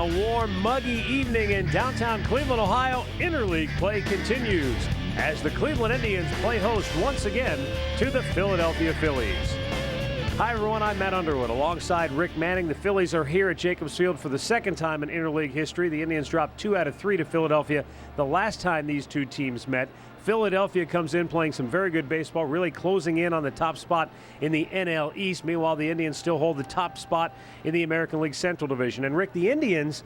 A warm, muggy evening in downtown Cleveland, Ohio. Interleague play continues as the Cleveland Indians play host once again to the Philadelphia Phillies. Hi everyone, I'm Matt Underwood alongside Rick Manning. The Phillies are here at Jacobs Field for the second time in interleague history. The Indians dropped 2 out of 3 to Philadelphia the last time these two teams met. Philadelphia comes in playing some very good baseball, really closing in on the top spot in the NL East. Meanwhile, the Indians still hold the top spot in the American League Central Division. And Rick, the Indians,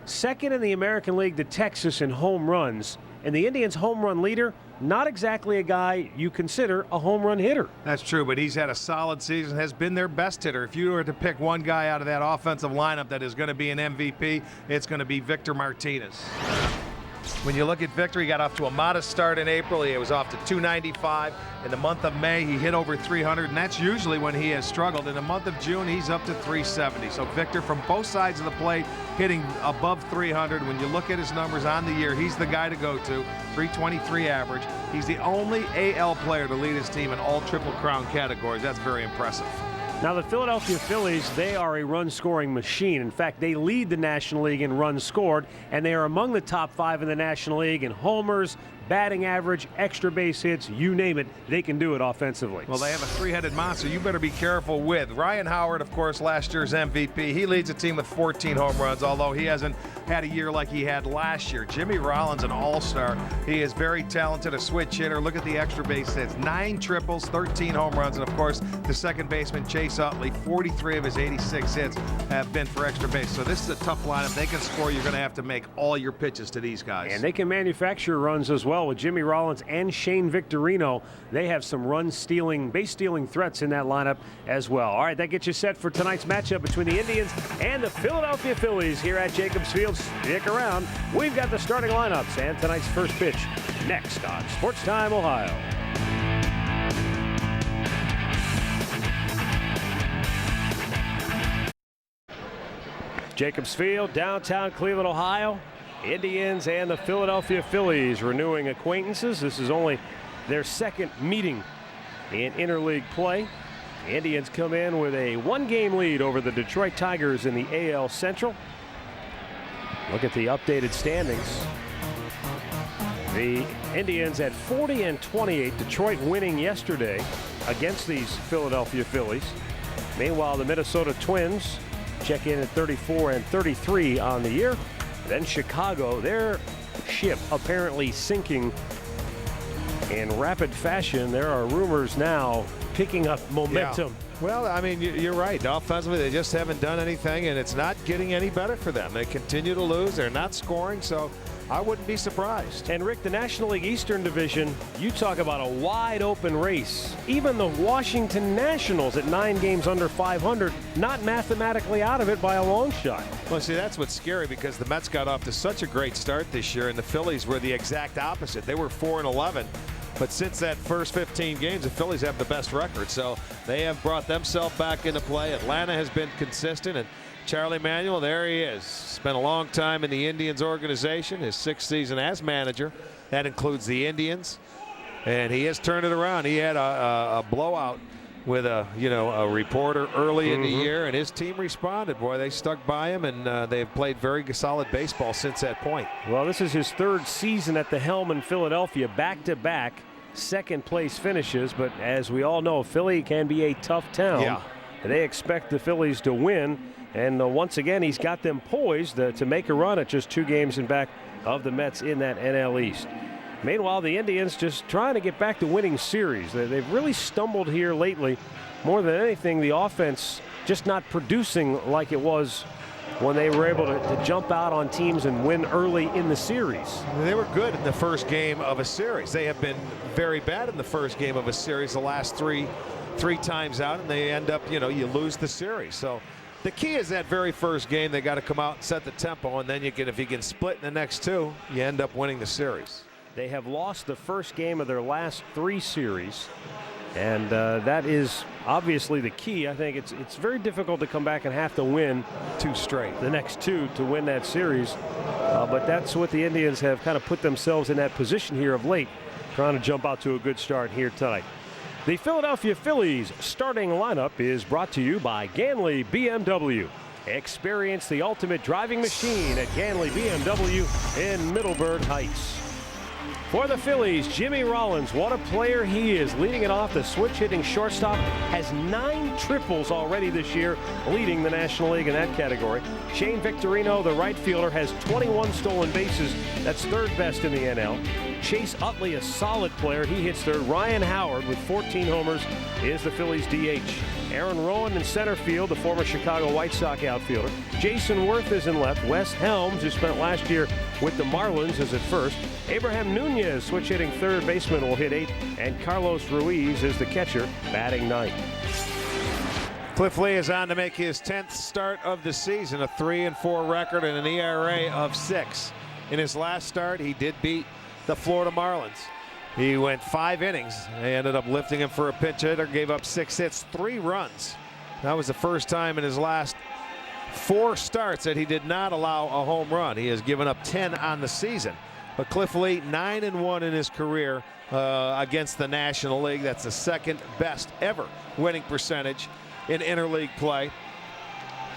second in the American League to Texas in home runs. And the Indians' home run leader, not exactly a guy you consider a home run hitter. That's true, but he's had a solid season, has been their best hitter. If you were to pick one guy out of that offensive lineup that is going to be an MVP, it's going to be Victor Martinez. When you look at Victor, he got off to a modest start in April. He was off to 295. In the month of May, he hit over 300, and that's usually when he has struggled. In the month of June, he's up to 370. So Victor, from both sides of the plate, hitting above 300. When you look at his numbers on the year, he's the guy to go to. 323 average. He's the only AL player to lead his team in all Triple Crown categories. That's very impressive. Now, the Philadelphia Phillies, they are a run-scoring machine. In fact, they lead the National League in runs scored, and they are among the top 5 in the National League in homers, batting average, extra base hits, you name it, they can do it offensively. Well, they have a three-headed monster you better be careful with. Ryan Howard, of course, last year's MVP. He leads the team with 14 home runs, although he hasn't had a year like he had last year. Jimmy Rollins, an all-star. He is very talented, a switch hitter. Look at the extra base hits. 9 triples, 13 home runs, and of course, the second baseman, Chase Utley, 43 of his 86 hits have been for extra base. So this is a tough lineup. They can score. You're going to have to make all your pitches to these guys. And they can manufacture runs as well with Jimmy Rollins and Shane Victorino. They have some run-stealing, base-stealing threats in that lineup as well. All right, that gets you set for tonight's matchup between the Indians and the Philadelphia Phillies here at Jacobs Field. Stick around. We've got the starting lineups and tonight's first pitch next on Sports Time Ohio. Jacobs Field, downtown Cleveland, Ohio. Indians and the Philadelphia Phillies renewing acquaintances. This is only their second meeting in interleague play. The Indians come in with a 1-game lead over the Detroit Tigers in the AL Central. Look at the updated standings. The Indians at 40-28. Detroit winning yesterday against these Philadelphia Phillies. Meanwhile, the Minnesota Twins check in at 34-33 on the year. Then Chicago, their ship apparently sinking in rapid fashion. There are rumors now picking up momentum. Yeah. Well, I mean, you're right. Offensively, they just haven't done anything, and it's not getting any better for them. They continue to lose. They're not scoring, so I wouldn't be surprised. And, Rick, the National League Eastern Division, you talk about a wide-open race. Even the Washington Nationals at 9 games under 500, not mathematically out of it by a long shot. Well, see, that's what's scary because the Mets got off to such a great start this year, and the Phillies were the exact opposite. They were 4-11. But since that first 15 games, the Phillies have the best record. So they have brought themselves back into play. Atlanta has been consistent. And Charlie Manuel, there he is. Spent a long time in the Indians organization, his 6th season as manager. That includes the Indians. And he has turned it around. He had a blowout with a reporter early in the year, and his team responded. Boy, they stuck by him, and they've played very solid baseball since that point. Well, this is his 3rd season at the helm in Philadelphia, back-to-back second-place finishes. But as we all know, Philly can be a tough town. Yeah. They expect the Phillies to win, and once again, he's got them poised to make a run at just 2 games in back of the Mets in that NL East. Meanwhile, the Indians just trying to get back to winning series. They've really stumbled here lately. More than anything, the offense just not producing like it was when they were able to jump out on teams and win early in the series. They were good in the first game of a series. They have been very bad in the first game of a series the last three times out, and they end up, you lose the series. So the key is that very first game, they got to come out and set the tempo, and then if you can split in the next 2, you end up winning the series. They have lost the first game of their last 3 series, and that is obviously the key. I think it's very difficult to come back and have to win 2 straight, the next 2 to win that series. But that's what the Indians have kind of put themselves in that position here of late, trying to jump out to a good start here tonight. The Philadelphia Phillies starting lineup is brought to you by Ganley BMW. Experience the ultimate driving machine at Ganley BMW in Middleburg Heights. For the Phillies, Jimmy Rollins, what a player he is. Leading it off, the switch-hitting shortstop has 9 triples already this year, leading the National League in that category. Shane Victorino, the right fielder, has 21 stolen bases. That's 3rd best in the NL. Chase Utley, a solid player. He hits 3rd. Ryan Howard, with 14 homers, is the Phillies' DH. Aaron Rowan in center field, the former Chicago White Sox outfielder. Jason Worth is in left. Wes Helms, who spent last year with the Marlins, is at first. Abraham Nunez, switch-hitting 3rd baseman, will hit 8th. And Carlos Ruiz is the catcher, batting 9th. Cliff Lee is on to make his 10th start of the season, a 3-4 record and an ERA of 6. In his last start, he did beat the Florida Marlins. He went 5 innings. They ended up lifting him for a pinch hitter, gave up 6 hits, 3 runs. That was the first time in his last 4 starts that he did not allow a home run. He has given up 10 on the season. But Cliff Lee, 9-1 in his career against the National League. That's the 2nd best ever winning percentage in interleague play.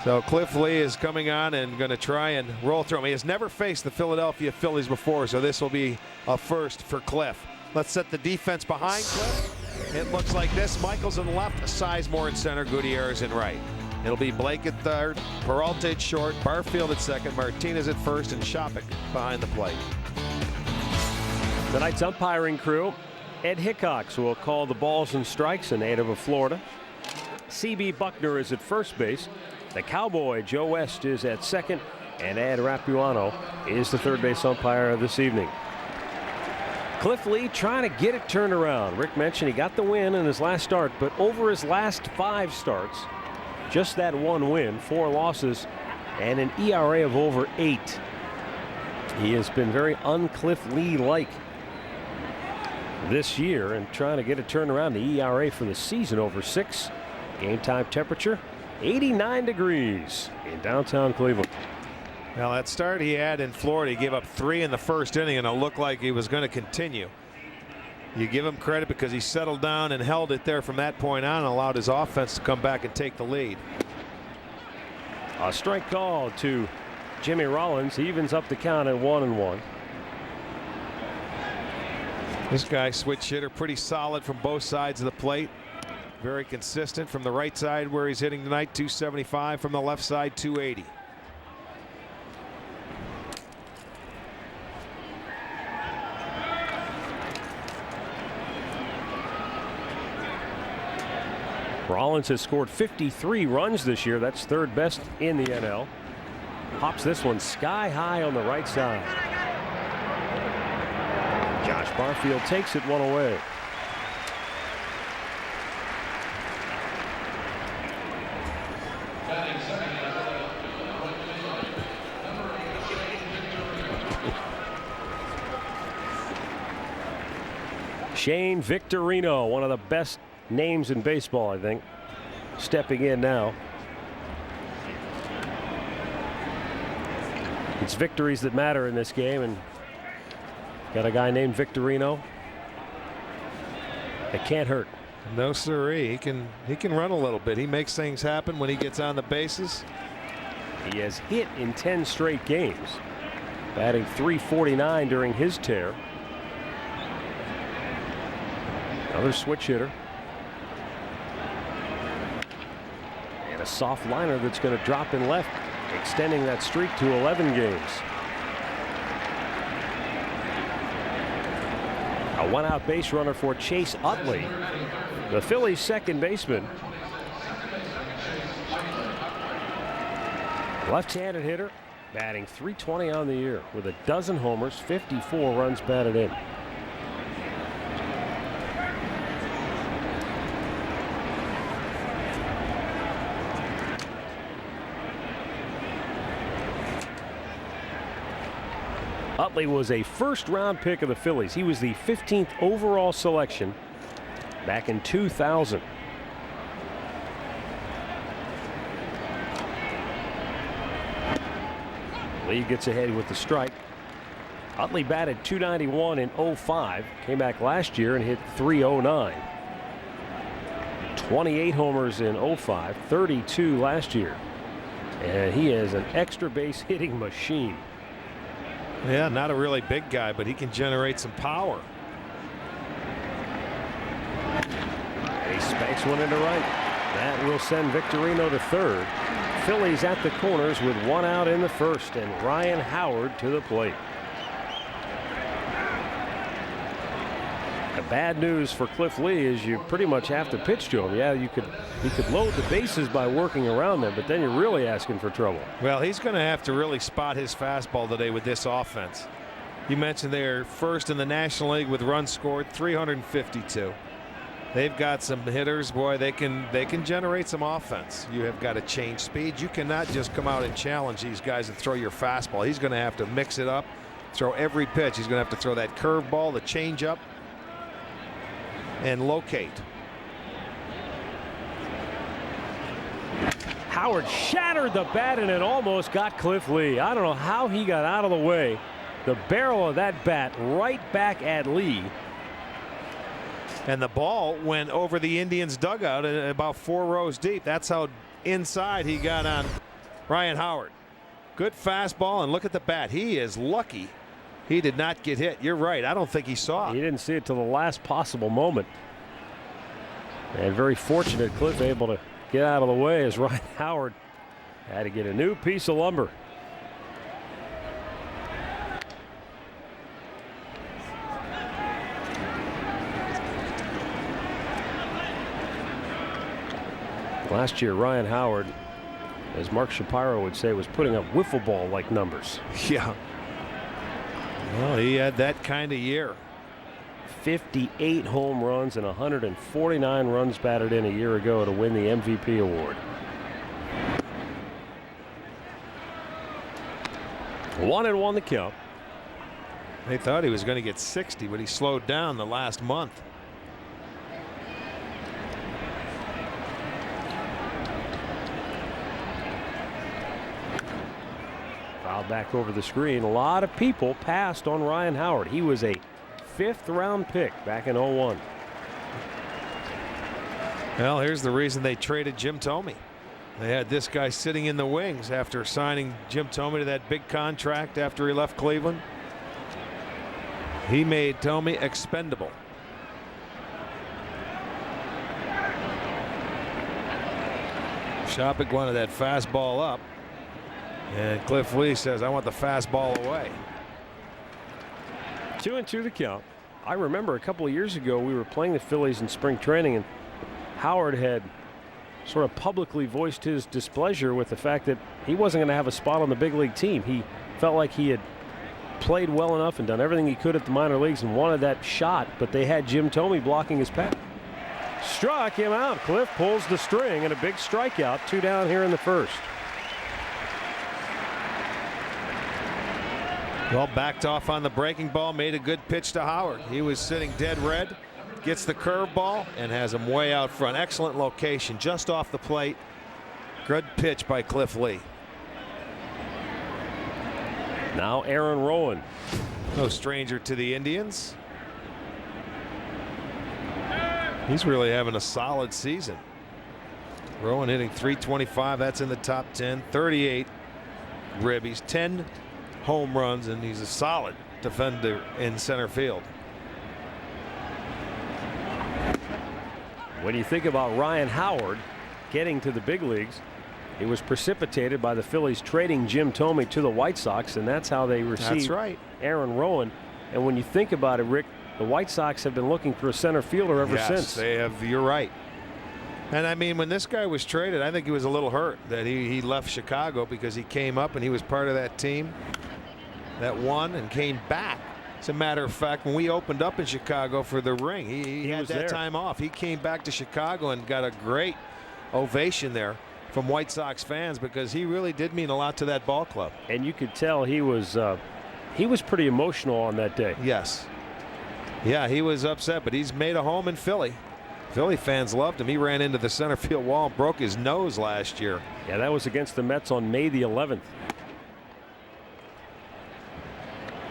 So Cliff Lee is coming on and going to try and roll through him. He has never faced the Philadelphia Phillies before, so this will be a first for Cliff. Let's set the defense behind Cliff. It looks like this. Michaels in left, Sizemore in center, Gutierrez in right. It'll be Blake at 3rd, Peralta at short, Barfield at 2nd, Martinez at 1st, and Shopik behind the plate. Tonight's umpiring crew, Ed Hickox will call the balls and strikes, a native of Florida. C.B. Buckner is at first base. The Cowboy, Joe West, is at 2nd, and Ed Rapuano is the 3rd base umpire this evening. Cliff Lee trying to get it turned around. Rick mentioned he got the win in his last start, but over his last 5 starts, just that 1 win, 4 losses, and an ERA of over 8. He has been very un-Cliff Lee-like this year and trying to get it turned around. The ERA for the season over 6. Game time temperature 89 degrees in downtown Cleveland. Now that start he had in Florida, he gave up 3 in the 1st inning, and it looked like he was going to continue. You give him credit because he settled down and held it there from that point on and allowed his offense to come back and take the lead. A strike call to Jimmy Rollins. He evens up the count at 1-1. This guy, switch hitter, pretty solid from both sides of the plate. Very consistent from the right side where he's hitting tonight, 275, from the left side, 280. Rollins has scored 53 runs this year. That's 3rd best in the NL. Pops this one sky high on the right side. Josh Barfield takes it 1 away. Shane Victorino, one of the best names in baseball, I think, stepping in now. It's victories that matter in this game, and got a guy named Victorino. It can't hurt. No siree. He can run a little bit. He makes things happen when he gets on the bases. He has hit in 10 straight games, batting .349 during his tear. Another switch hitter. And a soft liner that's going to drop in left, extending that streak to 11 games. A 1-out base runner for Chase Utley, the Phillies' 2nd baseman. Left-handed hitter, batting .320 on the year with a dozen homers, 54 runs batted in. Utley was a 1st-round pick of the Phillies. He was the 15th overall selection back in 2000. Lee gets ahead with the strike. Utley batted .291 in 05. Came back last year and hit .309. 28 homers in 05, 32 last year. And he is an extra base hitting machine. Yeah, not a really big guy, but he can generate some power. He spanks one into right. That will send Victorino to third. Phillies at the corners with one out in the first, and Ryan Howard to the plate. The bad news for Cliff Lee is you pretty much have to pitch to him. Yeah, you could load the bases by working around them, but then you're really asking for trouble. Well, he's going to have to really spot his fastball today with this offense. You mentioned they're first in the National League with runs scored, 352. They've got some hitters, boy. They can generate some offense. You have got to change speed. You cannot just come out and challenge these guys and throw your fastball. He's going to have to mix it up, throw every pitch. He's going to have to throw that curveball, the changeup, and locate. Howard shattered the bat, and it almost got Cliff Lee. I don't know how he got out of the way. The barrel of that bat right back at Lee. And the ball went over the Indians dugout about 4 rows deep. That's how inside he got on Ryan Howard. Good fastball, and look at the bat. He is lucky he did not get hit. You're right. I don't think he saw it. He didn't see it till the last possible moment. And very fortunate Cliff able to get out of the way as Ryan Howard had to get a new piece of lumber. Last year, Ryan Howard, as Mark Shapiro would say, was putting up wiffle ball like numbers. Yeah. Well, he had that kind of year. 58 home runs and 149 runs batted in a year ago to win the MVP award. 1-1 the count. They thought he was going to get 60, but he slowed down the last month. Fouled back over the screen. A lot of people passed on Ryan Howard. He was a 5th round pick back in 01. Well, here's the reason they traded Jim Thome. They had this guy sitting in the wings after signing Jim Thome to that big contract after he left Cleveland. He made Thome expendable. Shopik wanted that fastball up, and Cliff Lee says, I want the fastball away. 2-2 the count. I remember a couple of years ago we were playing the Phillies in spring training, and Howard had sort of publicly voiced his displeasure with the fact that he wasn't going to have a spot on the big league team. He felt like he had played well enough and done everything he could at the minor leagues and wanted that shot, but they had Jim Thome blocking his path. Struck him out. Cliff pulls the string and a big strikeout. 2 down here in the first. Well, backed off on the breaking ball, made a good pitch to Howard. He was sitting dead red, gets the curveball and has him way out front. Excellent location just off the plate. Good pitch by Cliff Lee. Now Aaron Rowan. No stranger to the Indians. He's really having a solid season. Rowan hitting .325. That's in the top 10. 38 ribbies, 10 home runs, and he's a solid defender in center field. When you think about Ryan Howard getting to the big leagues, it was precipitated by the Phillies trading Jim Thome to the White Sox, and that's how they received Aaron Rowan. And when you think about it, Rick, the White Sox have been looking for a center fielder ever since. Yes, they have. You're right. And I mean, when this guy was traded, I think he was a little hurt that he left Chicago, because he came up and he was part of that team that won and came back. As a matter of fact, when we opened up in Chicago for the ring, he had that time off. He came back to Chicago and got a great ovation there from White Sox fans, because he really did mean a lot to that ball club. And you could tell he was pretty emotional on that day. Yes. Yeah, he was upset, but he's made a home in Philly. Philly fans loved him. He ran into the center field wall and broke his nose last year. Yeah, that was against the Mets on May the 11th.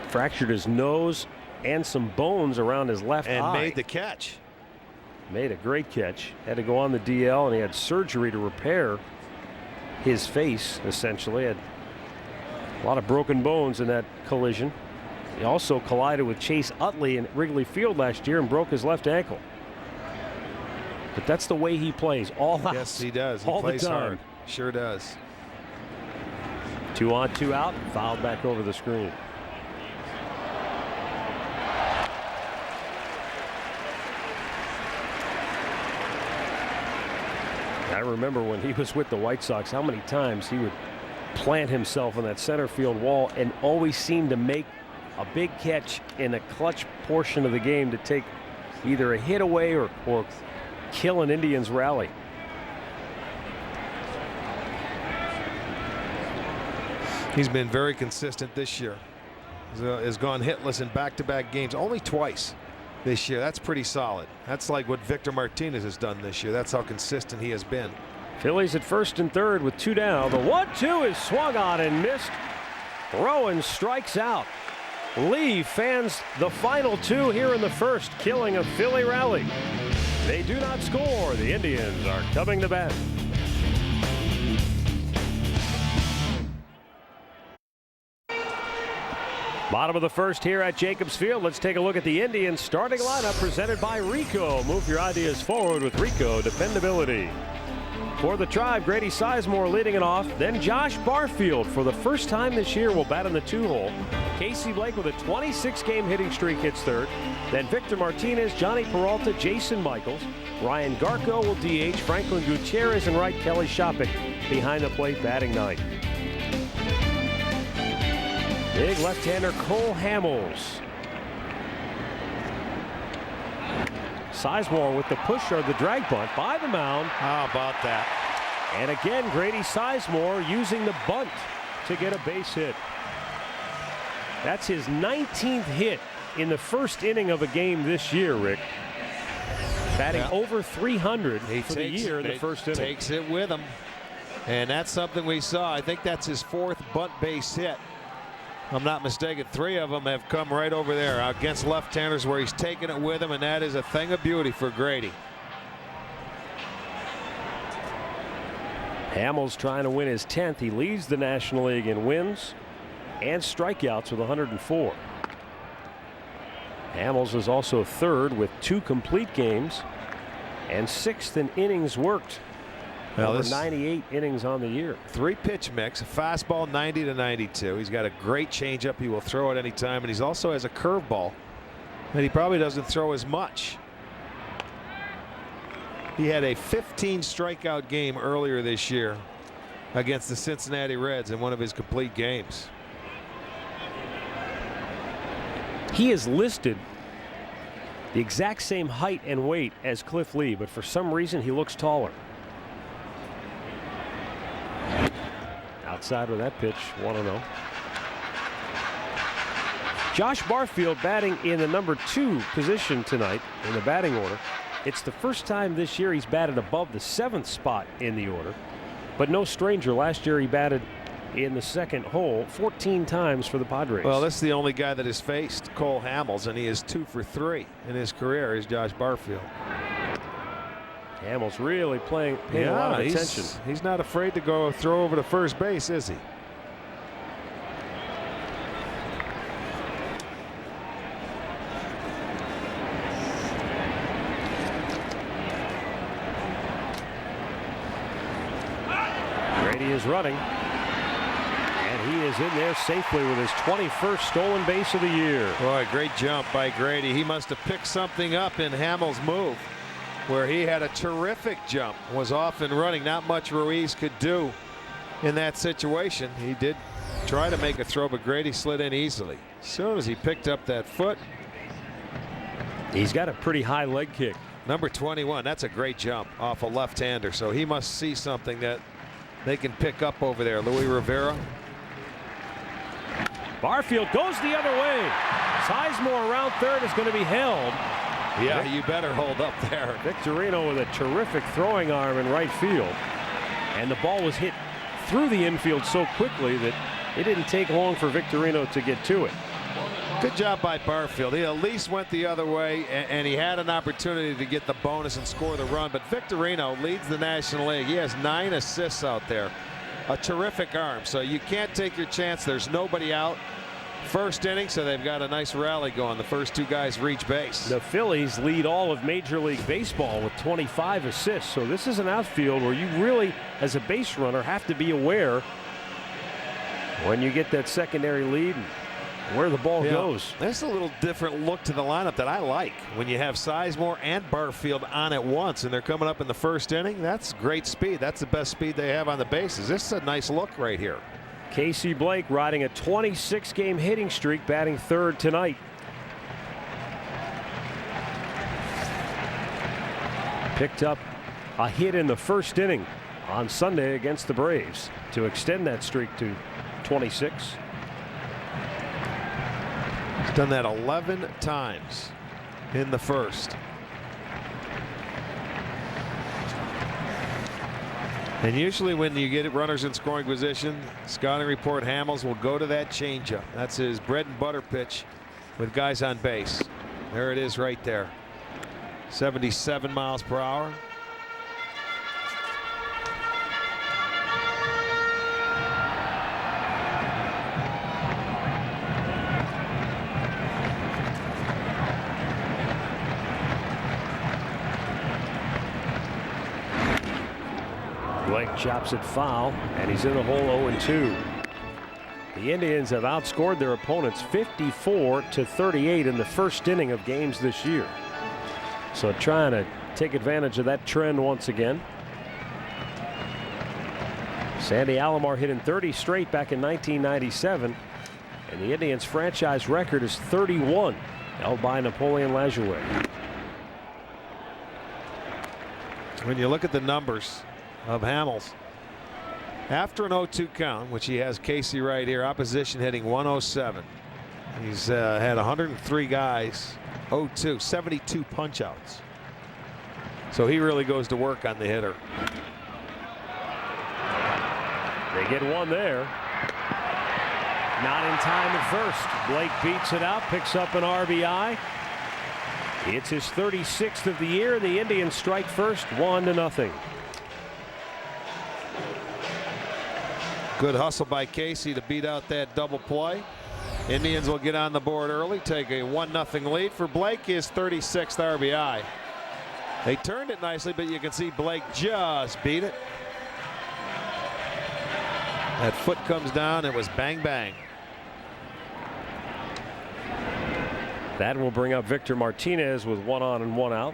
Fractured his nose and some bones around his left eye. And made the catch. Made a great catch. Had to go on the DL, and he had surgery to repair his face, essentially. Had a lot of broken bones in that collision. He also collided with Chase Utley in Wrigley Field last year and broke his left ankle. But that's the way he plays, all out. Yes, he does. He plays hard. Sure does. 2 on, 2 out. Fouled back over the screen. I remember when he was with the White Sox, how many times he would plant himself on that center field wall and always seemed to make a big catch in a clutch portion of the game to take either a hit away or kill an Indians rally. He's been very consistent this year. Has gone hitless in back-to-back games only twice this year. That's pretty solid. That's like what Victor Martinez has done this year. That's how consistent he has been. Phillies at first and third with 2 down. The 1-2 is swung on and missed. Rowan strikes out. Lee fans the final 2 here in the first, killing a Philly rally. They do not score. The Indians are coming to bat. Bottom of the first here at Jacobs Field. Let's take a look at the Indians starting lineup presented by Rico. Move your ideas forward with Rico dependability. For the Tribe, Grady Sizemore leading it off. Then Josh Barfield, for the first time this year, will bat in the 2-hole. Casey Blake with a 26-game hitting streak hits third. Then Victor Martinez, Johnny Peralta, Jason Michaels. Ryan Garco will DH. Franklin Gutierrez and right Kelly Shopik behind the plate batting ninth. Big left-hander Cole Hamels. Sizemore with the push or the drag bunt by the mound. How about that? And again, Grady Sizemore using the bunt to get a base hit. That's his 19th hit in the first inning of a game this year, Rick. Batting over 300 for the year in the first inning. Takes it with him. And that's something we saw. I think that's his 4th bunt base hit. I'm not mistaken. 3 of them have come right over there against left-handers where he's taken it with him, and that is a thing of beauty for Grady. Hamels trying to win his 10th. He leads the National League in wins and strikeouts with 104. Hamels is also 3rd with 2 complete games and 6th in innings worked. Over 98 innings on the year. 3-pitch mix, a fastball 90 to 92. He's got a great changeup he will throw at any time, and he also has a curveball that he probably doesn't throw as much. He had a 15 strikeout game earlier this year against the Cincinnati Reds in one of his complete games. He is listed the exact same height and weight as Cliff Lee, but for some reason he looks taller. Outside with that pitch, 1-0. Josh Barfield batting in the number 2 position tonight in the batting order. It's the first time this year he's batted above the 7th spot in the order, but no stranger. Last year he batted in the 2nd hole 14 times for the Padres. Well, this is the only guy that has faced Cole Hamels, and he is 2 for 3 in his career is Josh Barfield. Hamels really paying a lot of attention. He's not afraid to go throw over to first base, is he? Grady is running, and he is in there safely with his 21st stolen base of the year. Boy, great jump by Grady. He must have picked something up in Hamels' move, where he had a terrific jump, was off and running. Not much Ruiz could do in that situation. He did try to make a throw, but Grady slid in easily. As soon as he picked up that foot. He's got a pretty high leg kick. Number 21, that's a great jump off a left-hander, so he must see something that they can pick up over there. Luis Rivera. Barfield goes the other way. Sizemore around third is going to be held. Yeah, you better hold up there. Victorino with a terrific throwing arm in right field. And the ball was hit through the infield so quickly that it didn't take long for Victorino to get to it. Good job by Barfield. He at least went the other way, and he had an opportunity to get the bonus and score the run. But Victorino leads the National League. He has 9 assists out there a terrific arm. So you can't take your chance. There's nobody out. First inning, so they've got a nice rally going. The first two guys reach base. The Phillies lead all of Major League Baseball with 25 assists. So this is an outfield where you really, as a base runner, have to be aware when you get that secondary lead and where the ball goes. That's a little different look to the lineup that I like. When you have Sizemore and Barfield on at once and they're coming up in the first inning, that's great speed. That's the best speed they have on the bases. This is a nice look right here. Casey Blake riding a 26-game hitting streak, batting third tonight. Picked up a hit in the first inning on Sunday against the Braves to extend that streak to 26. He's done that 11 times in the first. And usually when you get runners in scoring position, scouting report, Hamels will go to that changeup. That's his bread and butter pitch with guys on base. There it is right there. 77 miles per hour. Blake chops it foul, and he's in the hole 0-2. The Indians have outscored their opponents 54-38 in the first inning of games this year. So trying to take advantage of that trend once again. Sandy Alomar hit in 30 straight back in 1997, and the Indians' franchise record is 31, held by Napoleon Lajoie. When you look at the numbers of Hamels, after an 0-2 count, which he has Casey right here, opposition hitting 107. He's had 103 guys 0-2, 72 punch outs. So he really goes to work on the hitter. They get one there. Not in time at first. Blake beats it out, picks up an RBI. It's his 36th of the year. The Indians strike first, 1-0. Good hustle by Casey to beat out that double play. Indians will get on the board early, take a 1-0 lead for Blake, his 36th RBI. They turned it nicely, but you can see Blake just beat it. That foot comes down. It was bang bang. That will bring up Victor Martinez with 1 on and 1 out.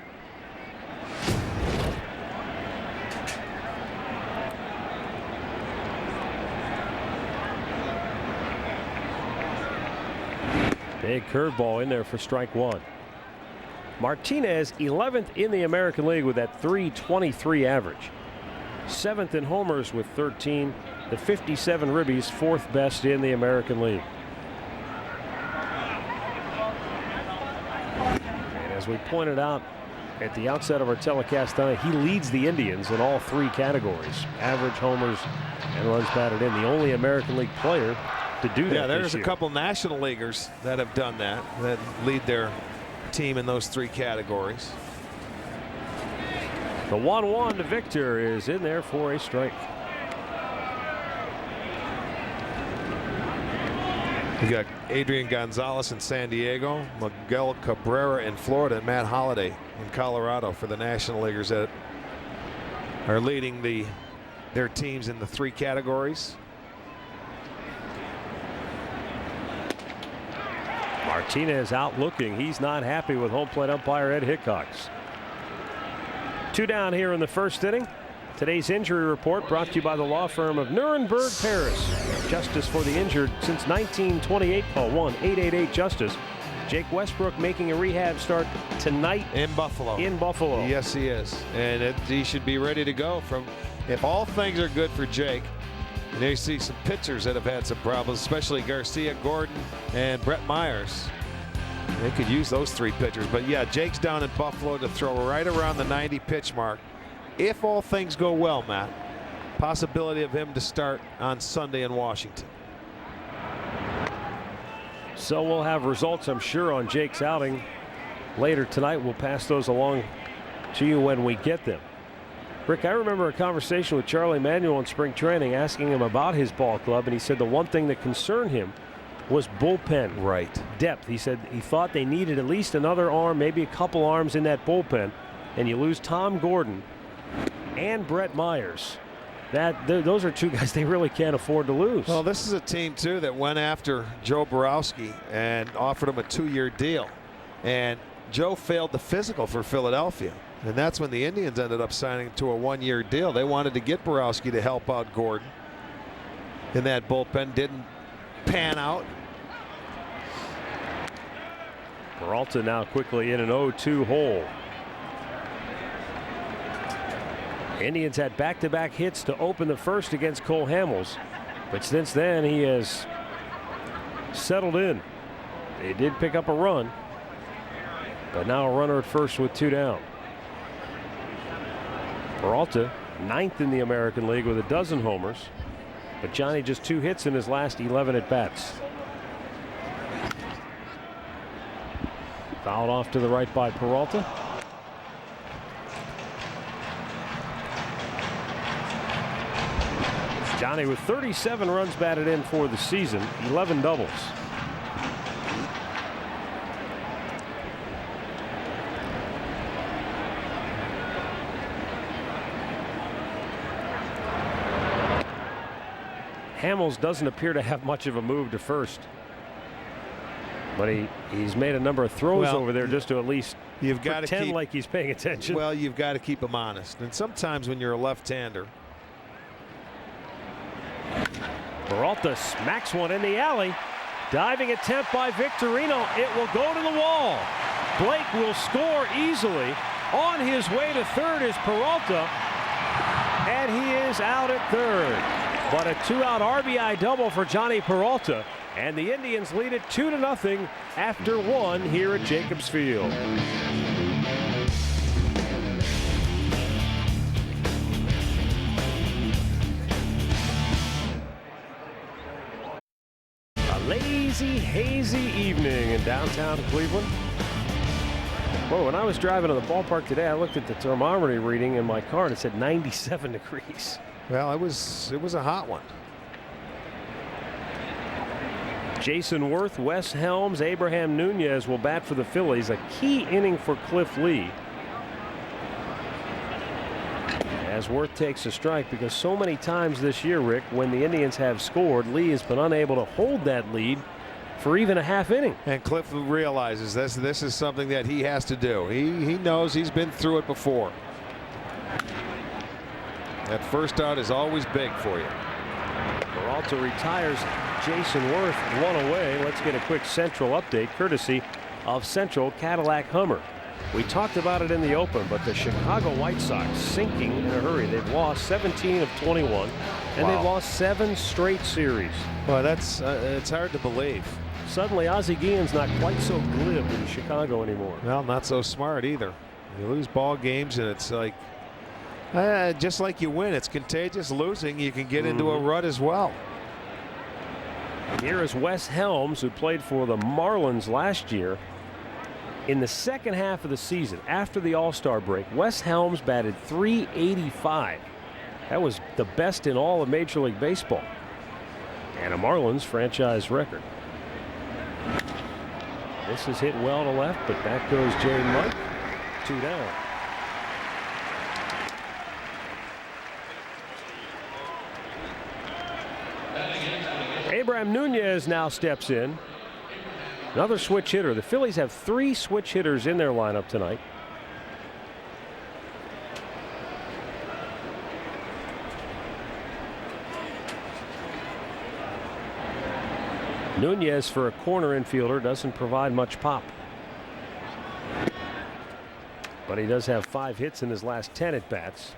Big curveball in there for strike one. Martinez 11th in the American League with that .323 average. 7th in homers with 13. The 57 ribbies, 4th best in the American League. And as we pointed out at the outset of our telecast tonight, he leads the Indians in all 3 categories: average, homers, and runs batted in. The only American League player to do that. Yeah, there's this a year. couple National Leaguers that have done that lead their team in those 3 categories. The 1-1 to Victor is in there for a strike. You got Adrian Gonzalez in San Diego, Miguel Cabrera in Florida, and Matt Holliday in Colorado for the National Leaguers that are leading their teams in the 3 categories. Martinez out looking. He's not happy with home plate umpire Ed Hickox. 2 down here in the first inning. Today's injury report brought to you by the law firm of Nuremberg, Paris. Justice for the injured since 1928. Call 1-888-JUSTICE. Jake Westbrook making a rehab start tonight in Buffalo. Yes, he is. And he should be ready to go. If all things are good for Jake, and you see some pitchers that have had some problems, especially Garcia, Gordon, and Brett Myers. They could use those 3 pitchers. But yeah, Jake's down in Buffalo to throw right around the 90 pitch mark. If all things go well, Matt, possibility of him to start on Sunday in Washington. So we'll have results, I'm sure, on Jake's outing later tonight. We'll pass those along to you when we get them. Rick, I remember a conversation with Charlie Manuel in spring training asking him about his ball club, and he said the one thing that concerned him was bullpen depth. He said he thought they needed at least another arm, maybe a couple arms in that bullpen, and you lose Tom Gordon and Brett Myers. Those are two guys they really can't afford to lose. Well, this is a team, too, that went after Joe Borowski and offered him a 2-year deal. And Joe failed the physical for Philadelphia. And that's when the Indians ended up signing to a 1-year deal. They wanted to get Borowski to help out Gordon. And that bullpen didn't pan out. Peralta now quickly in an 0-2 hole. Indians had back-to-back hits to open the first against Cole Hamels. But since then, he has settled in. They did pick up a run. But now a runner at first with 2 down. Peralta, 9th in the American League with 12 homers. But Johnny just 2 hits in his last 11 at-bats. Fouled off to the right by Peralta. Johnny with 37 runs batted in for the season, 11 doubles. Hamels doesn't appear to have much of a move to first, but he's made a number of throws over there just to at least pretend like he's paying attention. Well, you've got to keep him honest, and sometimes when you're a left-hander. Peralta smacks one in the alley. Diving attempt by Victorino. It will go to the wall. Blake will score easily. On his way to third is Peralta, and he is out at third. But a 2-out RBI double for Johnny Peralta, and the Indians lead it 2-0 after 1 here at Jacobs Field. A lazy, hazy evening in downtown Cleveland. Well, when I was driving to the ballpark today, I looked at the thermometer reading in my car and it said 97 degrees. Well, it was a hot one. Jason Worth, Wes Helms, Abraham Nunez will bat for the Phillies. A key inning for Cliff Lee. As Worth takes a strike, because so many times this year, Rick, when the Indians have scored, Lee has been unable to hold that lead for even a half inning. And Cliff realizes this is something that he has to do. He knows he's been through it before. That first out is always big for you. Peralta retires Jason Worth 1 away. Let's get a quick Central update courtesy of Central Cadillac Hummer. We talked about it in the open, but the Chicago White Sox sinking in a hurry. They've lost 17 of 21, and they've lost 7 straight series. Well, that's it's hard to believe. Suddenly, Ozzie Guillen's not quite so glib in Chicago anymore. Well, not so smart either. You lose ball games, and it's like just like you win, it's contagious. Losing, you can get into a rut as well. Here is Wes Helms, who played for the Marlins last year. In the second half of the season, after the All-Star break, Wes Helms batted .385. That was the best in all of Major League Baseball, and a Marlins franchise record. This is hit well to left, but back goes Jay Mike. 2 down. Abraham Nunez now steps in. Another switch hitter. The Phillies have 3 switch hitters in their lineup tonight. Nunez, for a corner infielder, doesn't provide much pop. But he does have 5 hits in his last 10 at-bats.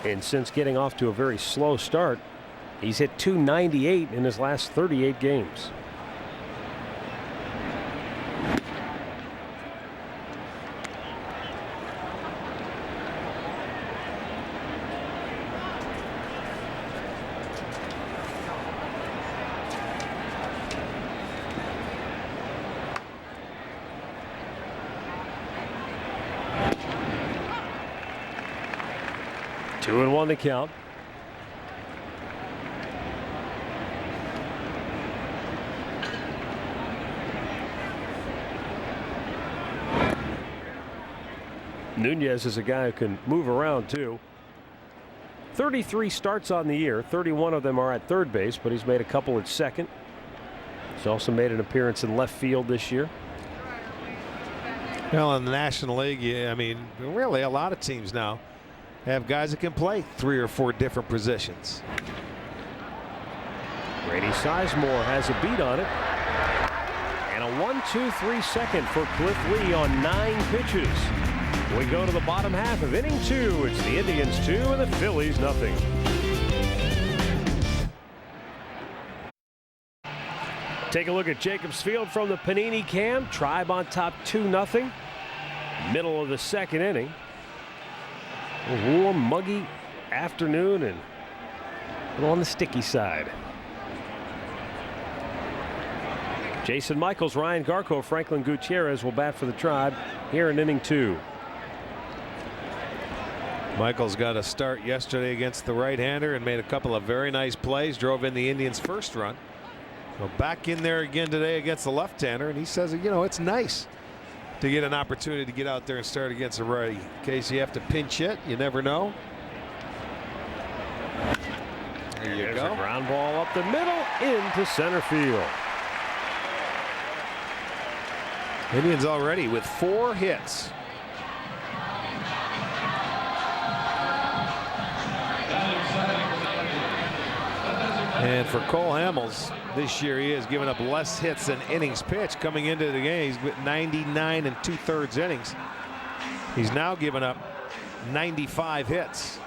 And since getting off to a very slow start, he's hit .298 in his last 38 games. 2-1 the count. Nunez is a guy who can move around too. 33 starts on the year. 31 of them are at third base, but he's made a couple at second. He's also made an appearance in left field this year. Well, in the National League, I mean, really a lot of teams now have guys that can play 3 or 4 different positions. Grady Sizemore has a beat on it. And a 1-2-3 second for Cliff Lee on 9 pitches. We go to the bottom half of inning 2. It's the Indians 2 and the Phillies nothing. Take a look at Jacobs Field from the Panini cam. Tribe on top 2-0. Middle of the second inning. A warm, muggy afternoon and a little on the sticky side. Jason Michaels, Ryan Garko, Franklin Gutierrez will bat for the Tribe here in inning 2. Michaels got a start yesterday against the right-hander and made a couple of very nice plays. Drove in the Indians' first run. So back in there again today against the left-hander, and he says, you know, it's nice to get an opportunity to get out there and start against a righty. In case you have to pinch hit, you never know. There you go. A ground ball up the middle into center field. Indians already with 4 hits. And for Cole Hamels, this year he has given up less hits than innings pitched coming into the game. He's with 99 2/3 innings. He's now given up 95 hits.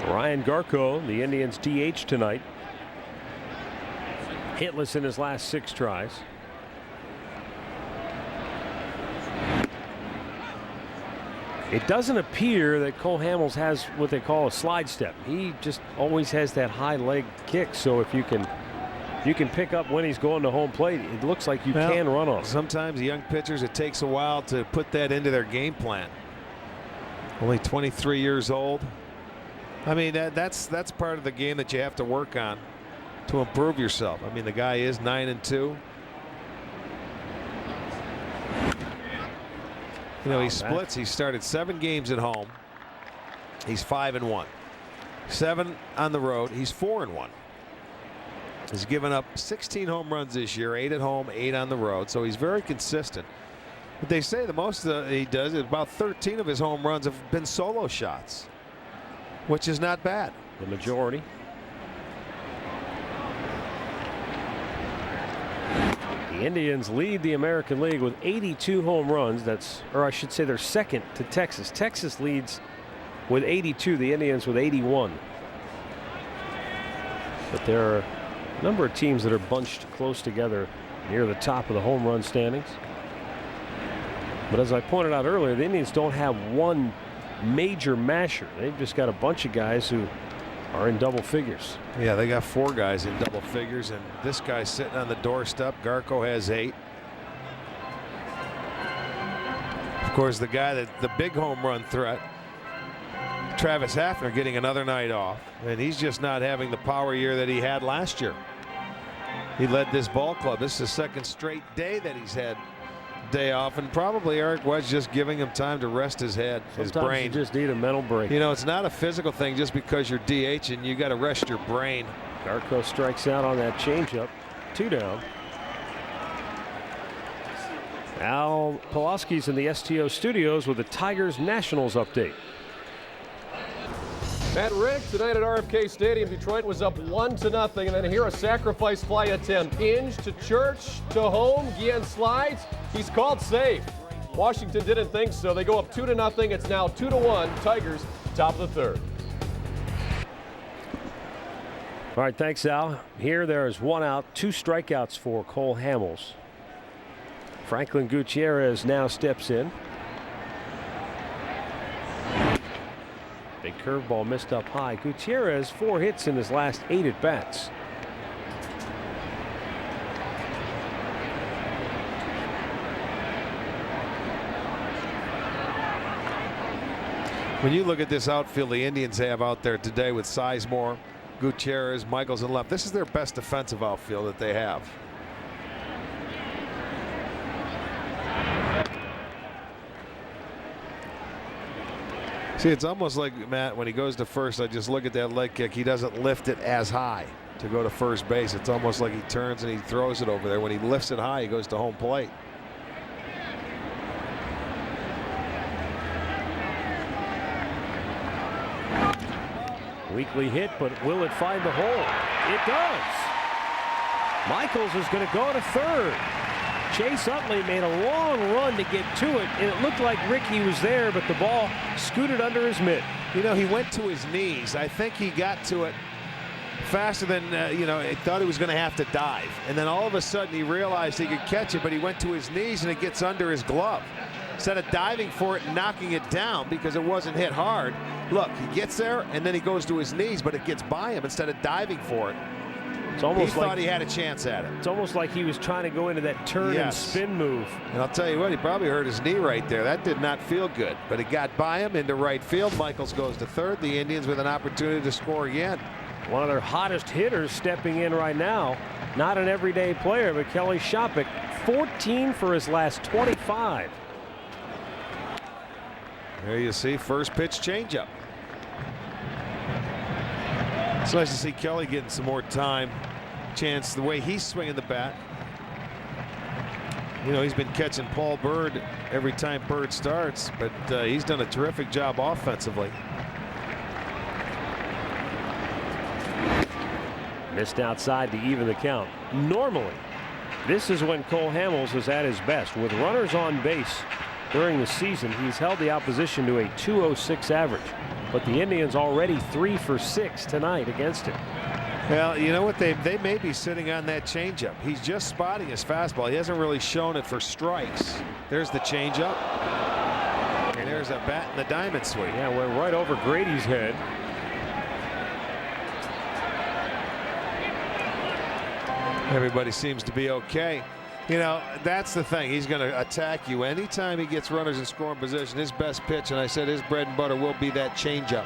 Ryan Garko, the Indians DH tonight. Hitless in his last 6 tries. It doesn't appear that Cole Hamels has what they call a slide step. He just always has that high leg kick. So if you can pick up when he's going to home plate, it looks like you can run on him. Sometimes young pitchers, it takes a while to put that into their game plan. Only 23 years old. I mean, that's part of the game that you have to work on to improve yourself. I mean, the guy is 9-2. You know, he splits. He started 7 games at home. He's 5-1. 7 on the road. He's 4-1. He's given up 16 home runs this year, 8 at home, 8 on the road. So he's very consistent. But they say the most he does is about 13 of his home runs have been solo shots, which is not bad. The majority. The Indians lead the American League with 82 home runs. Or I should say they're second to Texas. Texas leads with 82, the Indians with 81. But there are a number of teams that are bunched close together near the top of the home run standings. But as I pointed out earlier, the Indians don't have one major masher. They've just got a bunch of guys who are in double figures. Yeah, they got 4 guys in double figures, and this guy's sitting on the doorstep. Garko has 8. Of course, the guy that the big home run threat, Travis Hafner, getting another night off, and he's just not having the power year that he had last year. He led this ball club. This is the second straight day that he's had day off, and probably Eric was just giving him time to rest his head, his brain. You just need a mental break. You know, it's not a physical thing just because you're DH and you got to rest your brain. Garko strikes out on that changeup. 2 down. Al Pulaski's in the STO studios with the Tigers Nationals update. At Rick, tonight at RFK Stadium, Detroit was up 1-0, and then here a sacrifice fly attempt. Inge to Church to home. Guillen slides. He's called safe. Washington didn't think so. They go up 2-0. It's now 2-1. Tigers top of the 3rd. All right, thanks, Al. Here there is 1 out, 2 strikeouts for Cole Hamels. Franklin Gutierrez now steps in. Big curveball missed up high. Gutierrez 4 hits in his last 8 at bats. When you look at this outfield the Indians have out there today with Sizemore, Gutierrez, Michaels, and left, this is their best defensive outfield that they have. See, it's almost like, Matt, when he goes to first, I just look at that leg kick. He doesn't lift it as high to go to first base. It's almost like he turns and he throws it over there. When he lifts it high, he goes to home plate. Weakly hit, but will it find the hole? It does. Michaels is going to go to third. Chase Utley made a long run to get to it, and it looked like Rickey was there, but the ball scooted under his mitt. You know, he went to his knees. I think he got to it faster than, he thought he was going to have to dive. And then all of a sudden he realized he could catch it, but he went to his knees and it gets under his glove. Instead of diving for it and knocking it down because it wasn't hit hard, look, he gets there and then he goes to his knees, but it gets by him instead of diving for it. It's almost he thought he had a chance at it. It's almost like he was trying to go into that turn and spin move. And I'll tell you what, he probably hurt his knee right there. That did not feel good, but it got by him into right field. Michaels goes to third. The Indians with an opportunity to score again. One of their hottest hitters stepping in right now. Not an everyday player, but Kelly Shoppach, 14 for his last 25. There you see, first pitch changeup. It's nice to see Kelly getting some more time, chance the way he's swinging the bat. You know, he's been catching Paul Bird every time Bird starts, but he's done a terrific job offensively. Missed outside to even the count. Normally, this is when Cole Hamels is at his best. With runners on base during the season, he's held the opposition to a .206 average. But the Indians already 3 for 6 tonight against him. Well, you know what? They may be sitting on that changeup. He's just spotting his fastball. He hasn't really shown it for strikes. There's the changeup. And there's a bat in the diamond suite. Yeah, went right over Grady's head. Everybody seems to be okay. You know, that's the thing. He's going to attack you anytime he gets runners in scoring position. His best pitch, and I said his bread and butter, will be that changeup.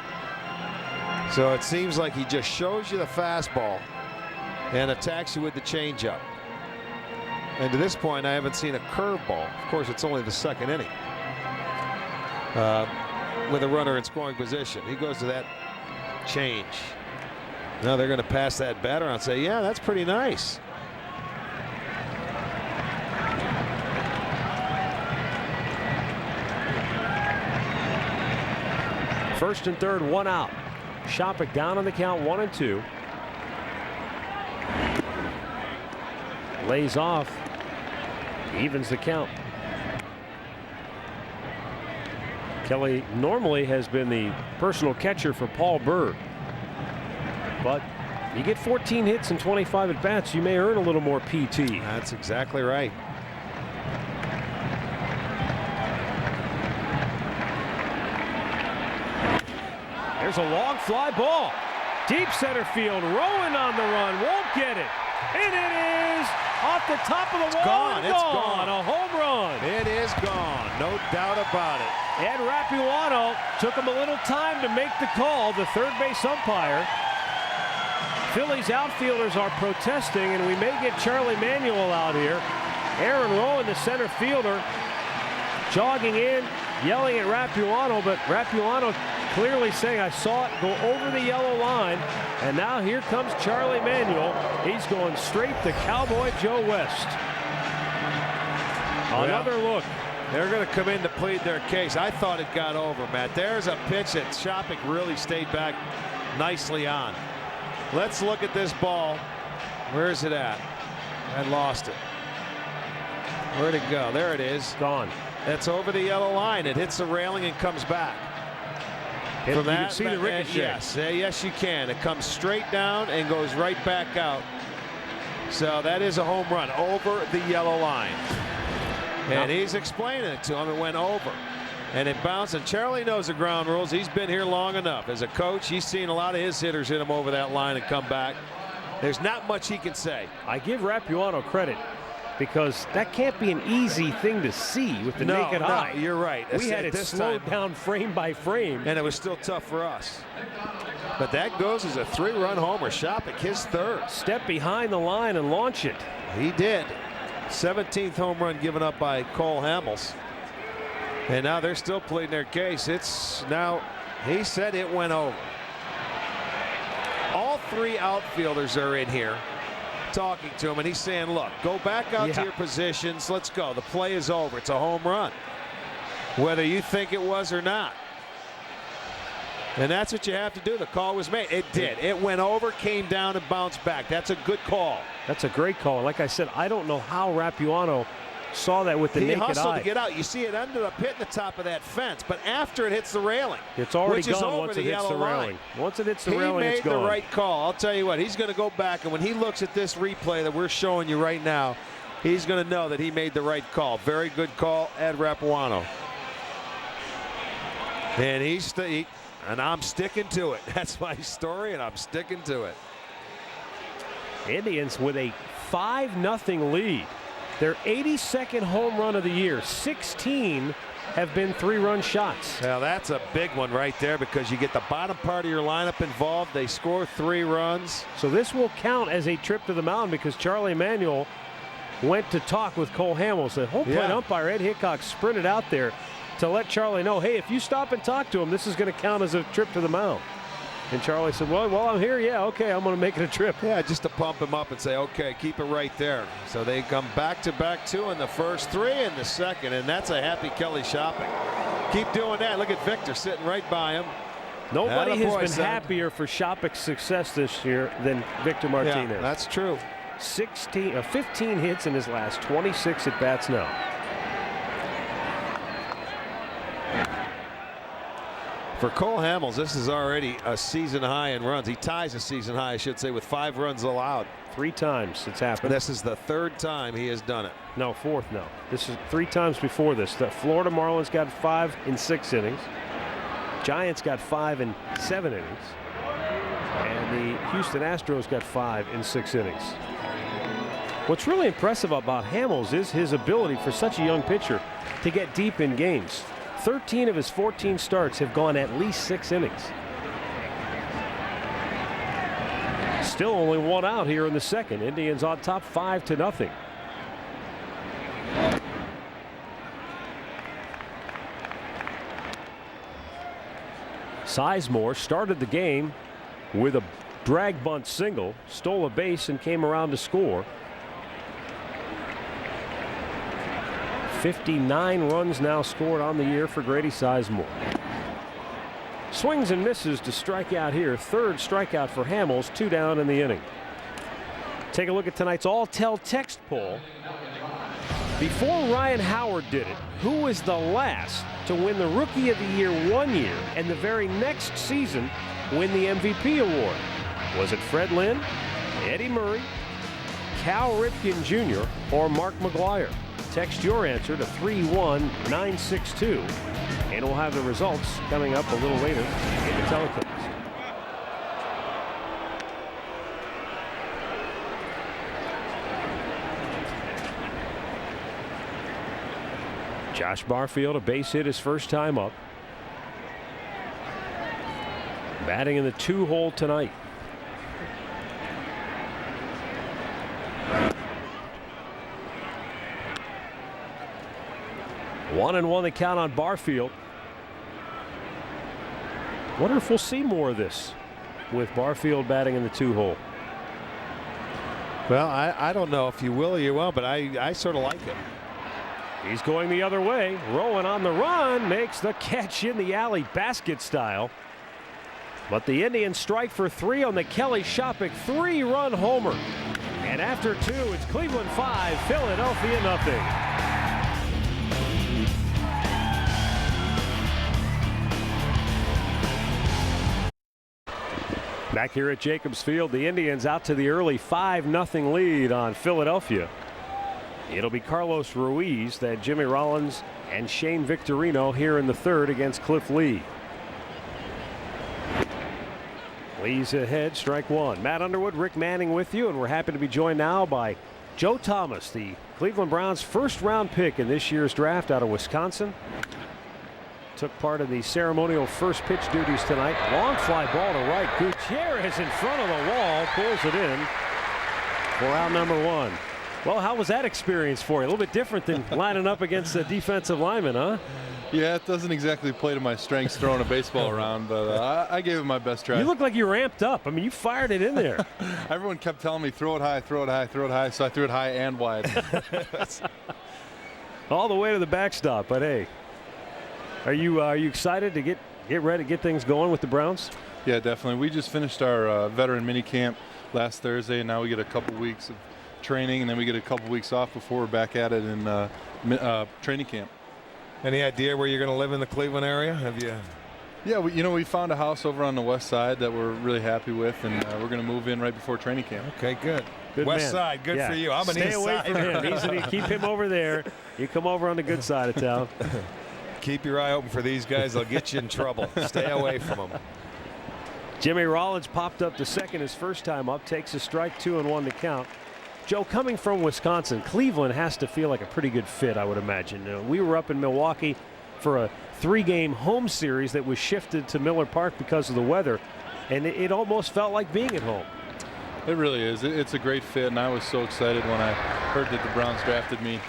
So it seems like he just shows you the fastball and attacks you with the changeup. And to this point, I haven't seen a curveball. Of course, it's only the second inning with a runner in scoring position. He goes to that change. Now they're going to pass that batter and say, yeah, that's pretty nice. First and third, one out. Shoppach down on the count, 1-2. Lays off, evens the count. Kelly normally has been the personal catcher for Paul Bird, but you get 14 hits and 25 at bats, you may earn a little more PT. That's exactly right. There's a long fly ball. Deep center field. Rowan on the run. Won't get it. And it is off the top of the wall. Gone. It's gone. A home run. It is gone. No doubt about it. Ed Rapuano took him a little time to make the call, the third base umpire. Phillies outfielders are protesting, and we may get Charlie Manuel out here. Aaron Rowan, the center fielder, jogging in, yelling at Rapuano, but Rapuano clearly saying, I saw it go over the yellow line, and now here comes Charlie Manuel. He's going straight to Cowboy Joe West. Another look. They're going to come in to plead their case. I thought it got over, Matt. There's a pitch that Shoppach really stayed back nicely on. Let's look at this ball. Where is it at? I lost it. Where'd it go? There it is. Gone. That's over the yellow line. It hits the railing and comes back. You can see the ricochet. Yes, you can. It comes straight down and goes right back out. So that is a home run over the yellow line. And he's explaining it to him. It went over. And it bounced. And Charlie knows the ground rules. He's been here long enough. As a coach, he's seen a lot of his hitters hit him over that line and come back. There's not much he can say. I give Rapuano credit. because that can't be an easy thing to see with the naked eye. No, you're right. We had it slowed down frame by frame. And it was still tough for us. But that goes as a 3-run homer. Shopik, his third. Step behind the line and launch it. He did. 17th home run given up by Cole Hamels. And now they're still pleading their case. It's now, he said it went over. All 3 outfielders are in here talking to him, and he's saying, look, go back out to your positions. Let's go. The play is over. It's a home run, whether you think it was or not. And that's what you have to do. The call was made. It did. It went over, came down, and bounced back. That's a good call. That's a great call. Like I said, I don't know how Rapuano saw that with the naked eye. He hustled to get out. You see, it ended up hitting the top of that fence, but after it hits the railing, it's already which is gone over once the it hits yellow the railing. line. Once it hits the railing, it's gone. He made the right call. I'll tell you what, he's going to go back, and when he looks at this replay that we're showing you right now, he's going to know that he made the right call. Very good call, Ed Rapuano. And and I'm sticking to it. That's my story, and I'm sticking to it. Indians with a 5-0 lead. Their 82nd home run of the year. 16 have been 3-run shots. Well, that's a big one right there because you get the bottom part of your lineup involved. They score 3 runs. So this will count as a trip to the mound because Charlie Emanuel went to talk with Cole Hamels. The home plate umpire, Ed Hickok, sprinted out there to let Charlie know, hey, if you stop and talk to him, this is going to count as a trip to the mound. And Charlie said, well, I'm here. Yeah, okay, I'm going to make it a trip. Yeah, just to pump him up and say, okay, keep it right there. So they come back-to-back 2 in the first, 3 in the second, and that's a happy Kelly Shopik. Keep doing that. Look at Victor sitting right by him. Nobody has been happier for Shopik's success this year than Victor Martinez. Yeah, that's true. 15 hits in his last 26 at-bats now. For Cole Hamels, this is already a season high in runs. He ties a season high, I should say, with 5 runs allowed. 3 times it's happened. This is the 3rd time he has done it. No, 4th now. This is 3 times before this. The Florida Marlins got 5 in 6 innings. Giants got 5 in 7 innings. And the Houston Astros got 5 in 6 innings. What's really impressive about Hamels is his ability for such a young pitcher to get deep in games. 13 of his 14 starts have gone at least 6 innings. Still only 1 out here in the second. Indians on top 5-0. Sizemore started the game with a drag bunt single, stole a base and came around to score. 59 runs now scored on the year for Grady Sizemore. Swings and misses to strike out here. 3rd strikeout for Hamels, 2 down in the inning. Take a look at tonight's all-tell text poll. Before Ryan Howard did it, who was the last to win the Rookie of the Year 1 year and the very next season win the MVP award? Was it Fred Lynn, Eddie Murray, Cal Ripken Jr., or Mark McGwire? Text your answer to 31962, and we'll have the results coming up a little later in the telecast. Josh Barfield, a base hit his first time up. Batting in the 2-hole tonight. One and 1 the count on Barfield. Wonder if we'll see more of this with Barfield batting in the 2-hole. Well, I don't know if you will or you won't, but I sort of like it. He's going the other way. Rowan on the run makes the catch in the alley basket style. But the Indians strike for 3 on the Kelly Shopik 3-run homer. And after 2, it's Cleveland 5, Philadelphia nothing. Back here at Jacobs Field, the Indians out to the early 5-0 lead on Philadelphia. It'll be Carlos Ruiz, then Jimmy Rollins and Shane Victorino here in the 3rd against Cliff Lee. Lee's ahead, strike 1. Matt Underwood, Rick Manning with you, and we're happy to be joined now by Joe Thomas, the Cleveland Browns' first-round pick in this year's draft out of Wisconsin. Took part in the ceremonial first pitch duties tonight. Long fly ball to right. Gutierrez in front of the wall, pulls it in for out number 1. Well, how was that experience for you? A little bit different than lining up against a defensive lineman, huh? Yeah, it doesn't exactly play to my strengths throwing a baseball around, but I gave it my best try. You look like you ramped up. I mean, you fired it in there. Everyone kept telling me, throw it high, throw it high, throw it high, so I threw it high and wide. All the way to the backstop, but hey. Are you excited to get ready to get things going with the Browns? Yeah, definitely. We just finished our veteran mini camp last Thursday, and now we get a couple weeks of training, and then we get a couple weeks off before we're back at it in training camp. Any idea where you're going to live in the Cleveland area? Have you? Yeah, we found a house over on the west side that we're really happy with, and we're going to move in right before training camp. Okay, good. Good west man. side, good for you. I'm an Stay east away sider. from him. Keep him over there. You come over on the good side of town. Keep your eye open for these guys. They'll get you in trouble. Stay away from them. Jimmy Rollins popped up to second his first time up. Takes a strike, 2-1 to count. Joe, coming from Wisconsin, Cleveland has to feel like a pretty good fit, I would imagine. We were up in Milwaukee for a 3-game home series that was shifted to Miller Park because of the weather, and it almost felt like being at home. It really is. It's a great fit, and I was so excited when I heard that the Browns drafted me.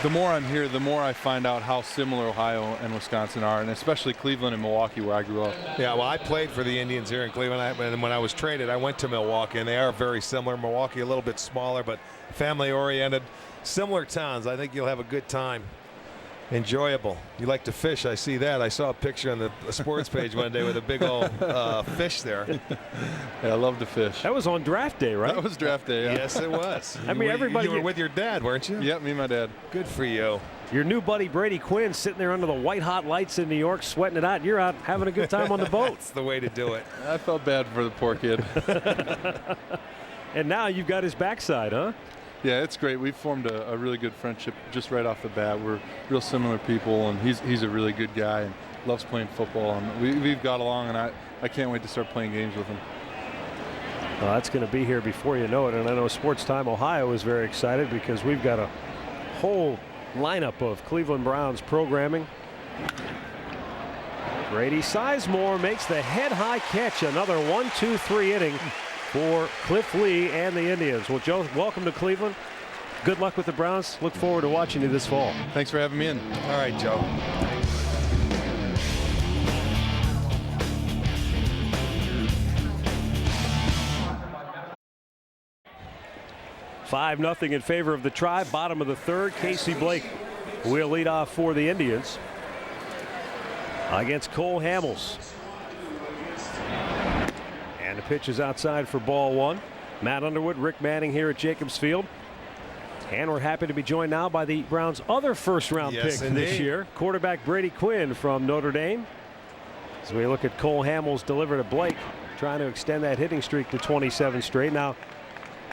The more I'm here, the more I find out how similar Ohio and Wisconsin are, and especially Cleveland and Milwaukee, where I grew up. Yeah, well, I played for the Indians here in Cleveland, and when I was traded, I went to Milwaukee, and they are very similar. Milwaukee a little bit smaller, but family-oriented. Similar towns. I think you'll have a good time. Enjoyable. You like to fish, I see that. I saw a picture on the sports page one day with a big old fish there. Yeah, I love to fish. That was on draft day, right? That was draft day, yeah. Yes, it was. I mean, everybody. You were with your dad, weren't you? Yep, me and my dad. Good for you. Your new buddy Brady Quinn sitting there under the white-hot lights in New York, sweating it out. You're out having a good time on the boat. That's the way to do it. I felt bad for the poor kid. And now you've got his backside, huh? Yeah, it's great. We've formed a really good friendship just right off the bat. We're real similar people, and he's a really good guy and loves playing football. And we've got along, and I can't wait to start playing games with him. Well, that's going to be here before you know it. And I know Sports Time Ohio is very excited because we've got a whole lineup of Cleveland Browns programming. Grady Sizemore makes the head-high catch. Another 1-2-3 inning for Cliff Lee and the Indians. Well, Joe, welcome to Cleveland. Good luck with the Browns. Look forward to watching you this fall. Thanks for having me in. All right, Joe. Five 0 in favor of the Tribe. Bottom of the third. Casey Blake will lead off for the Indians against Cole Hamels. And the pitch is outside for ball 1. Matt Underwood, Rick Manning here at Jacobs Field. And we're happy to be joined now by the Browns' other first-round pick this year, quarterback Brady Quinn from Notre Dame. As we look at Cole Hamels deliver to Blake, trying to extend that hitting streak to 27 straight. Now,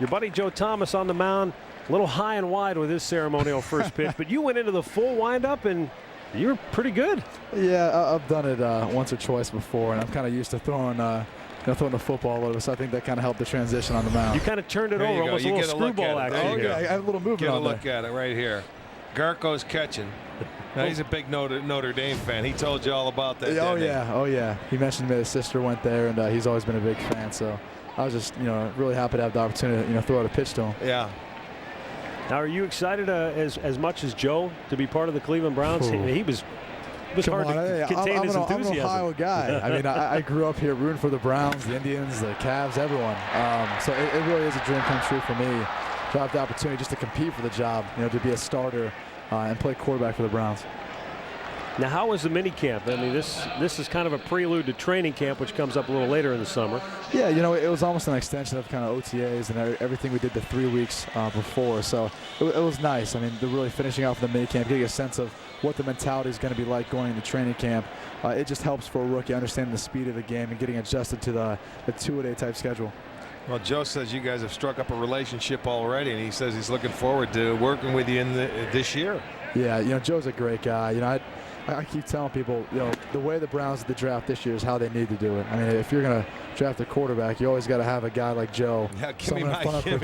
your buddy Joe Thomas on the mound, a little high and wide with his ceremonial first pitch, but you went into the full windup and you were pretty good. Yeah, I've done it once or twice before, and I'm kind of used to throwing throwing the football a little bit, so I think that kind of helped the transition on the mound. You kind of turned it over, almost a little screwball action. Oh, yeah, I have a little movement Get a on look at it right here. Garco's catching. Now, he's a big Notre Dame fan. He told you all about that. Oh, yeah. Oh, yeah. He mentioned that his sister went there, and he's always been a big fan. So I was just, really happy to have the opportunity to, throw out a pitch to him. Yeah. Now, are you excited as much as Joe to be part of the Cleveland Browns? He was. It was hard to contain his enthusiasm. I'm an Ohio guy. I mean, I grew up here rooting for the Browns, the Indians, the Cavs, everyone. So it really is a dream come true for me to have the opportunity just to compete for the job, to be a starter and play quarterback for the Browns. Now, how was the mini camp? I mean, this is kind of a prelude to training camp, which comes up a little later in the summer. Yeah, it was almost an extension of kind of OTAs and everything we did the 3 weeks before. So it was nice. I mean, they're really finishing off the mini camp, getting a sense of what the mentality is going to be like going into training camp. It just helps for a rookie understanding the speed of the game and getting adjusted to the two-a-day type schedule. Well, Joe says you guys have struck up a relationship already, and he says he's looking forward to working with you in this year. Yeah, Joe's a great guy. I keep telling people, the way the Browns did the draft this year is how they need to do it. I mean, if you're going to draft a quarterback, you always got to have a guy like Joe. Yeah, give me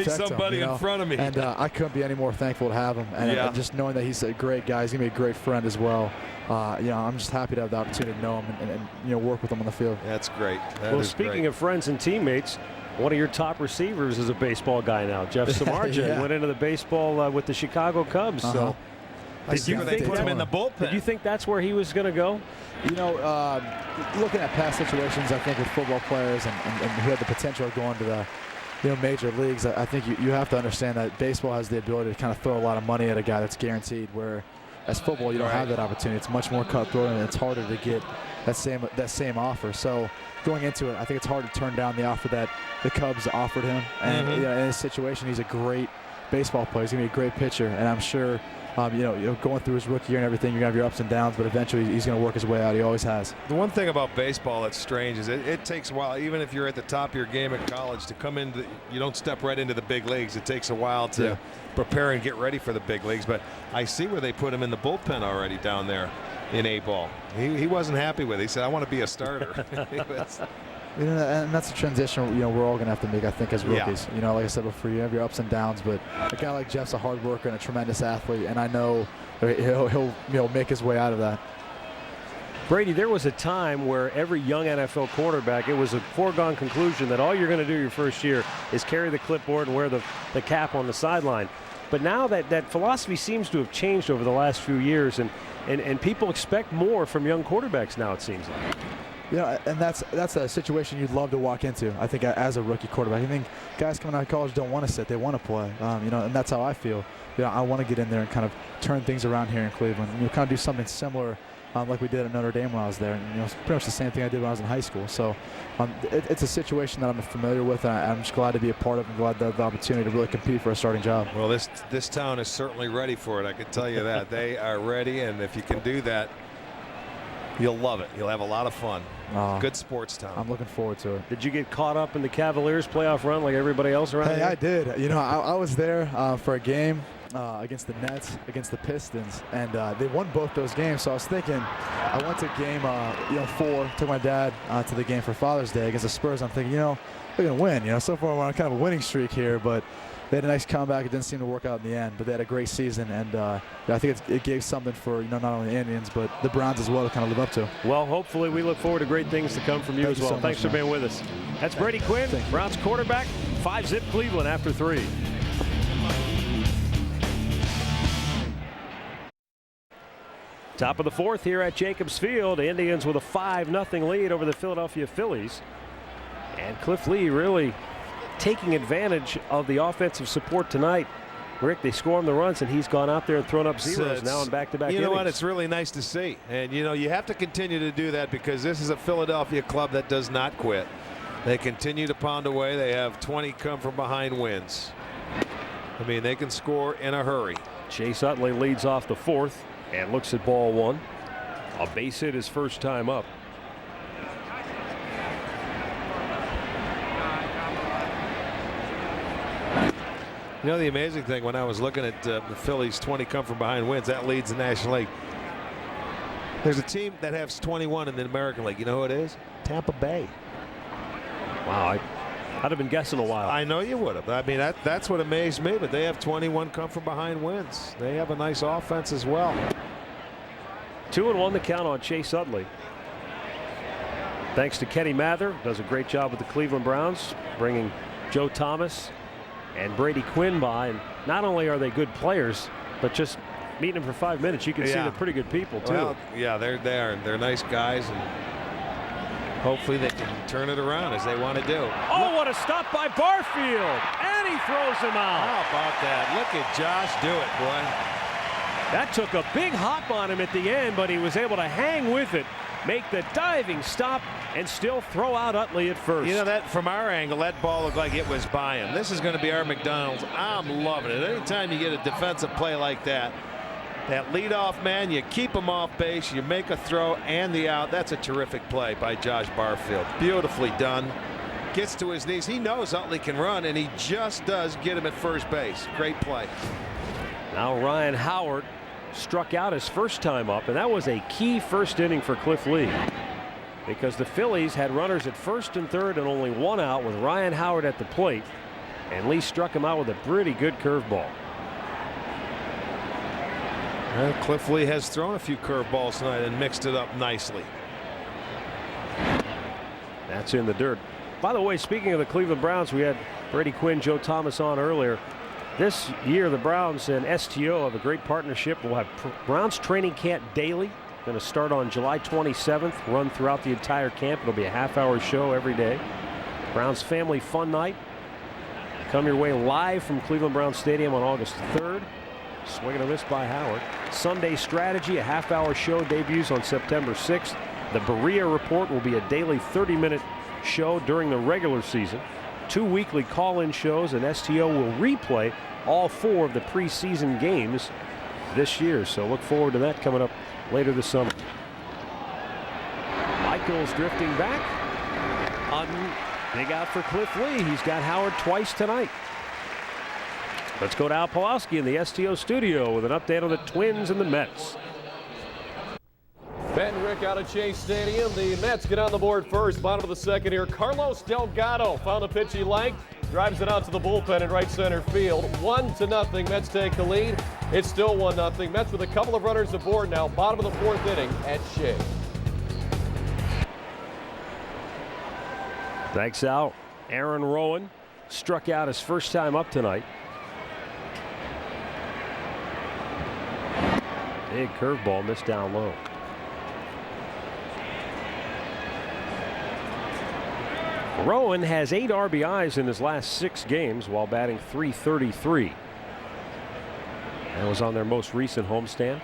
somebody in front of me. And I couldn't be any more thankful to have him. And just knowing that he's a great guy, he's going to be a great friend as well. I'm just happy to have the opportunity to know him and work with him on the field. That's great. Well, speaking of friends and teammates, one of your top receivers is a baseball guy now. Jeff Samardzija went into the baseball with the Chicago Cubs. So. Did you think put him in the bullpen? Did you think that's where he was going to go? Looking at past situations, I think with football players and who had the potential of going to the major leagues, I think you have to understand that baseball has the ability to kind of throw a lot of money at a guy that's guaranteed, where as football you don't have that opportunity. It's much more cutthroat and it's harder to get that same offer. So going into it, I think it's hard to turn down the offer that the Cubs offered him. And in this situation, he's a great baseball player. He's going to be a great pitcher, and I'm sure. Going through his rookie year and everything, you're going to have your ups and downs, but eventually he's going to work his way out. He always has. The one thing about baseball that's strange is it takes a while, even if you're at the top of your game at college, to come into, you don't step right into the big leagues. It takes a while to prepare and get ready for the big leagues. But I see where they put him in the bullpen already down there in A-ball. He wasn't happy with it. He said, I want to be a starter. And that's a transition we're all going to have to make, I think, as rookies. Like I said before, you have your ups and downs, but a guy like Jeff's a hard worker and a tremendous athlete, and I know he'll make his way out of that. Brady, there was a time where every young NFL quarterback, it was a foregone conclusion that all you're going to do your first year is carry the clipboard and wear the cap on the sideline. But now that philosophy seems to have changed over the last few years, and people expect more from young quarterbacks now, it seems like. And that's a situation you'd love to walk into, I think, as a rookie quarterback. I think guys coming out of college don't want to sit. They want to play, and that's how I feel. I want to get in there and kind of turn things around here in Cleveland. Kind of do something similar like we did at Notre Dame when I was there. And, it's pretty much the same thing I did when I was in high school. So it's a situation that I'm familiar with, and I'm just glad to be a part of and glad to have the opportunity to really compete for a starting job. Well, this town is certainly ready for it. I can tell you that. They are ready, and if you can do that, you'll love it. You'll have a lot of fun. Good sports town. I'm looking forward to it. Did you get caught up in the Cavaliers playoff run like everybody else around here? I did. I was there for a game against the Nets, against the Pistons, and they won both those games. So I was thinking, I went to game 4, took my dad to the game for Father's Day against the Spurs. I'm thinking, they're going to win. So far we're on kind of a winning streak here, but they had a nice comeback. It didn't seem to work out in the end, but they had a great season, and I think it gave something for not only the Indians but the Browns as well to kind of live up to. Well, hopefully we look forward to great things to come from you as well. So Thanks for being with us. That's Brady Quinn, Browns quarterback, 5-zip Cleveland after 3. Top of the 4th here at Jacobs Field. Indians with a 5-0 lead over the Philadelphia Phillies, and Cliff Lee really taking advantage of the offensive support tonight. Rick, they score him the runs, and he's gone out there and thrown up zeros now in back-to-back innings. You know what? It's really nice to see. And, you have to continue to do that because this is a Philadelphia club that does not quit. They continue to pound away. They have 20 come from behind wins. I mean, they can score in a hurry. Chase Utley leads off the 4th and looks at ball 1. A base hit his first time up. The amazing thing when I was looking at the Phillies 20 come from behind wins, that leads the National League. There's a team that has 21 in the American League. You know who it is? Tampa Bay. Wow, I'd have been guessing a while. I know you would have. I mean, that's what amazed me, but they have 21 come from behind wins. They have a nice offense as well. 2-1 the count on Chase Utley. Thanks to Kenny Mather, does a great job with the Cleveland Browns, bringing Joe Thomas and Brady Quinn by, and not only are they good players, but just meeting them for 5 minutes, you can see they're pretty good people too. Well, yeah, they're nice guys, and hopefully they can turn it around as they want to do. Oh, what a stop by Barfield, and he throws him out. How about that? Look at Josh do it, boy. That took a big hop on him at the end, but he was able to hang with it, make the diving stop, and still throw out Utley at first. That from our angle, that ball looked like it was by him. This is going to be our McDonald's. I'm loving it. Anytime you get a defensive play like that leadoff man, you keep him off base, you make a throw and the out. That's a terrific play by Josh Barfield. Beautifully done. Gets to his knees. He knows Utley can run, and he just does get him at first base. Great play. Now Ryan Howard struck out his first time up, and that was a key first inning for Cliff Lee, because the Phillies had runners at first and third and only one out with Ryan Howard at the plate, and Lee struck him out with a pretty good curveball. Well, Cliff Lee has thrown a few curveballs tonight and mixed it up nicely. That's in the dirt. By the way, speaking of the Cleveland Browns, we had Brady Quinn, Joe Thomas on earlier. This year, the Browns and STO have a great partnership. We'll have Browns training camp daily. Going to start on July 27th, run throughout the entire camp. It'll be a half-hour show every day. Browns Family Fun Night. Come your way live from Cleveland Browns Stadium on August 3rd. Swing and a miss by Howard. Sunday Strategy, a half-hour show, debuts on September 6th. The Berea Report will be a daily 30-minute show during the regular season. 2 weekly call-in shows, and STO will replay all 4 of the preseason games this year. So look forward to that coming up later this summer. Michaels drifting back. Big out for Cliff Lee. He's got Howard twice tonight. Let's go to Al Pawlowski in the STO studio with an update on the Twins and the Mets. Ben Rick out of Chase Stadium. The Mets get on the board first. Bottom of the second here. Carlos Delgado found a pitch he liked. Drives it out to the bullpen in right center field. 1-0. Mets take the lead. It's still 1-0. Mets with a couple of runners aboard now. Bottom of the 4th inning at Shea. Thanks, Al. Aaron Rowan struck out his first time up tonight. Big curveball missed down low. Rowan has 8 RBIs in his last 6 games while batting .333. That was on their most recent homestand.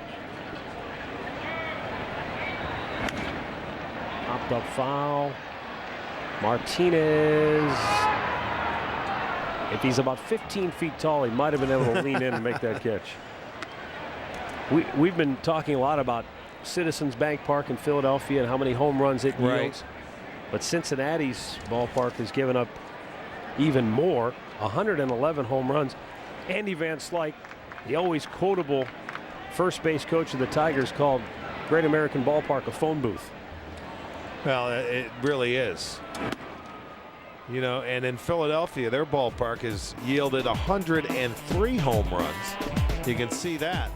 Popped up foul. Martinez. If he's about 15 feet tall, he might have been able to lean in and make that catch. We've been talking a lot about Citizens Bank Park in Philadelphia and how many home runs it yields. Right. But Cincinnati's ballpark has given up even more, 111 home runs. Andy Van Slyke, the always quotable first base coach of the Tigers, called Great American Ballpark a phone booth. Well, it really is. You know, and in Philadelphia, their ballpark has yielded 103 home runs. You can see that.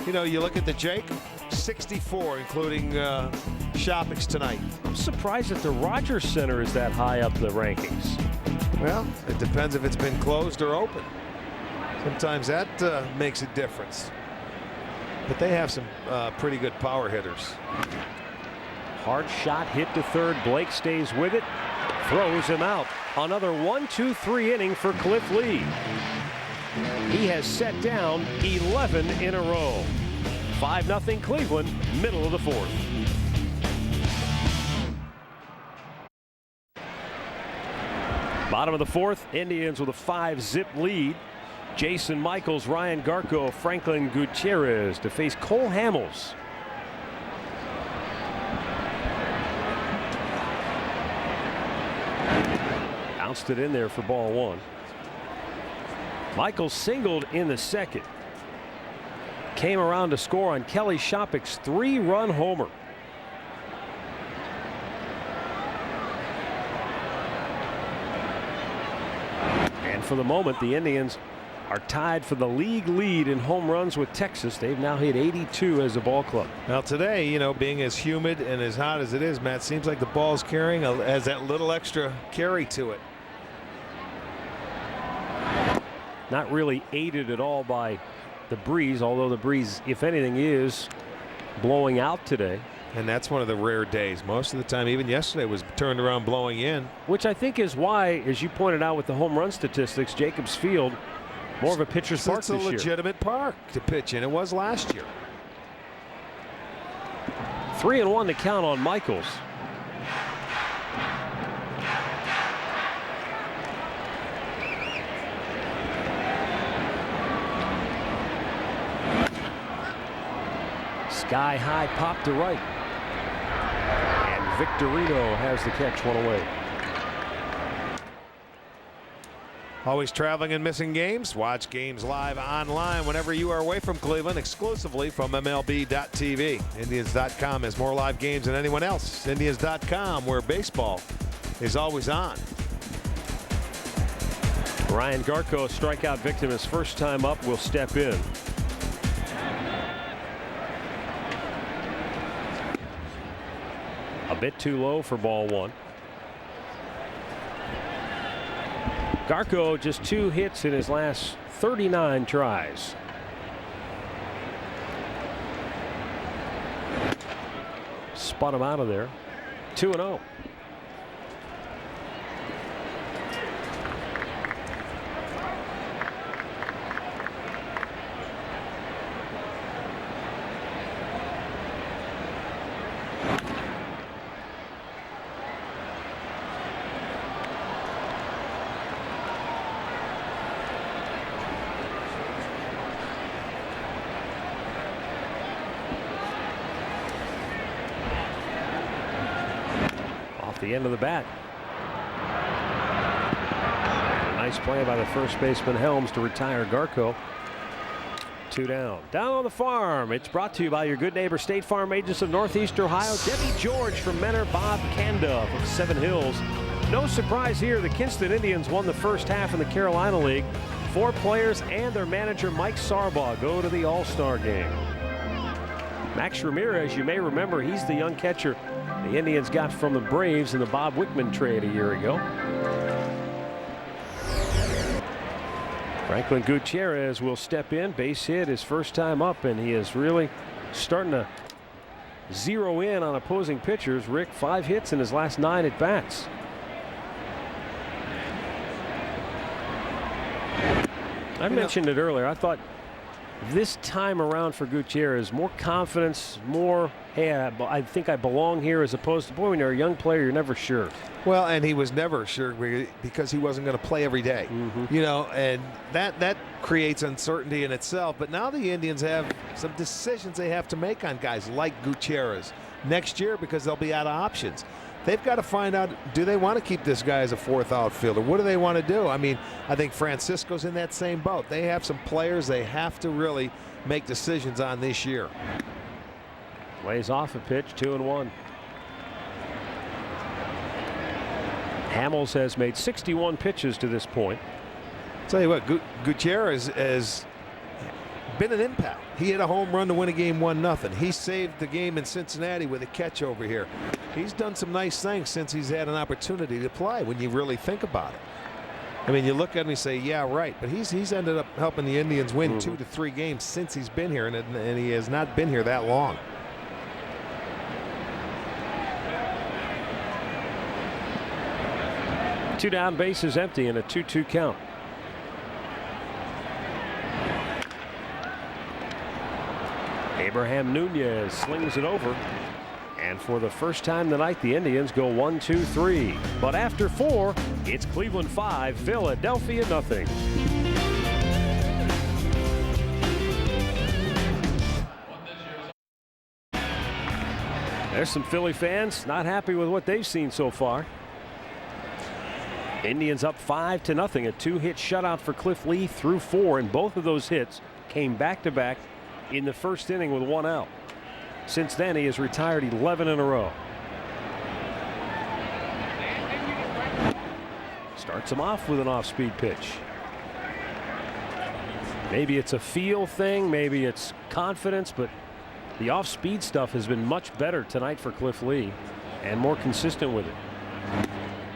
You know, you look at the Jake, 64, including Shoppix tonight. I'm surprised that the Rogers Center is that high up the rankings. Well, it depends if it's been closed or open. Sometimes that makes a difference. But they have some pretty good power hitters. Hard shot hit to third. Blake stays with it. Throws him out. Another 1-2-3 inning for Cliff Lee. He has set down 11 in a row. 5-0 Cleveland, middle of the 4th. Bottom of the 4th, Indians with a 5-zip lead. Jason Michaels, Ryan Garco, Franklin Gutierrez to face Cole Hamels. Bounced it in there for ball 1. Michaels singled in the second. Came around to score on Kelly Shoppix's 3-run homer. And for the moment, the Indians are tied for the league lead in home runs with Texas. They've now hit 82 as a ball club. Now today, you know, being as humid and as hot as it is, Matt, seems like the ball's carrying has that little extra carry to it. Not really aided at all by the breeze, although the breeze, if anything, is blowing out today. And that's one of the rare days. Most of the time, even yesterday, was turned around blowing in. Which I think is why, as you pointed out with the home run statistics, Jacobs Field, more of a pitcher's park this year. It's a legitimate park to pitch in. It was last year. 3-1 to count on Michaels. Sky high pop to right. And Victorino has the catch, one away. Always traveling and missing games? Watch games live online whenever you are away from Cleveland, exclusively from MLB.tv. Indians.com has more live games than anyone else. Indians.com, where baseball is always on. Ryan Garko, a strikeout victim, his first time up, will step in. A bit too low for ball one. Garko just 2 hits in his last 39 tries. Spun him out of there. 2-0. The end of the bat. Nice play by the first baseman Helms to retire Garko. 2 down. Down on the farm. It's brought to you by your good neighbor State Farm agents of Northeast Ohio. Debbie George from Mentor, Bob Canda of Seven Hills. No surprise here, the Kinston Indians won the first half in the Carolina League. 4 players and their manager Mike Sarbaugh go to the All-Star game. Max Ramirez, you may remember, he's the young catcher the Indians got from the Braves in the Bob Wickman trade a year ago. Franklin Gutierrez will step in, base hit his first time up, and he is really starting to zero in on opposing pitchers. Rick, 5 hits in his last 9 at bats. I mentioned it earlier. I thought this time around for Gutierrez, more confidence, more, hey, I think I belong here, as opposed to, boy, when you're a young player, you're never sure. Well, and he was never sure because he wasn't going to play every day. You know, and that creates uncertainty in itself. But now the Indians have some decisions they have to make on guys like Gutierrez next year, because they'll be out of options. They've got to find out, do they want to keep this guy as a 4th outfielder? What do they want to do? I mean, I think Francisco's in that same boat. They have some players they have to really make decisions on this year. Lays off a pitch, 2-1. Hamels has made 61 pitches to this point. Tell you what, Gutierrez has been an impact. He hit a home run to win a game 1-0. He saved the game in Cincinnati with a catch over here. He's done some nice things since he's had an opportunity to play, when you really think about it. I mean, you look at him and you say, yeah, right. But he's ended up helping the Indians win 2 to 3 games since he's been here, and he has not been here that long. Two down, bases empty, and a 2-2 count. Abraham Nunez slings it over. And for the first time tonight, the Indians go 1-2-3. But after 4, it's Cleveland 5, Philadelphia nothing. There's some Philly fans not happy with what they've seen so far. Indians up 5-0. A 2-hit shutout for Cliff Lee through 4, and both of those hits came back-to-back in the first inning with 1 out. Since then, he has retired 11 in a row. Starts him off with an off-speed pitch. Maybe it's a feel thing, maybe it's confidence, but the off-speed stuff has been much better tonight for Cliff Lee, and more consistent with it.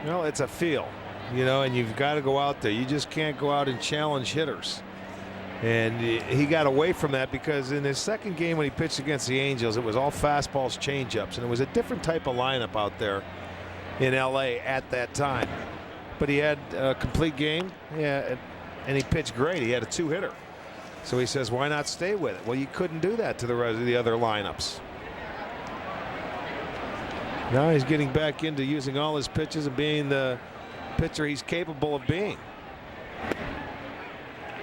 Well, it's a feel, you know, and you've got to go out there. You just can't go out and challenge hitters. And he got away from that, because in his second game when he pitched against the Angels, it was all fastballs, changeups, and it was a different type of lineup out there in LA at that time. But he had a complete game, yeah, and he pitched great. He had a 2-hitter. So he says, why not stay with it? Well, you couldn't do that to the rest of the other lineups. Now he's getting back into using all his pitches and being the pitcher he's capable of being.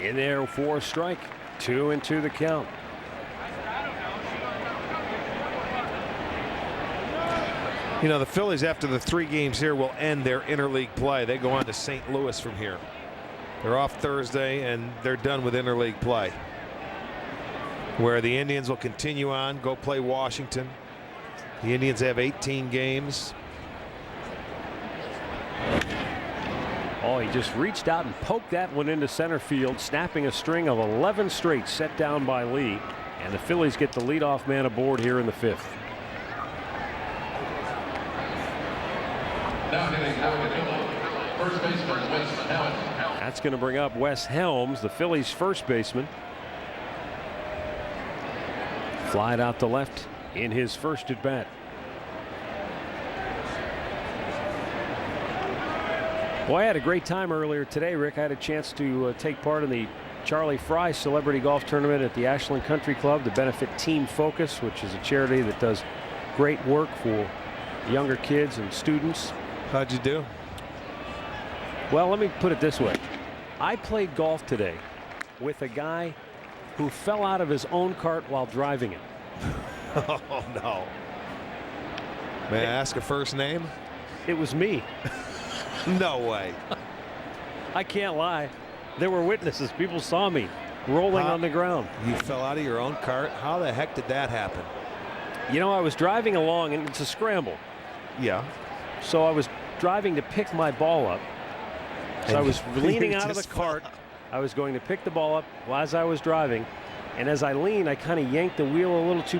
In there for a strike. 2-2 the count. You know, the Phillies, after the 3 games here, will end their interleague play. They go on to St. Louis from here. They're off Thursday, and they're done with interleague play, where the Indians will continue on, go play Washington. The Indians have 18 games. Oh, he just reached out and poked that one into center field, snapping a string of 11 straight set down by Lee. And the Phillies get the leadoff man aboard here in the 5th. That's going to bring up Wes Helms, the Phillies' first baseman. Flied out to left in his first at bat. Boy, I had a great time earlier today, Rick. I had a chance to take part in the Charlie Fry Celebrity Golf Tournament at the Ashland Country Club to benefit Team Focus, which is a charity that does great work for younger kids and students. How'd you do? Well, let me put it this way. I played golf today with a guy who fell out of his own cart while driving it. Oh, no. May I ask a first name? It was me. No way. I can't lie. There were witnesses. People saw me rolling on the ground. You fell out of your own cart? How the heck did that happen? You know, I was driving along, and it's a scramble. Yeah. So I was driving to pick my ball up. So I was leaning out of the cart. I was going to pick the ball up as I was driving. And as I leaned, I kind of yanked the wheel a little too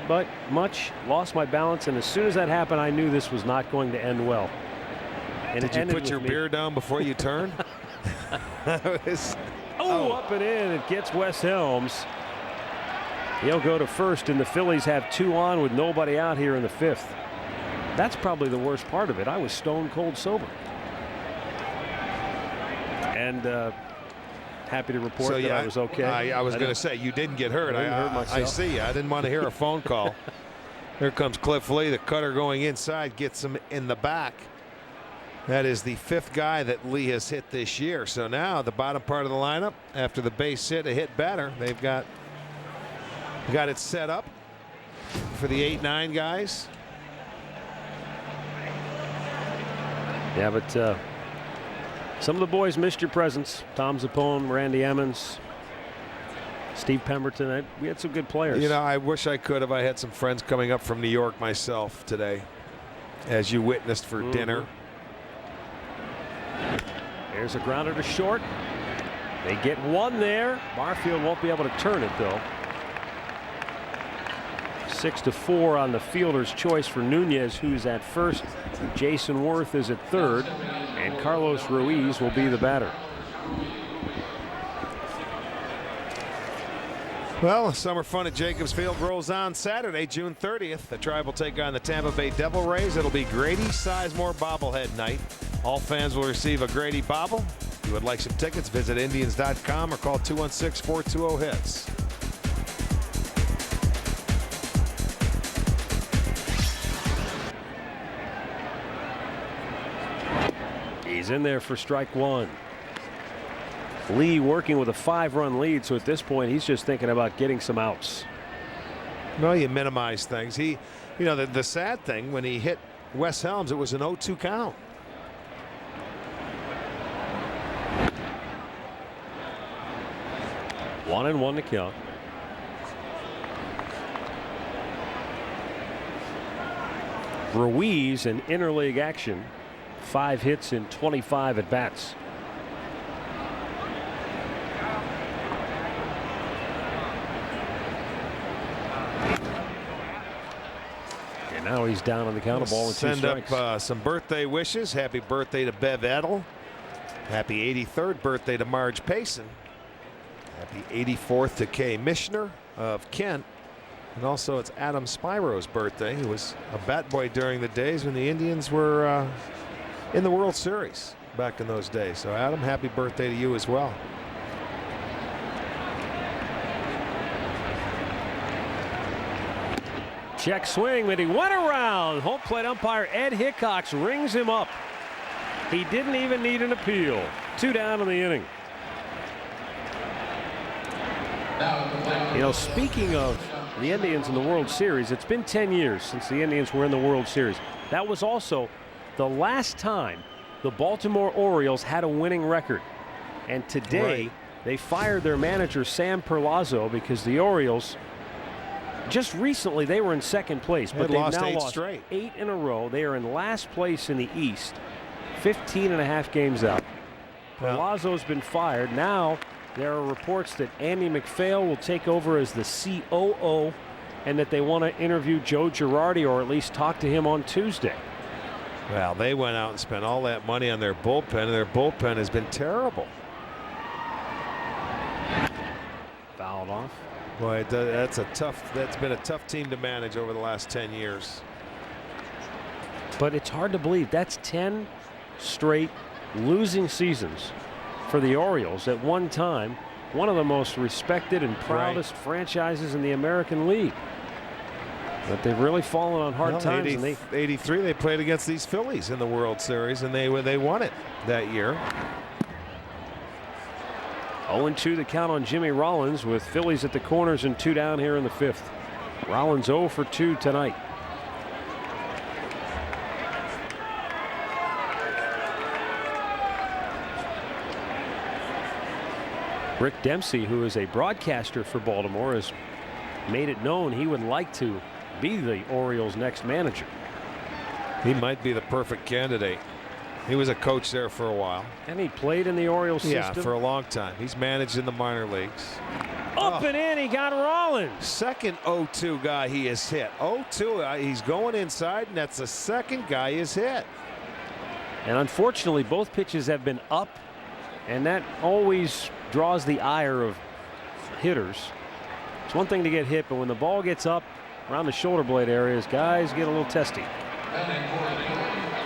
much, lost my balance. And as soon as that happened, I knew this was not going to end well. And did you put your beer down before you turned? Up and in. It gets Wes Helms. He'll go to first, and the Phillies have 2 on with nobody out here in the 5th. That's probably the worst part of it. I was stone cold sober. And happy to report that I was okay. I was going to say, you didn't get hurt. I didn't hurt myself. I see. I didn't want to hear a phone call. Here comes Cliff Lee. The cutter going inside gets him in the back. That is the 5th guy that Lee has hit this year. So now the bottom part of the lineup, after the base hit, a hit batter, they've got it set up for the 8-9 guys. Yeah, but some of the boys missed your presence. Tom Zappone, Randy Emmons, Steve Pemberton. We had some good players. You know, I wish I could have. I had some friends coming up from New York myself today, as you witnessed for dinner. There's a grounder to short. They get one there. Barfield won't be able to turn it, though. 6-4 on the fielder's choice for Nunez, who's at first. Jason Worth is at third, and Carlos Ruiz will be the batter. Well, summer fun at Jacobs Field rolls on Saturday, June 30th. The Tribe will take on the Tampa Bay Devil Rays. It'll be Grady Sizemore bobblehead night. All fans will receive a Grady bobble. If you would like some tickets, visit Indians.com or call 216-420-HITS. He's in there for strike one. Lee working with a 5-run lead, so at this point he's just thinking about getting some outs. No, you minimize things. You know, the sad thing, when he hit Wes Helms, it was an 0-2 count. One and one to count. Ruiz in interleague action, 5 hits in 25 at bats. And now he's down on the count of ball with 2 strikes. Send up some birthday wishes. Happy birthday to Bev Edel. Happy 83rd birthday to Marge Payson. Happy 84th to Kay Mishner of Kent. And also it's Adam Spiro's birthday, who was a bat boy during the days when the Indians were in the World Series back in those days. So Adam, happy birthday to you as well. Check swing, but he went around. Home plate umpire Ed Hickox rings him up. He didn't even need an appeal. 2 down in the inning. You know, speaking of the Indians in the World Series, it's been 10 years since the Indians were in the World Series. That was also the last time the Baltimore Orioles had a winning record. And today, they fired their manager, Sam Perlazzo, because the Orioles, just recently, they were in second place, but they've now lost 8 in a row. They are in last place in the East, 15.5 games out. Perlazzo's been fired. Now, there are reports that Andy McPhail will take over as the COO and that they want to interview Joe Girardi or at least talk to him on Tuesday. Well, they went out and spent all that money on their bullpen, and their bullpen has been terrible. Fouled off. Boy, that's been a tough team to manage over the last 10 years. But it's hard to believe that's 10 straight losing seasons for the Orioles. At one time, one of the most respected and proudest franchises in the American League. But they've really fallen on hard times. 83, they played against these Phillies in the World Series, and they won it that year. 0-2 the count on Jimmy Rollins, with Phillies at the corners and 2 down here in the 5th. Rollins 0 for 2 tonight. Rick Dempsey, who is a broadcaster for Baltimore, has made it known he would like to be the Orioles' next manager. He might be the perfect candidate. He was a coach there for a while. And he played in the Orioles system. Yeah, for a long time. He's managed in the minor leagues. Up and in, he got Rollins. Second 0-2 guy he has hit. 0-2, he's going inside, and that's the second guy he has hit. And unfortunately, both pitches have been up, and that always draws the ire of hitters. It's one thing to get hit, but when the ball gets up around the shoulder blade areas, guys get a little testy.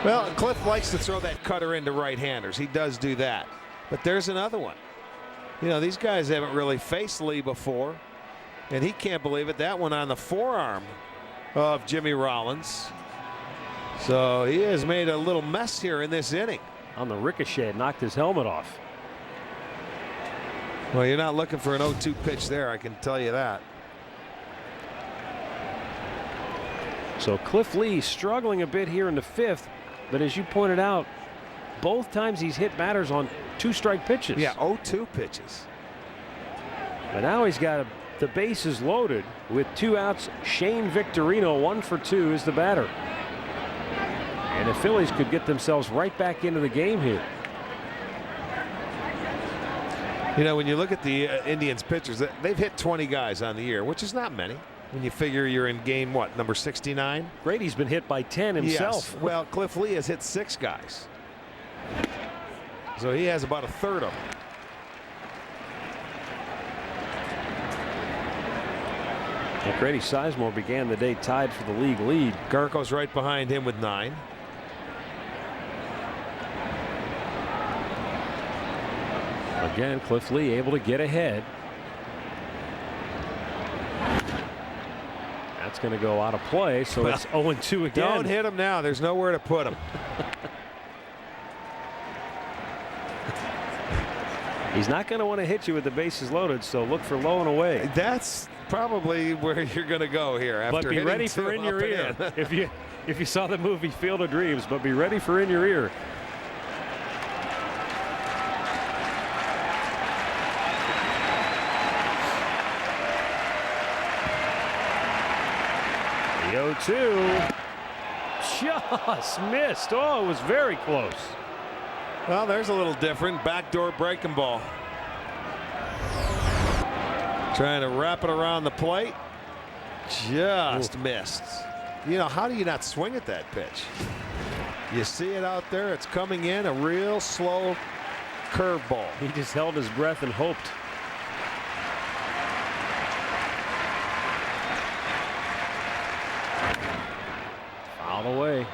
Well, Cliff likes to throw that cutter into right-handers. He does do that. But there's another one. You know, these guys haven't really faced Lee before, and he can't believe it. That one on the forearm of Jimmy Rollins. So he has made a little mess here in this inning. On the ricochet, knocked his helmet off. Well, you're not looking for an 0-2 pitch there, I can tell you that. So Cliff Lee struggling a bit here in the 5th, but as you pointed out, both times he's hit batters on 2-strike pitches. Yeah, 0-2 pitches. But now he's got the bases loaded with 2 outs. Shane Victorino, 1 for 2, is the batter. And the Phillies could get themselves right back into the game here. You know, when you look at the Indians pitchers, they've hit 20 guys on the year, which is not many. When you figure you're in game, what, number 69? Grady's been hit by 10 himself. Yes. Well, Cliff Lee has hit 6 guys. So he has about a third of them. And Grady Sizemore began the day tied for the league lead. Garco's right behind him with 9. Again, Cliff Lee able to get ahead. That's going to go out of play, so it's 0-2 again. Don't hit him now. There's nowhere to put him. He's not going to want to hit you with the bases loaded, so look for low and away. That's probably where you're going to go here. After but be ready for in your ear. If you saw the movie Field of Dreams, but be ready for in your ear. The 0-2 just missed. Oh, it was very close. Well, there's a little different. Backdoor breaking ball. Trying to wrap it around the plate. Just missed. You know, how do you not swing at that pitch? You see it out there. It's coming in, a real slow curveball. He just held his breath and hoped. Fouled away.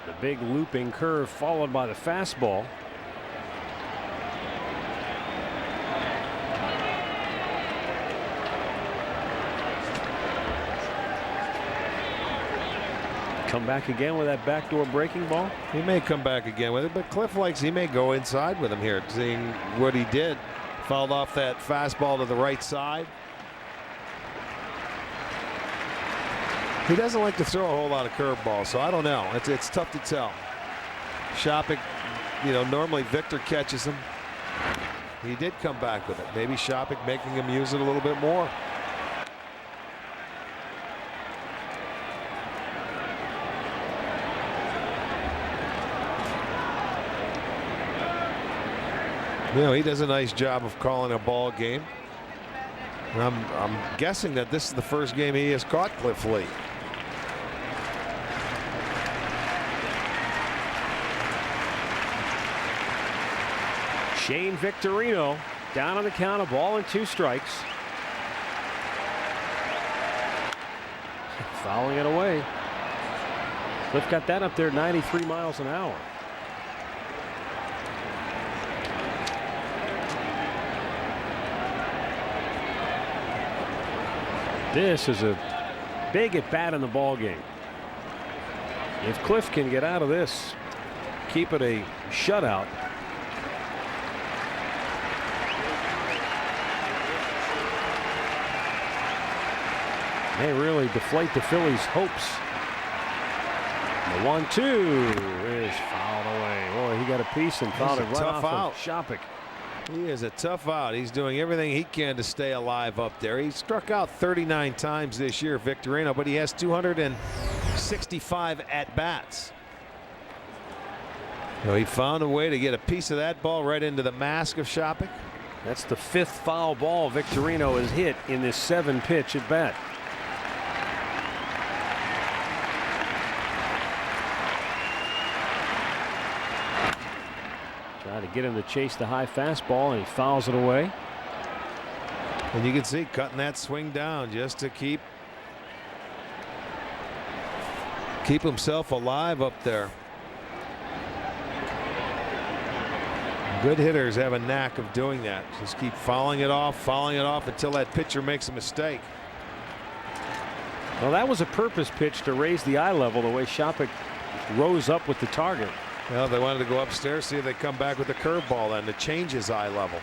The big looping curve followed by the fastball. Come back again with that backdoor breaking ball. He may come back again with it, but Cliff likes, he may go inside with him here, seeing what he did. Fouled off that fastball to the right side. He doesn't like to throw a whole lot of curveballs, so I don't know. It's tough to tell. Shopping normally Victor catches him. He did come back with it. Maybe Shopik making him use it a little bit more. He does a nice job of calling a ball game. And I'm guessing that this is the first game he has caught Cliff Lee. Shane Victorino down on the count, a ball and 2 strikes. Fouling it away. Cliff got that up there 93 miles an hour. This is a big at bat in the ball game. If Cliff can get out of this, keep it a shutout. They really deflate the Phillies' hopes. The 1-2 is fouled away. Boy, he got a piece and fouled it right off of Shopik. He is a tough out. He's doing everything he can to stay alive up there. He struck out 39 times this year, Victorino, but he has 265 at-bats. He found a way to get a piece of that ball right into the mask of Shopik. That's the 5th foul ball Victorino has hit in this 7-pitch at bat. Try to get him to chase the high fastball, and he fouls it away. And you can see cutting that swing down just to keep himself alive up there. Good hitters have a knack of doing that. Just keep fouling it off until that pitcher makes a mistake. Well, that was a purpose pitch to raise the eye level, the way Shopik rose up with the target. Well, they wanted to go upstairs, see if they come back with the curveball then to change his eye level.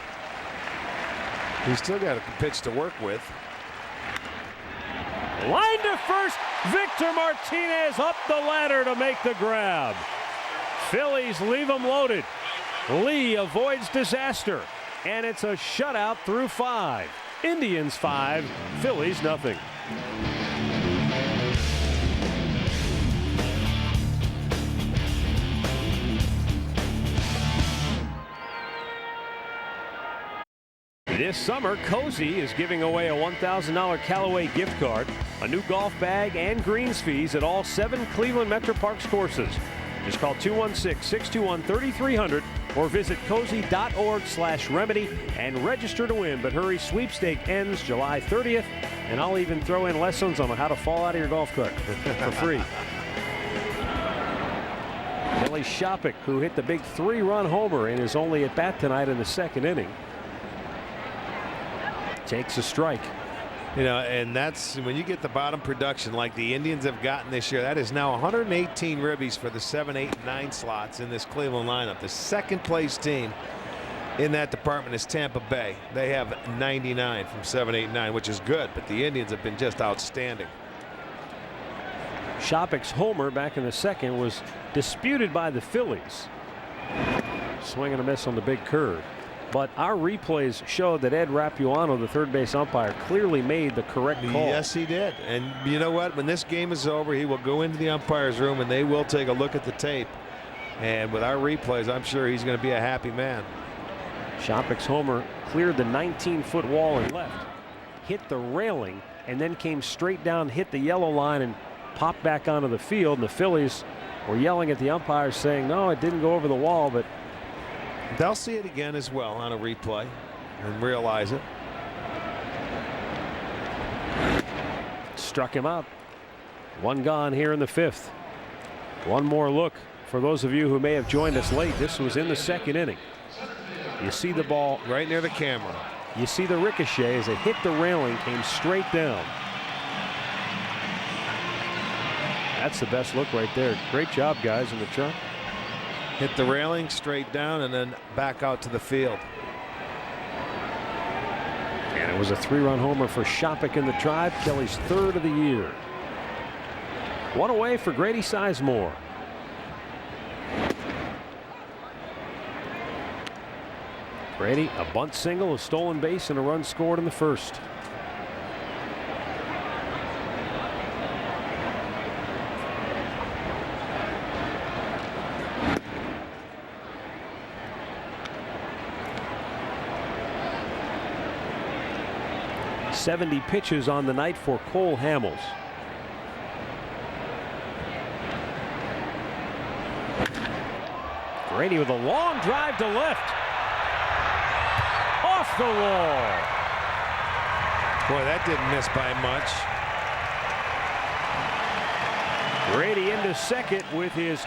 He's still got a pitch to work with. Line to first. Victor Martinez up the ladder to make the grab. Phillies leave him loaded. Lee avoids disaster, and it's a shutout through 5. Indians 5, Phillies nothing. This summer, Cozy is giving away a $1,000 Callaway gift card, a new golf bag, and greens fees at all 7 Cleveland Metro Parks courses. Just call 216-621-3300 or visit cozy.org/remedy and register to win. But hurry, sweepstake ends July 30th, and I'll even throw in lessons on how to fall out of your golf cart for free. Billy Shopik, who hit the big 3-run homer in his only at bat tonight in the 2nd inning, takes a strike. And that's when you get the bottom production like the Indians have gotten this year. That is now 118 ribbies for the 7, 8, and 9 slots in this Cleveland lineup. The 2nd place team in that department is Tampa Bay. They have 99 from 7, 8, and 9, which is good, but the Indians have been just outstanding. Shopik's homer back in the 2nd was disputed by the Phillies. Swing and a miss on the big curve. But our replays showed that Ed Rapuano, the 3rd base umpire, clearly made the correct call. Yes, he did. And you know what? When this game is over, he will go into the umpire's room and they will take a look at the tape. And with our replays, I'm sure he's going to be a happy man. Shopik's homer cleared the 19-foot wall and left, hit the railing, and then came straight down, hit the yellow line, and popped back onto the field. And the Phillies were yelling at the umpires saying, no, it didn't go over the wall, but they'll see it again as well on a replay and realize it. Struck him out. 1 gone here in the 5th. One more look for those of you who may have joined us late. This was in the 2nd inning. You see the ball right near the camera. You see the ricochet as it hit the railing, came straight down. That's the best look right there. Great job, guys, in the truck. Hit the railing, straight down, and then back out to the field. And it was a 3-run homer for Shopik in the Tribe, Kelly's 3rd of the year. One away for Grady Sizemore. Grady, a bunt single, a stolen base, and a run scored in the first. .70 pitches on the night for Cole Hamels. Grady with a long drive to left. Off the wall. Boy, that didn't miss by much. Grady into second with his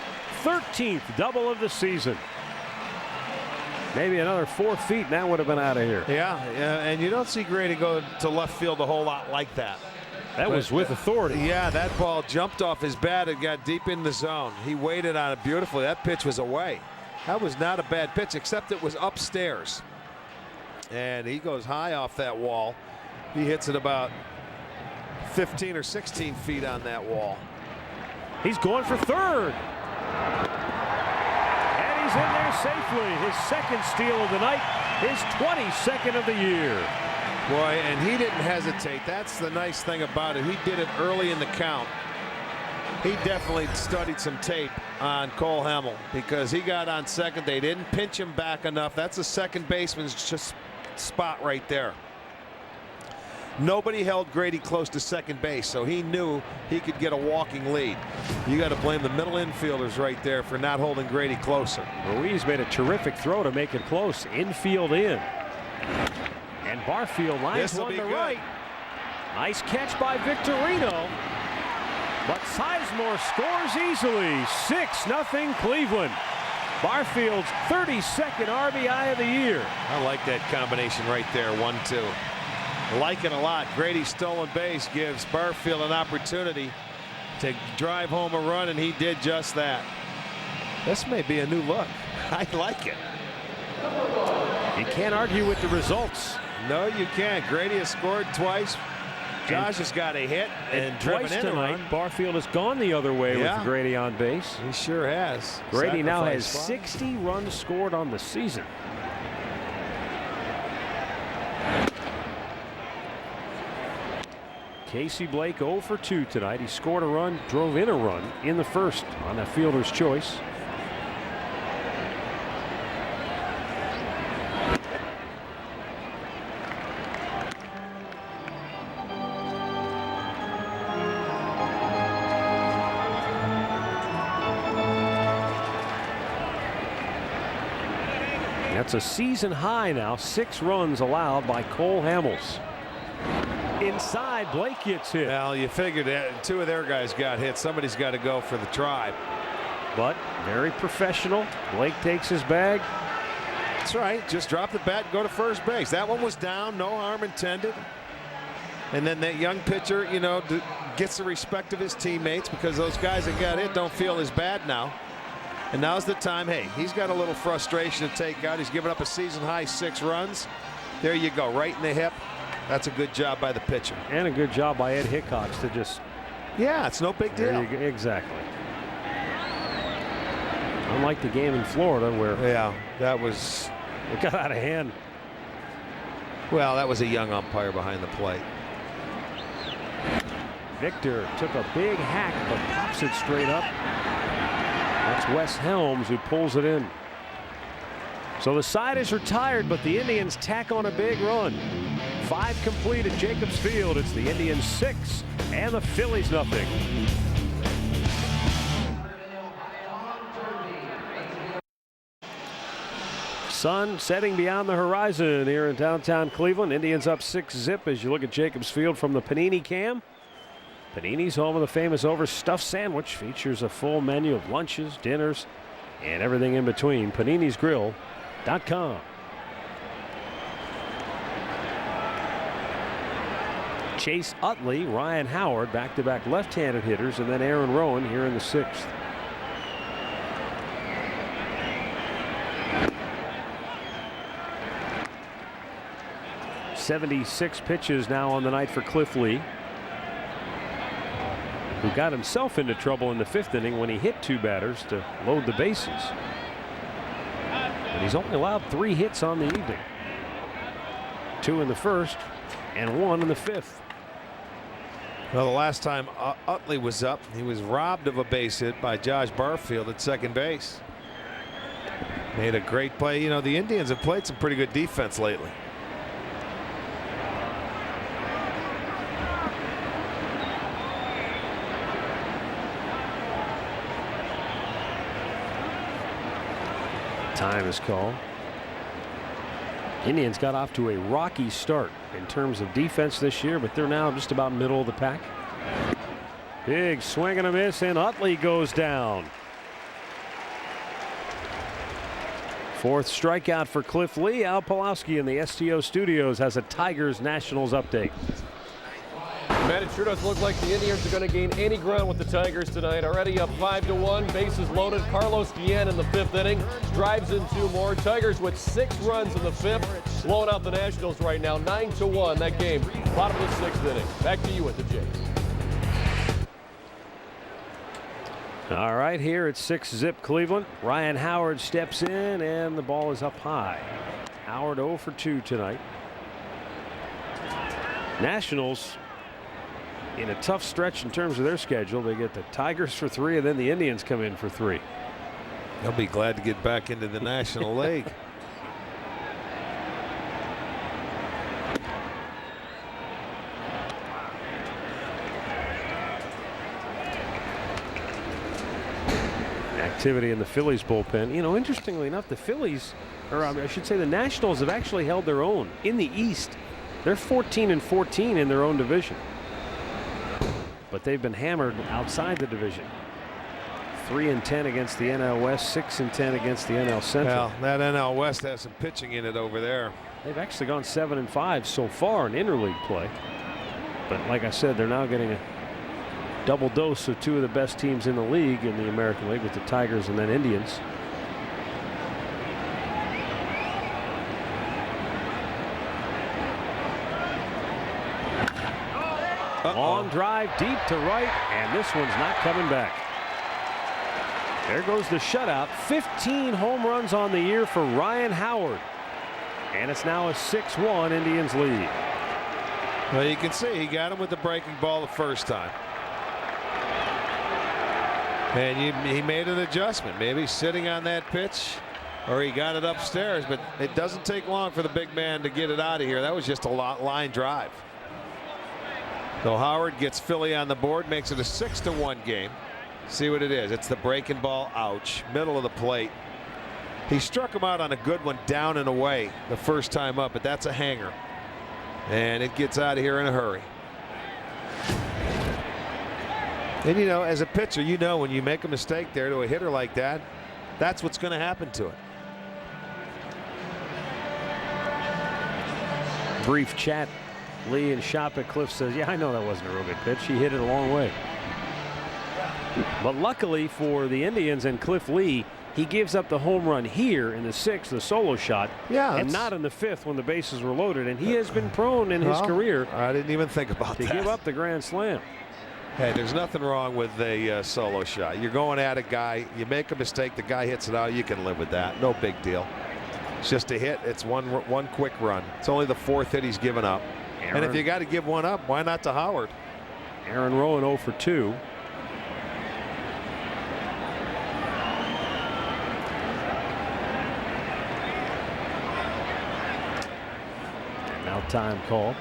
13th double of the season. Maybe another 4 feet and that would have been out of here. Yeah, and you don't see Grady go to left field a whole lot like that. That was with authority. Yeah, that ball jumped off his bat and got deep in the zone. He waited on it beautifully. That pitch was away. That was not a bad pitch, except it was upstairs. And he goes high off that wall. He hits it about 15 or 16 feet on that wall. He's going for third. And he's in there safely. His second steal of the night, his 22nd of the year. Boy, and he didn't hesitate. That's the nice thing about it. He did it early in the count. He definitely studied some tape on Cole Hamels because he got on second. They didn't pinch him back enough. That's a second baseman's just spot right there. Nobody held Grady close to second base, so he knew he could get a walking lead. You got to blame the middle infielders right there for not holding Grady closer. Ruiz made a terrific throw to make it close. Infield in. And Barfield lines one to right. Nice catch by Victorino. But Sizemore scores easily. 6-0 Cleveland. Barfield's 32nd RBI of the year. I like that combination right there, 1-2. I like it a lot. Grady's stolen base gives Barfield an opportunity to drive home a run, and he did just that. This may be a new look. I like it. You can't argue with the results. No, you can't. Grady has scored twice. Josh has got a hit and twice driven in tonight. a run. Barfield has gone the other way with Grady on base. He sure has. Grady now has Sacrifice 60 runs scored on the season. Casey Blake 0 for 2 tonight. He scored a run, drove in a run in the first on that fielder's choice. That's a season high now. 6 runs allowed by Cole Hamels. Inside, Blake gets hit. Well, you figured that 2 of their guys got hit. Somebody's got to go for the tribe. But very professional. Blake takes his bag. That's right. Just drop the bat and go to first base. That one was down. No harm intended. And then that young pitcher, you know, gets the respect of his teammates because those guys that got hit don't feel as bad now. And now's the time. Hey, he's got a little frustration to take out. He's given up a season high 6 runs. There you go, right in the hip. That's a good job by the pitcher. And a good job by Ed Hickox to just. Yeah, it's no big deal. Exactly. Unlike the game in Florida where. Yeah, that was. It got out of hand. Well, that was a young umpire behind the plate. Victor took a big hack but pops it straight up. That's Wes Helms who pulls it in. So the side is retired, but the Indians tack on a big run. 5 complete at Jacobs Field. It's the Indians 6 and the Phillies nothing. Sun setting beyond the horizon here in downtown Cleveland. Indians up 6-0 as you look at Jacobs Field from the Panini cam. Panini's home of the famous overstuffed sandwich. Features a full menu of lunches, dinners, and everything in between. PaninisGrill.com. Chase Utley, Ryan Howard, back-to-back left-handed hitters, and then Aaron Rowan here in the 6th. .76 pitches now on the night for Cliff Lee, who got himself into trouble in the 5th inning when he hit 2 batters to load the bases. but he's only allowed 3 hits on the evening. 2 in the first and 1 in the 5th. Well, the last time Utley was up, he was robbed of a base hit by Josh Barfield at second base. Made a great play. You know, the Indians have played some pretty good defense lately. Time is called. Indians got off to a rocky start in terms of defense this year, but they're now just about middle of the pack. Big swing and a miss, and Utley goes down. 4th strikeout for Cliff Lee. Al Pawlowski in the STO studios has a Tigers Nationals update. Matt, it sure does look like the Indians are going to gain any ground with the Tigers tonight. Already up 5-1, bases loaded. Carlos Guillen in the 5th inning drives in 2 more. Tigers with 6 runs in the 5th, blowing out the Nationals right now, 9-1 that game. Bottom of the 6th inning. Back to you at the Jays. All right, here it's 6-zip Cleveland. Ryan Howard steps in, and the ball is up high. Howard 0 for 2 tonight. Nationals in a tough stretch in terms of their schedule. They get the Tigers for 3, and then the Indians come in for 3. They'll be glad to get back into the National League. Activity in the Phillies bullpen. You know, interestingly enough, the Phillies, or I should say the Nationals, have actually held their own in the East. They're 14-14 in their own division, but they've been hammered outside the division. 3-10 against the NL West, 6-10 against the NL Central. Well, that NL West has some pitching in it over there. They've actually gone 7-5 so far in interleague play, but like I said, they're now getting a double dose of 2 of the best teams in the league in the American League, with the Tigers and then Indians. Long drive deep to right, and this one's not coming back. There goes the shutout. 15 home runs on the year for Ryan Howard, and it's now a 6-1 Indians lead. Well, you can see he got him with the breaking ball the first time. And he made an adjustment, maybe sitting on that pitch, or he got it upstairs, but it doesn't take long for the big man to get it out of here. That was just a line drive. So Howard gets Philly on the board, makes it a 6-1 game. See what it is. It's the breaking ball, ouch, middle of the plate. He struck him out on a good one down and away the first time up, but that's a hanger. And it gets out of here in a hurry. And you know, as a pitcher, you know when you make a mistake there to a hitter like that, that's what's going to happen to it. Brief chat. Lee and shop at Cliff says, yeah, I know that wasn't a real good pitch. He hit it a long way. But luckily for the Indians and Cliff Lee, he gives up the home run here in the 6th, the solo shot, and not in the 5th when the bases were loaded. And he has been prone in his career. I didn't even think about to give up the grand slam. Hey, there's nothing wrong with a solo shot. You're going at a guy, you make a mistake, the guy hits it out, you can live with that. No big deal. It's just a hit. It's one quick run. It's only the 4th hit he's given up. And if you got to give one up, why not to Howard? Aaron Rowan 0 for 2. And now time call.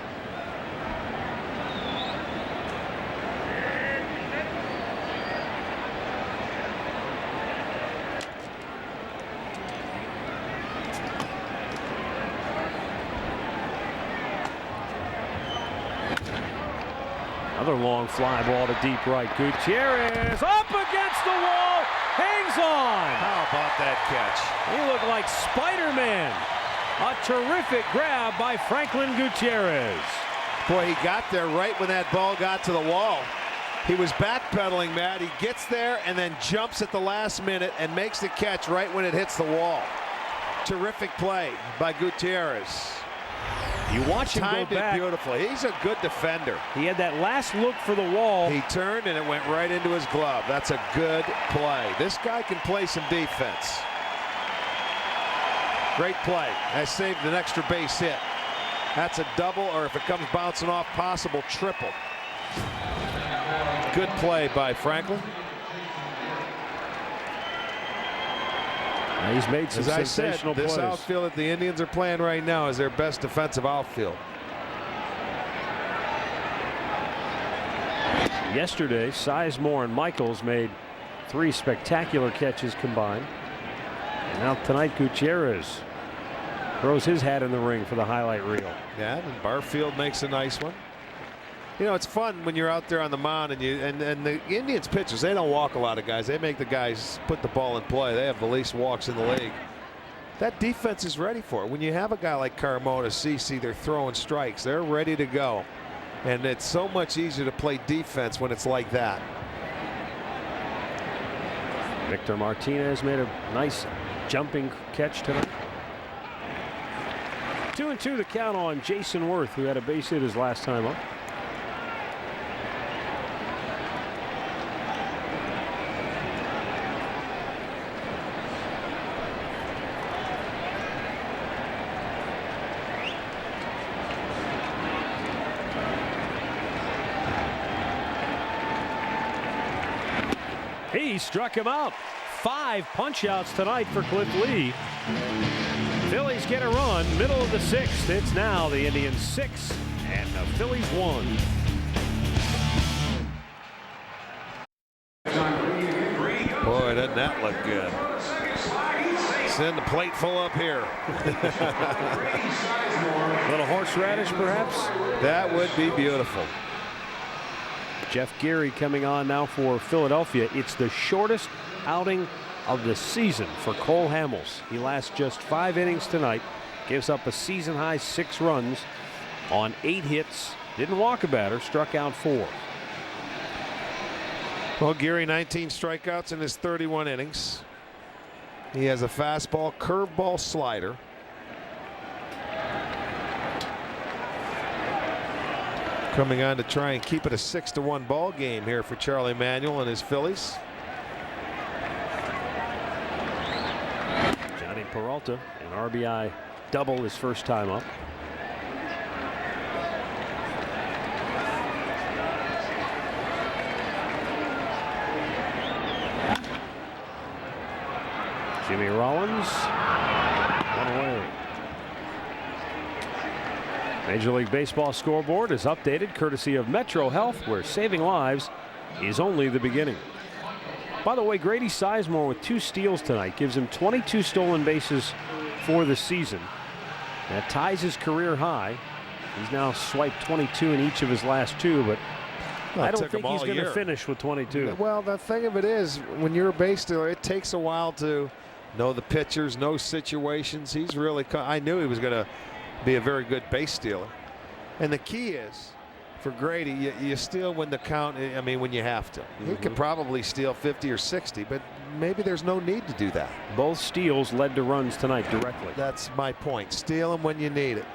Another long fly ball to deep right. Gutierrez up against the wall, hangs on. How about that catch? He looked like Spider-Man. A terrific grab by Franklin Gutierrez. Boy, he got there right when that ball got to the wall. He was backpedaling, Matt. He gets there and then jumps at the last minute and makes the catch right when it hits the wall. Terrific play by Gutierrez. You watch him go back. Beautifully. He's a good defender. He had that last look for the wall. He turned and it went right into his glove. That's a good play. This guy can play some defense. Great play. I saved an extra base hit. That's a double, or if it comes bouncing off, possible triple. Good play by Franklin. He's made some sensational plays. This outfield that the Indians are playing right now is their best defensive outfield. Yesterday, Sizemore and Michaels made 3 spectacular catches combined. And now tonight, Gutierrez throws his hat in the ring for the highlight reel. Yeah, and Barfield makes a nice one. You know, it's fun when you're out there on the mound and the Indians pitchers, they don't walk a lot of guys. They make the guys put the ball in play. They have the least walks in the league. That defense is ready for it. When you have a guy like Carmona, CC, they're throwing strikes. They're ready to go. And it's so much easier to play defense when it's like that. Victor Martinez made a nice jumping catch tonight. 2-2 the count on Jason Worth, who had a base hit his last time up. He struck him out. 5 punch-outs tonight for Cliff Lee. Phillies get a run, middle of the 6th. It's now the Indians 6 and the Phillies 1. Boy, doesn't that look good. Send the plate full up here. A little horseradish, perhaps? That would be beautiful. Jeff Gary coming on now for Philadelphia. It's the shortest outing of the season for Cole Hamels. He lasts just 5 innings tonight. Gives up a season high 6 runs on 8 hits. Didn't walk a batter, struck out 4. Well, Gary, 19 strikeouts in his 31 innings. He has a fastball, curveball, slider. Coming on to try and keep it a 6-1 ball game here for Charlie Manuel and his Phillies. Johnny Peralta, an RBI double his first time up. Jimmy Rollins, 1 away. Major League Baseball scoreboard is updated courtesy of Metro Health, where saving lives is only the beginning. By the way, Grady Sizemore with 2 steals tonight gives him 22 stolen bases for the season. That ties his career high. He's now swiped 22 in each of his last 2, but I don't think he's going to finish with 22. Well, the thing of it is, when you're a base stealer, it takes a while to know the pitchers, know situations. He's really, I knew he was going to be a very good base stealer. And the key is, for Grady, you steal when the count, I mean, when you have to. He could probably steal 50 or 60, but maybe there's no need to do that. Both steals led to runs tonight directly. That's my point. Steal them when you need it.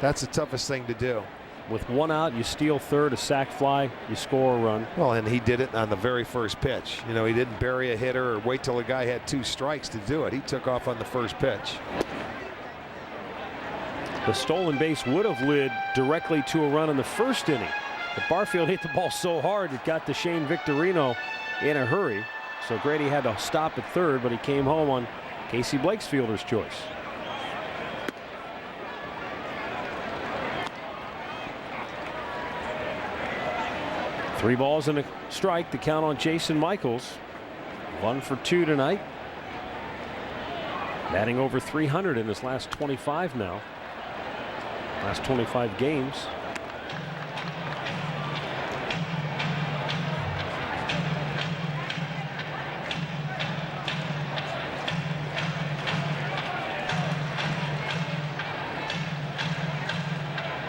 That's the toughest thing to do. With 1 out, you steal third, a sac fly, you score a run. Well, and he did it on the very first pitch. You know, he didn't bury a hitter or wait till the guy had 2 strikes to do it. He took off on the first pitch. The stolen base would have led directly to a run in the first inning. But Barfield hit the ball so hard it got to Shane Victorino in a hurry. So Grady had to stop at third, but he came home on Casey Blake's fielder's choice. Three balls and a strike to count on Jason Michaels. 1 for 2 tonight. Batting over 300 in his last 25 now. Last 25 games.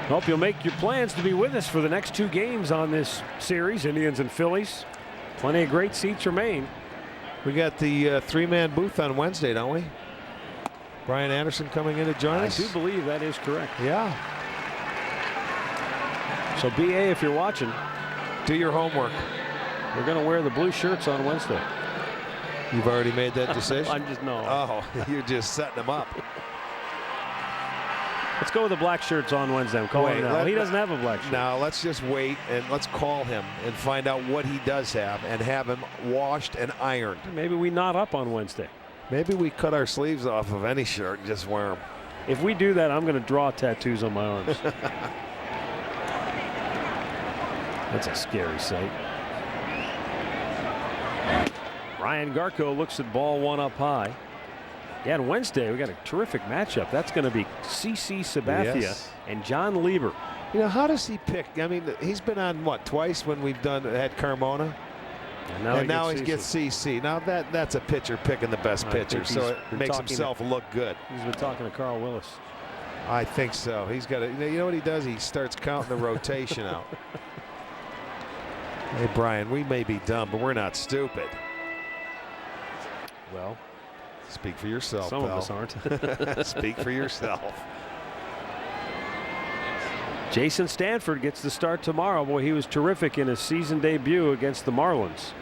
Hope you'll make your plans to be with us for the next 2 games on this series, Indians and Phillies. Plenty of great seats remain. We got the 3-man booth on Wednesday, don't we? Brian Anderson coming in to join us. I do believe that is correct. Yeah. So BA, if you're watching, do your homework. We're going to wear the blue shirts on Wednesday. You've already made that decision? I'm just, no. Oh, you're just setting them up. Let's go with the black shirts on Wednesday. I'm calling it now. He doesn't have a black shirt. Now let's just wait and let's call him and find out what he does have and have him washed and ironed. Maybe we knot up on Wednesday. Maybe we cut our sleeves off of any shirt and just wear them. If we do that, I'm going to draw tattoos on my arms. That's a scary sight. Ryan Garko looks at ball one up high. Yeah, and Wednesday we got a terrific matchup. That's going to be CC Sabathia and John Lieber. You know, how does he pick? I mean, he's been on what, twice when we've had Carmona? And now he gets CC. Now that's a pitcher picking the best pitcher, so it makes himself look good. He's been talking to Carl Willis. I think so. He's got to. You know what he does? He starts counting the rotation out. Hey, Brian, we may be dumb, but we're not stupid. Well, speak for yourself. Some of us aren't. Speak for yourself. Jason Stanford gets the start tomorrow. Boy, he was terrific in his season debut against the Marlins.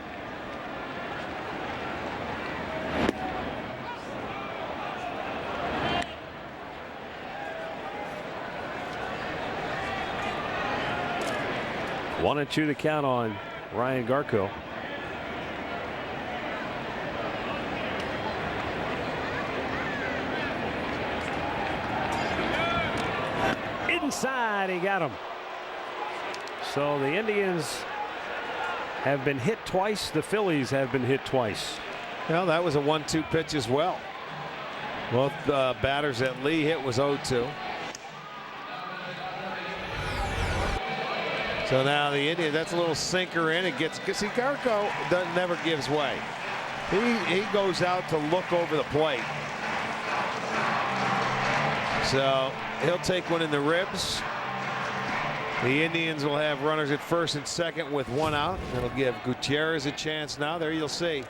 One and two to count on Ryan Garko. Inside, he got him. So the Indians have been hit twice. The Phillies have been hit twice. Well, that was a 1-2 pitch as well. Both batters that Lee hit was 0-2. So now the Indians, that's a little sinker in. It gets, see, Garko never gives way. He goes out to look over the plate. So he'll take one in the ribs. The Indians will have runners at first and second with one out. It'll give Gutierrez a chance now. There you'll see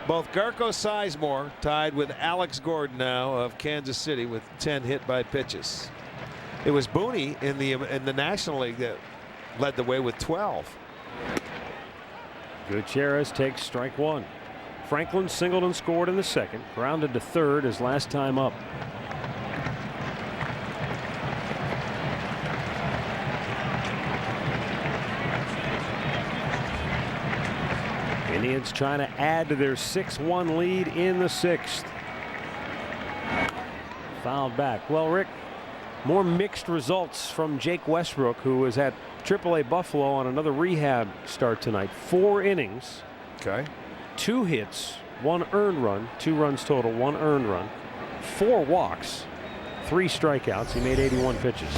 both Garko Sizemore tied with Alex Gordon now of Kansas City with 10 hit by pitches. It was Booney in the National League that led the way with 12. Gutierrez takes strike one. Franklin singled and scored in the second. Grounded to third his last time up. Indians trying to add to their 6-1 lead in the sixth. Fouled back. Well, Rick, more mixed results from Jake Westbrook, who was at AAA Buffalo on another rehab start tonight. 4 innings. Okay. 2 hits, 1 earned run, 2 runs total, 1 earned run, 4 walks, 3 strikeouts. He made 81 pitches.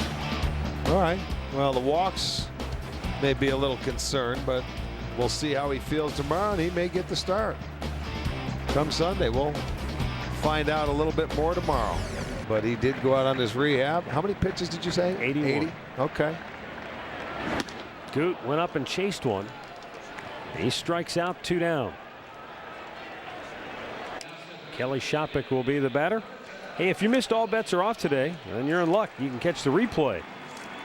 All right. Well, the walks may be a little concerned, but we'll see how he feels tomorrow, and he may get the start. Come Sunday, we'll find out a little bit more tomorrow. But he did go out on his rehab. How many pitches did you say? 81. 80? Okay. Goot went up and chased one. He strikes out, 2 down. Kelly Shopik will be the batter. Hey, if you missed All Bets Are Off today, then you're in luck. You can catch the replay.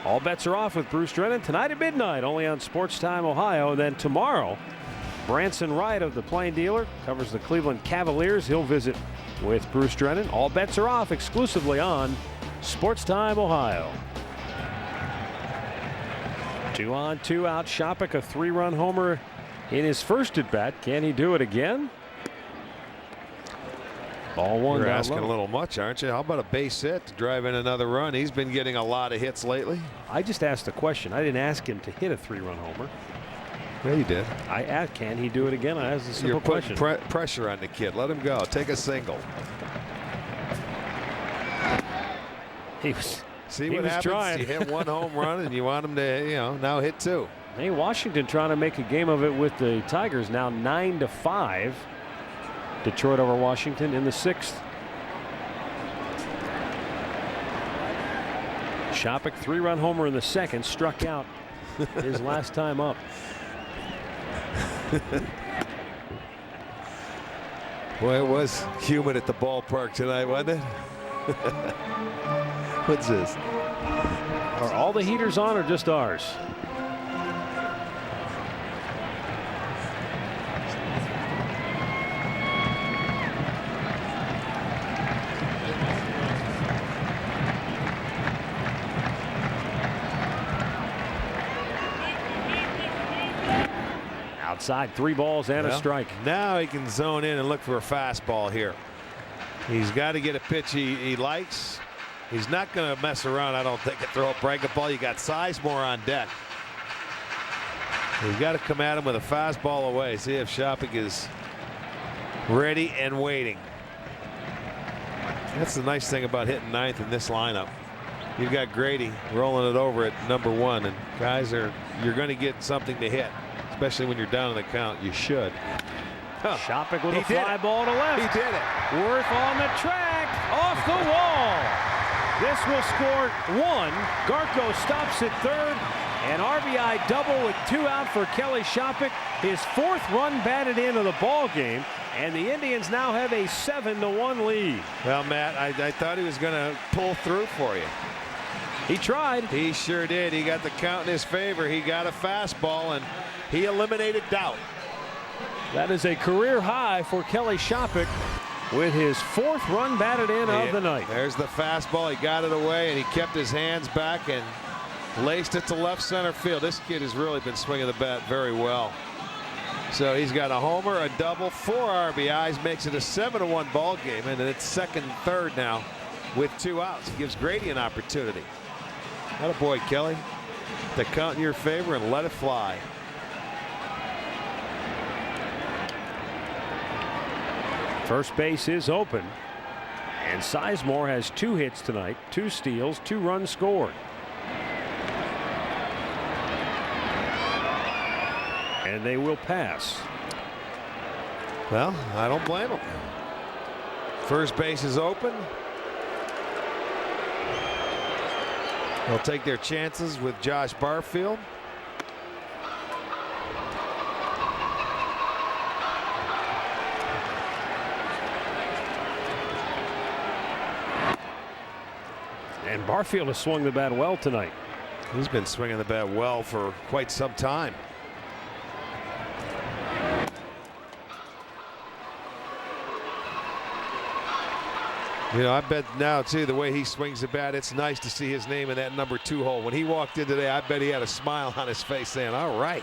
All Bets Are Off with Bruce Drennan tonight at midnight, only on Sports Time Ohio. Then tomorrow, Branson Wright of the Plain Dealer covers the Cleveland Cavaliers. He'll visit with Bruce Drennan. All Bets Are Off exclusively on Sports Time Ohio. 2 on, 2 out. Shopik, a 3-run homer in his first at bat. Can he do it again? Ball one. You're down asking low. a little much, aren't you? How about a base hit to drive in another run? He's been getting a lot of hits lately. I just asked a question. I didn't ask him to hit a 3-run homer. Yeah, you did. I asked, can he do it again? I asked a simple You're putting question. pressure on the kid. Let him go. Take a single. He was. See He what was happens? trying. You hit 1 home run and you want him to, now hit 2. Hey, Washington trying to make a game of it with the Tigers now 9-5. Detroit over Washington in the 6th. Shopik 3-run homer in the second, struck out his last time up. Boy, it was humid at the ballpark tonight, wasn't it? What's this? Are all the heaters on or just ours? outside. 3 balls and a strike. Now he can zone in and look for a fastball here. He's got to get a pitch he likes. He's not going to mess around, I don't think, and throw a breakup ball. You got Sizemore on deck. You've got to come at him with a fastball away. See if Shopping is ready and waiting. That's the nice thing about hitting 9th in this lineup. You've got Grady rolling it over at number 1, and guys you're going to get something to hit, especially when you're down in the count. You should. Shopping with a fly ball to left. He did it. Worth on the track, off the wall. This will score 1. Garko stops at third. An RBI double with 2 out for Kelly Shopping. His 4th run batted into the ball game, and the Indians now have a 7-1 lead. Well, Matt, I thought he was going to pull through for you. He tried. He sure did. He got the count in his favor. He got a fastball, and he eliminated doubt. That is a career high for Kelly Shopping with his 4th run batted in of the night. There's the fastball. He got it away, and he kept his hands back and laced it to left center field. This kid has really been swinging the bat very well. So he's got a homer, a double, 4 RBIs, makes it a 7-1 ball game, and it's 2nd and 3rd now with 2 outs. He gives Grady an opportunity. Attaboy, Kelly. The count in your favor and let it fly. First base is open, and Sizemore has 2 hits tonight, 2 steals, 2 runs scored. And they will pass. Well, I don't blame him. First base is open. They'll take their chances with Josh Barfield. And Barfield has swung the bat well tonight. He's been swinging the bat well for quite some time. You know, I bet now, too, the way he swings the bat, it's nice to see his name in that number 2 hole. When he walked in today, I bet he had a smile on his face saying, all right.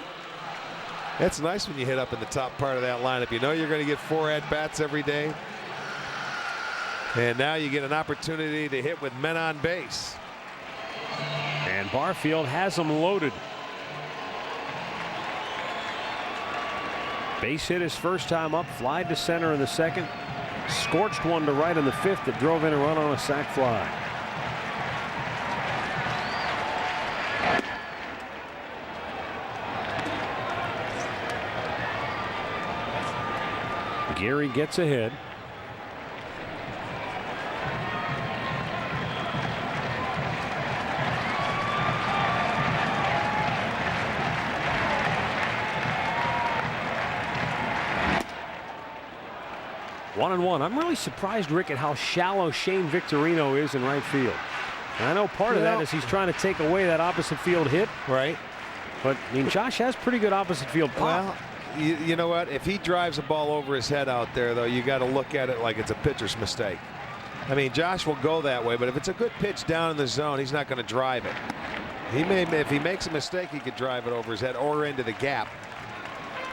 That's nice when you hit up in the top part of that lineup. You know you're going to get 4 at-bats every day. And now you get an opportunity to hit with men on base. And Barfield has them loaded. Base hit his first time up, fly to center in the 2nd. Scorched one to right in the 5th that drove in a run on a sac fly. Gary gets ahead. One and one. I'm really surprised, Rick, at how shallow Shane Victorino is in right field. And I know part of that is he's trying to take away that opposite field hit. Right. But I mean, Josh has pretty good opposite field pop. Well, you know what? If he drives a ball over his head out there, though, you got to look at it like it's a pitcher's mistake. I mean, Josh will go that way, but if it's a good pitch down in the zone, he's not going to drive it. He may, if he makes a mistake, he could drive it over his head or into the gap.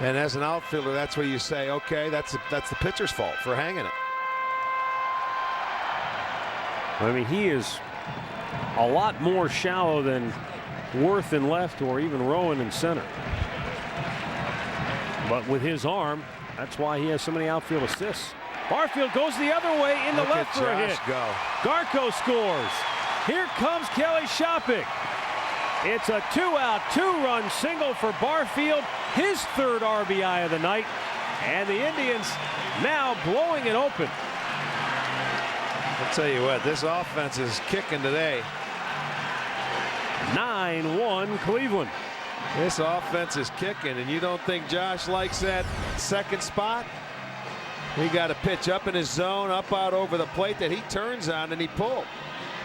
And as an outfielder, that's where you say, okay, that's the pitcher's fault for hanging it. I mean, he is a lot more shallow than Worth in left or even Rowan in center. But with his arm, that's why he has so many outfield assists. Barfield goes the other way in the left for a hit. Garko scores. Here comes Kelly Shopping. It's a 2-out, 2-run single for Barfield, his 3rd RBI of the night, and the Indians now blowing it open. I'll tell you what, this offense is kicking today. 9-1 Cleveland. This offense is kicking, and you don't think Josh likes that 2nd spot? He got a pitch up in his zone, up out over the plate that he turns on and he pulled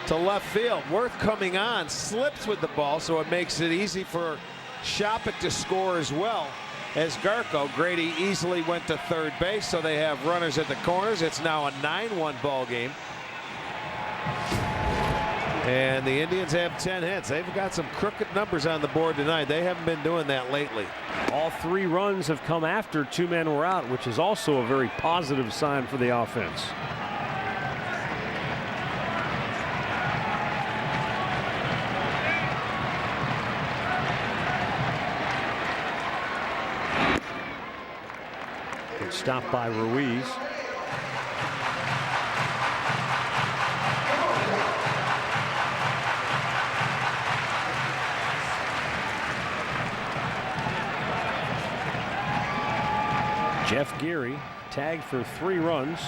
to left field. Worth coming on, slips with the ball, so it makes it easy for Shopping to score as well as Garko. Grady easily went to 3rd base, so they have runners at the corners. It's now a 9-1 ball game. And the Indians have 10 hits. They've got some crooked numbers on the board tonight. They haven't been doing that lately. All 3 runs have come after 2 men were out, which is also a very positive sign for the offense. Good stop by Ruiz. Jeff Geary tagged for 3 runs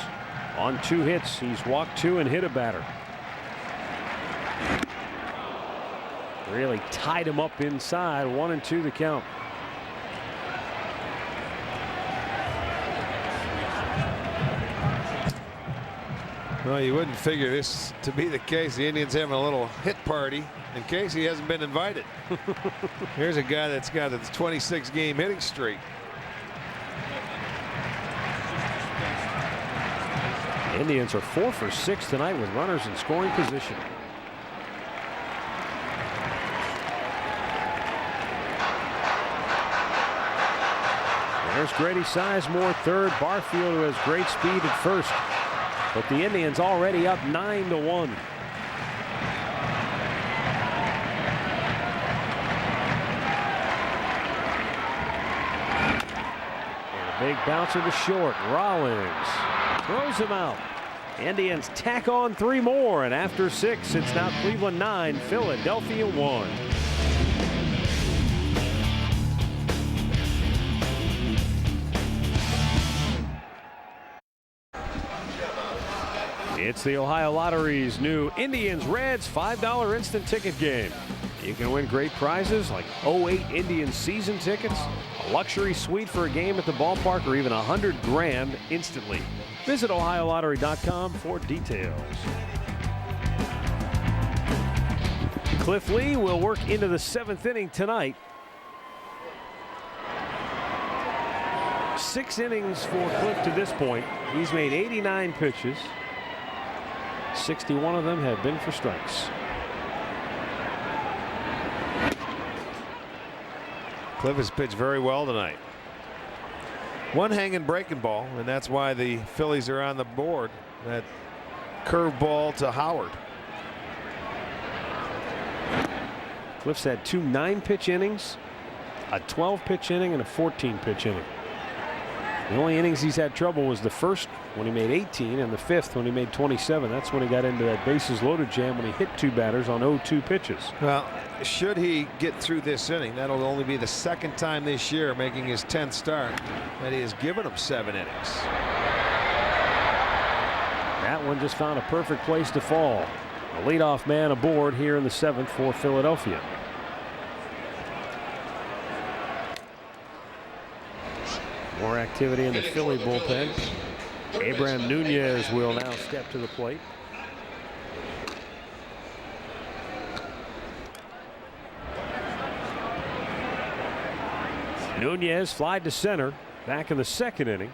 on 2 hits. He's walked 2 and hit a batter. Really tied him up inside. 1-2 the count. Well, you wouldn't figure this to be the case. The Indians having a little hit party in case he hasn't been invited. Here's a guy that's got a 26-game hitting streak. Indians are 4 for 6 tonight with runners in scoring position. There's Grady Sizemore, third. Barfield, who has great speed at first. But the Indians already up 9-1. And a big bouncer to short. Rollins throws him out. Indians tack on 3 more, and after 6, it's now Cleveland 9, Philadelphia 1. It's the Ohio Lottery's new Indians Reds $5 instant ticket game. You can win great prizes like 08 Indians season tickets, a luxury suite for a game at the ballpark, or even $100 grand instantly. Visit OhioLottery.com for details. Cliff Lee will work into the 7th inning tonight. 6 innings for Cliff to this point. He's made 89 pitches. 61 of them have been for strikes. Cliff has pitched very well tonight. One hanging breaking ball, and that's why the Phillies are on the board. That curveball to Howard. Cliff's had 2 9-pitch innings, a 12-pitch inning, and a 14-pitch inning. The only innings he's had trouble was the first, when he made 18, and the 5th when he made 27. That's when he got into that bases loaded jam when he hit 2 batters on 0-2 pitches. Well, should he get through this inning, that'll only be the 2nd time this year, making his 10th start, that he has given him 7 innings. That one just found a perfect place to fall. A leadoff man aboard here in the 7th for Philadelphia. More activity in the Philly bullpen. Abraham Nunez will now step to the plate. Nunez flied to center back in the 2nd inning.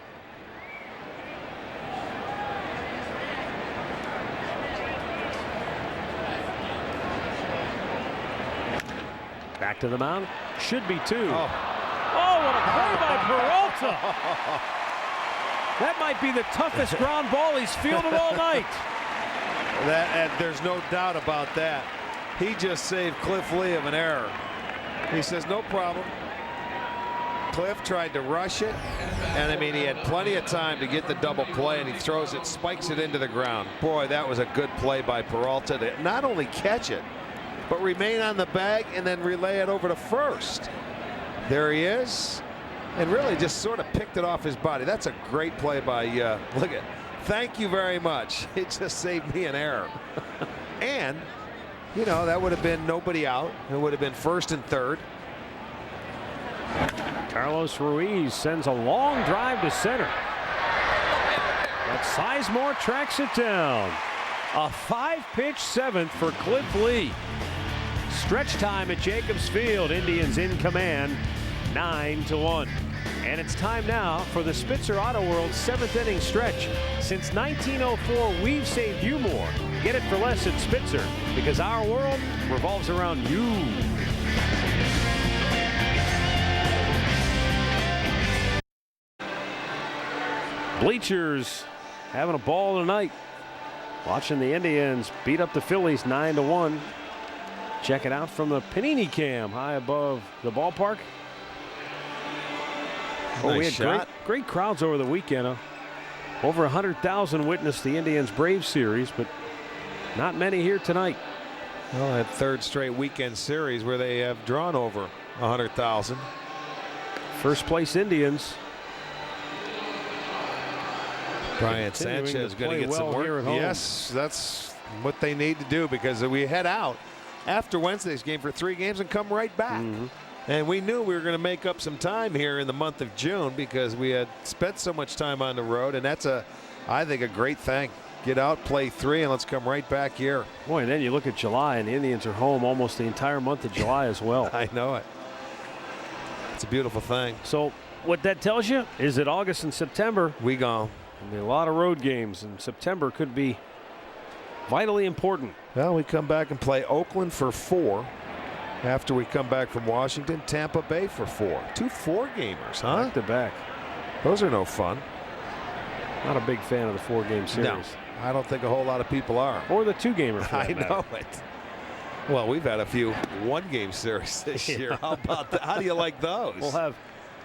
Back to the mound. Should be 2. Oh, what a play by Peralta. That might be the toughest ground ball he's fielded all night. There's no doubt about that. He just saved Cliff Lee of an error. He says, no problem. Cliff tried to rush it, and I mean, he had plenty of time to get the double play, and he throws it, spikes it into the ground. Boy, that was a good play by Peralta to not only catch it, but remain on the bag and then relay it over to first. There he is, and really just sort of picked it off his body. That's a great play by, look at, thank you very much. It just saved me an error. And, you know, that would have been nobody out. It would have been 1st and 3rd. Carlos Ruiz sends a long drive to center. But Sizemore tracks it down. A 5-pitch 7th for Cliff Lee. Stretch time at Jacobs Field. Indians in command, 9-1. And it's time now for the Spitzer Auto World 7th inning stretch. Since 1904, we've saved you more. Get it for less at Spitzer, because our world revolves around you. Bleachers having a ball tonight. Watching the Indians beat up the Phillies 9-1. Check it out from the Panini cam high above the ballpark. Oh, we had great crowds over the weekend. Over 100,000 witnessed the Indians-Braves series, but not many here tonight. Well, that third straight weekend series where they have drawn over 100,000. First place Indians. Brian Sanchez is going to get some work. Yes, that's what they need to do, because we head out after Wednesday's game for 3 games and come right back. And we knew we were going to make up some time here in the month of June, because we had spent so much time on the road, and that's I think a great thing. Get out, play 3, and let's come right back here. Boy, and then you look at July, and the Indians are home almost the entire month of July as well. I know it. It's a beautiful thing. So what that tells you is that August and September, we gone. I mean, a lot of road games, and September could be vitally important. Well, we come back and play Oakland for 4. After we come back from Washington, Tampa Bay for 4. 2 4-gamers, huh? Back to back. Those are no fun. Not a big fan of the 4-game series. No, I don't think a whole lot of people are. Or the 2-gamer. I know it. Well, we've had a few 1-game series this year. How about that? How do you like those? We'll have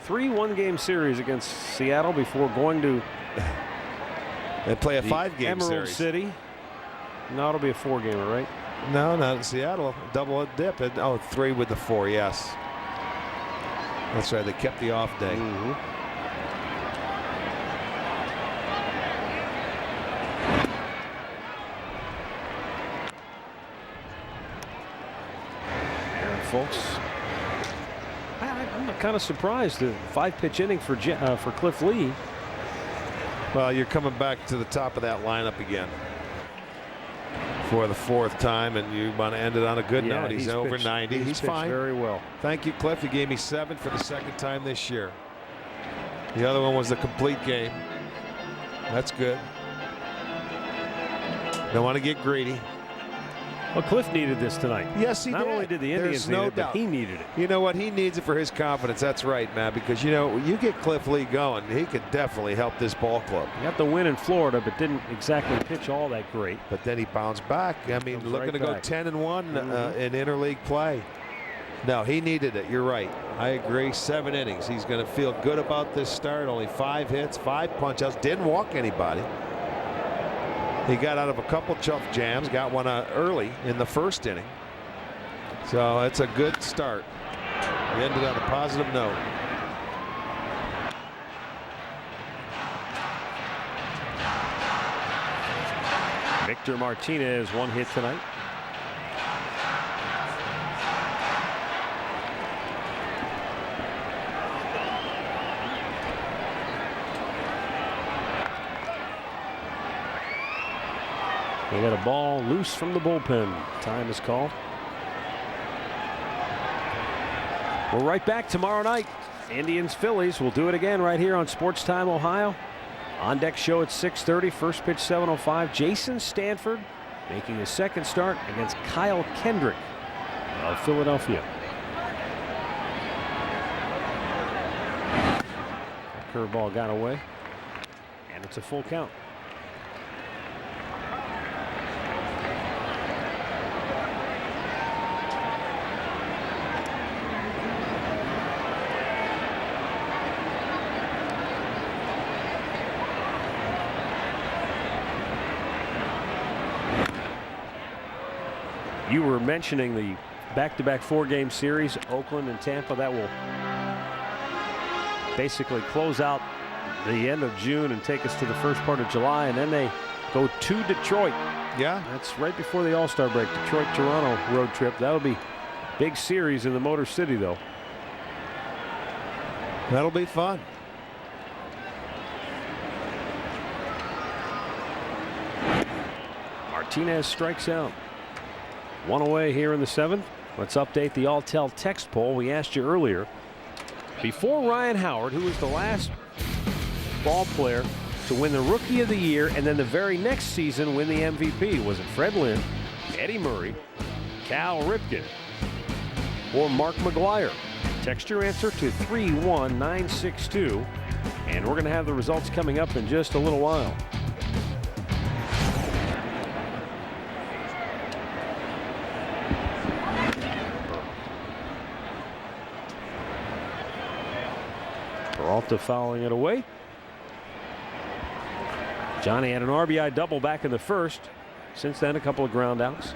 3 1-game series against Seattle before going to and play a 5-game series. Emerald City. No, it'll be a 4-gamer, right? No, not in Seattle. Double a dip. Oh, 3 with the 4, yes. That's right. They kept the off day. Folks, I'm kind of surprised. The 5-pitch inning for Cliff Lee. Well, you're coming back to the top of that lineup again for the 4th time, and you want to end it on a good note. He's over 90. He's fine. Very well. Thank you, Cliff. You gave me 7 for the 2nd time this year. The other one was the complete game. That's good. Don't want to get greedy. Well, Cliff needed this tonight. Yes, he did. Not only did the Indians need it, but he needed it. You know what? He needs it for his confidence. That's right, Matt, because, you know, when you get Cliff Lee going, he could definitely help this ball club. He got the win in Florida, but didn't exactly pitch all that great. But then he bounced back. I mean, looking to go 10-1 in interleague play. No, he needed it. You're right. I agree. 7 innings. He's going to feel good about this start. Only 5 hits, 5 punch-outs. Didn't walk anybody. He got out of a couple tough jams, got one early in the 1st inning. So it's a good start. He ended on a positive note. Victor Martinez, 1 hit tonight. They got a ball loose from the bullpen. Time is called. We're right back tomorrow night. Indians Phillies. We'll do it again right here on Sports Time Ohio. On deck show at 6:30. First pitch 7:05. Jason Stanford making his 2nd start against Kyle Kendrick of Philadelphia. That curveball got away, and it's a full count. You were mentioning the back-to-back 4-game series, Oakland and Tampa. That will basically close out the end of June and take us to the first part of July, and then they go to Detroit. Yeah. That's right before the All-Star break. Detroit-Toronto road trip. That'll be big series in the Motor City, though. That'll be fun. Martinez strikes out. 1 away here in the 7th. Let's update the Alltel text poll. We asked you earlier, before Ryan Howard, who was the last ball player to win the Rookie of the Year and then the very next season win the MVP? Was it Fred Lynn, Eddie Murray, Cal Ripken, or Mark McGwire? Text your answer to 31962, and we're going to have the results coming up in just a little while. Peralta fouling it away. Johnny had an RBI double back in the first. Since then, a couple of ground outs.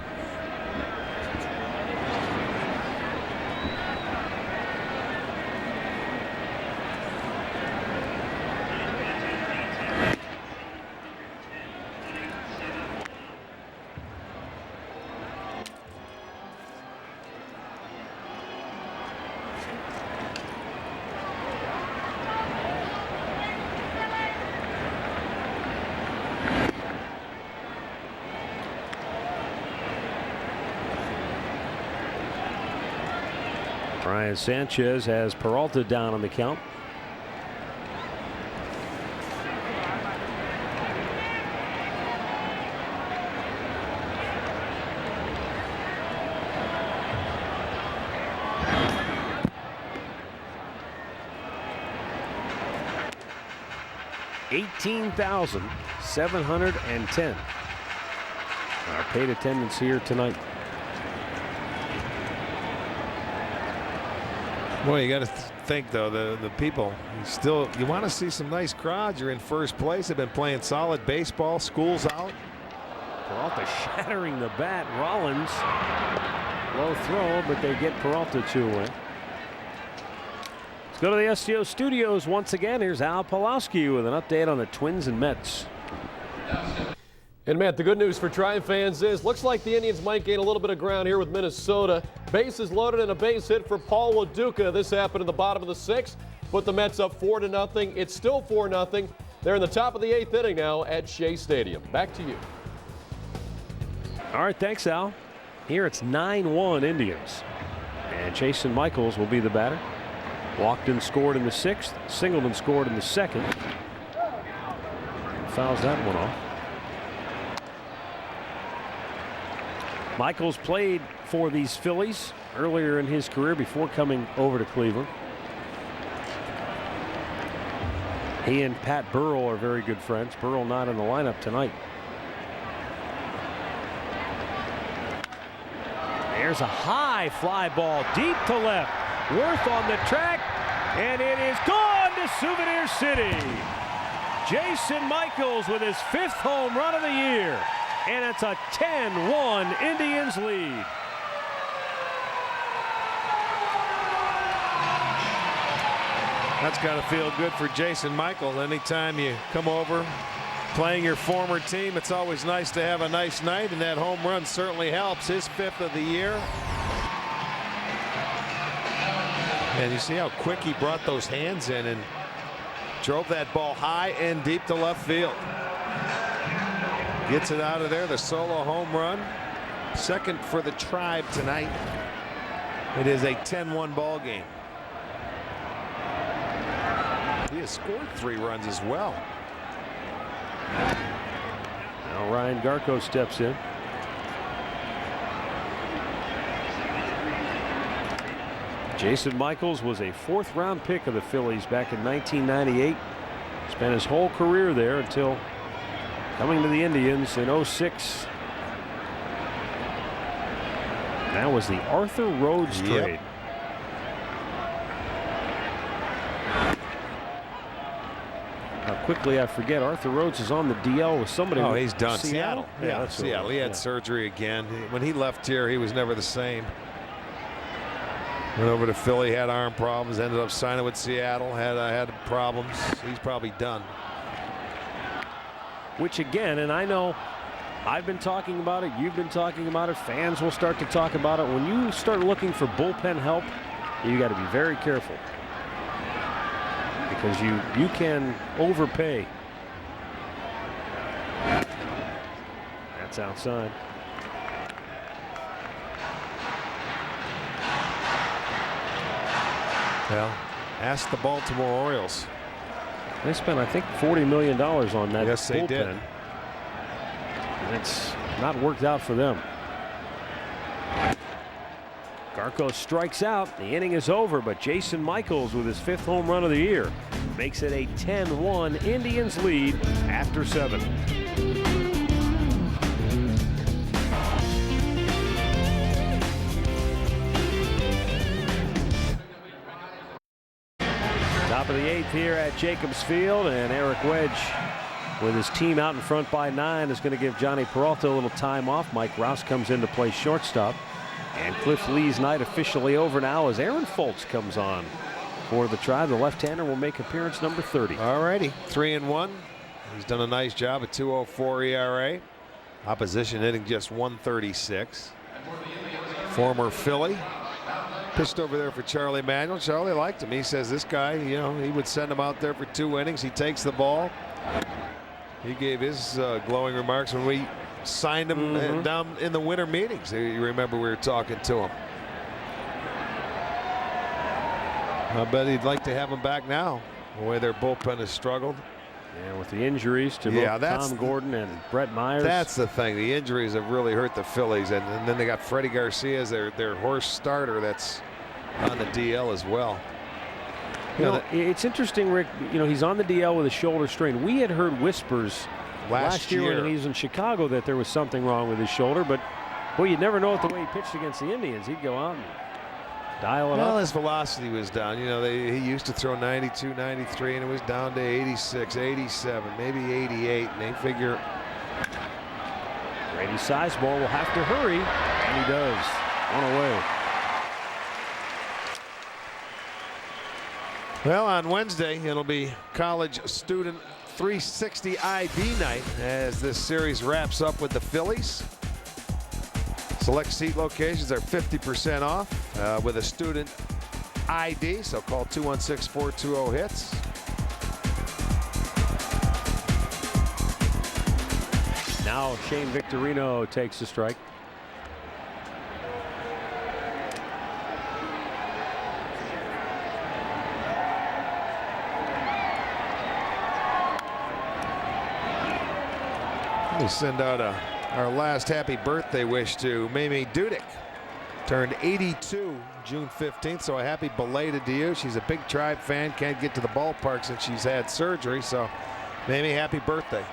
Brian Sanchez has Peralta down on the count. $18,710. Our paid attendance here tonight. Well, you got to think though, the people you want to see some nice crowds. You're in first place. They've been playing solid baseball. School's out. Peralta shattering the bat. Rollins low throw, but they get Peralta to win. Let's go to the STO studios once again. Here's Al Pawlowski with an update on the Twins and Mets. And Matt, the good news for Triumph fans is looks like the Indians might gain a little bit of ground here with Minnesota. Bases loaded and a base hit for Paul Waduka. This happened in the bottom of the sixth. Put the Mets up 4-0. It's still 4-0. They're in the top of the eighth inning now at Shea Stadium. Back to you. All right, thanks, Al. Here it's 9-1 Indians. And Jason Michaels will be the batter. Walkden scored in the sixth. Singleton scored in the second. Fouls that one off. Michaels played for these Phillies earlier in his career before coming over to Cleveland. He and Pat Burrell are very good friends. Burrell not in the lineup tonight. There's a high fly ball deep to left. Worth on the track, and it is gone to Souvenir City. Jason Michaels with his 5th home run of the year. And it's a 10-1 Indians lead. That's got to feel good for Jason Michaels. Anytime you come over playing your former team, it's always nice to have a nice night, and that home run certainly helps. His 5th of the year. And you see how quick he brought those hands in and drove that ball high and deep to left field. Gets it out of there, the solo home run. 2nd for the Tribe tonight. It is a 10-1 ball game. He has scored 3 runs as well. Now Ryan Garco steps in. Jason Michaels was a 4th-round pick of the Phillies back in 1998. Spent his whole career there until coming to the Indians in 06. That was the Arthur Rhodes trade. How quickly I forget Arthur Rhodes is on the DL with somebody. Oh, he's done. Seattle. Yeah, Seattle. He had surgery again. When he left here, he was never the same. Went over to Philly, had arm problems, ended up signing with Seattle, had problems. He's probably done. Which again, and I know I've been talking about it, you've been talking about it, fans will start to talk about it. When you start looking for bullpen help, you got to be very careful, because you can overpay. That's outside. Well, ask the Baltimore Orioles. They spent, I think, $40 million on that. Yes, they bullpen. did. And it's not worked out for them. Garko strikes out. The inning is over, but Jason Michaels with his 5th home run of the year makes it a 10-1 Indians lead after 7. Top of the 8th here at Jacobs Field, and Eric Wedge, with his team out in front by 9, is going to give Johnny Peralta a little time off. Mike Rouse comes in to play shortstop. And Cliff Lee's night officially over now as Aaron Foltz comes on for the Tribe. The left-hander will make appearance number 30. All righty, 3-1. He's done a nice job at 2.04 ERA. Opposition hitting just 136. Former Philly. Pitched over there for Charlie Manuel. Charlie liked him. He says this guy, you know, he would send him out there for 2 innings. He takes the ball. He gave his glowing remarks when we signed him down in the winter meetings. You remember we were talking to him. I bet he'd like to have him back now, the way their bullpen has struggled. And with the injuries to both Tom Gordon and Brett Myers. That's the thing. The injuries have really hurt the Phillies. And then they got Freddie Garcia as their horse starter that's on the DL as well. You know, it's interesting, Rick. You know, he's on the DL with a shoulder strain. We had heard whispers last year when he was in Chicago that there was something wrong with his shoulder, but boy, you'd never know it the way he pitched against the Indians. He'd go out and dial it up. Well, his velocity was down. You know, he used to throw 92, 93, and it was down to 86, 87, maybe 88, and they figure Grady Sizemore will have to hurry, and he does. One away. Well, on Wednesday, it'll be College Student 360 ID night as this series wraps up with the Phillies. Select seat locations are 50% off with a student ID, so call 216-420-HITS. Now Shane Victorino takes the strike. We send out our last happy birthday wish to Mamie Dudek. Turned 82 June 15th, so a happy belated to you. She's a big Tribe fan, can't get to the ballpark since she's had surgery, so Mamie, happy birthday.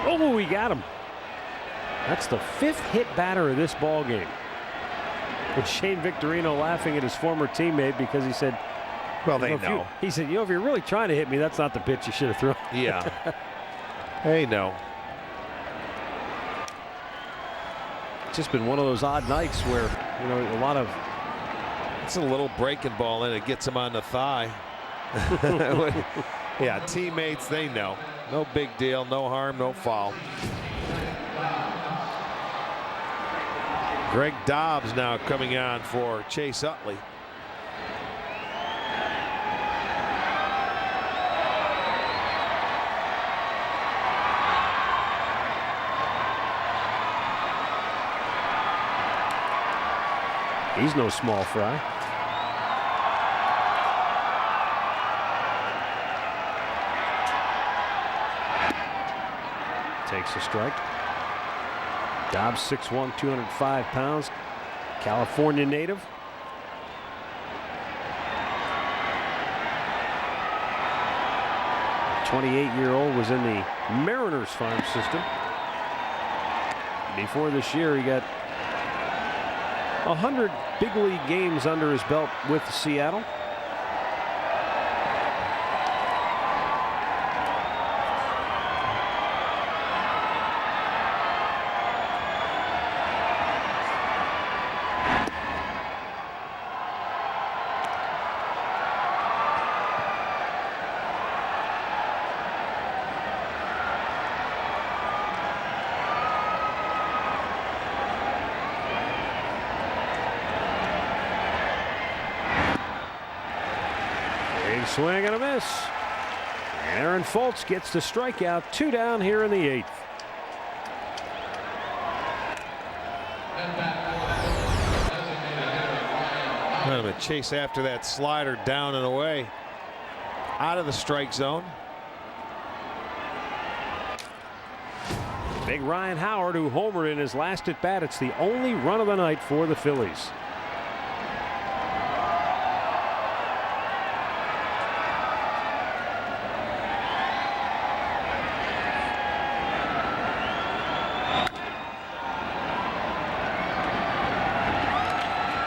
Oh, we got him. That's the 5th hit batter of this ball game. And Shane Victorino laughing at his former teammate because he said, well, they know. He said, you know, if you're really trying to hit me, that's not the pitch you should have thrown. Yeah. They know. It's just been one of those odd nights where, you know, a lot of. It's a little breaking ball and it gets him on the thigh. Yeah, teammates, they know. No big deal, no harm, no foul. Greg Dobbs now coming on for Chase Utley. He's no small fry. Takes a strike. Dobbs 6'1", 205 pounds. California native. The 28-year-old was in the Mariners farm system. Before this year, he got 100 big league games under his belt with Seattle. Swing and a miss. Aaron Foltz gets the strikeout. 2 down here in the 8th. I'm going to chase after that slider down and away out of the strike zone. Big Ryan Howard, who homered in his last at bat. It's the only run of the night for the Phillies.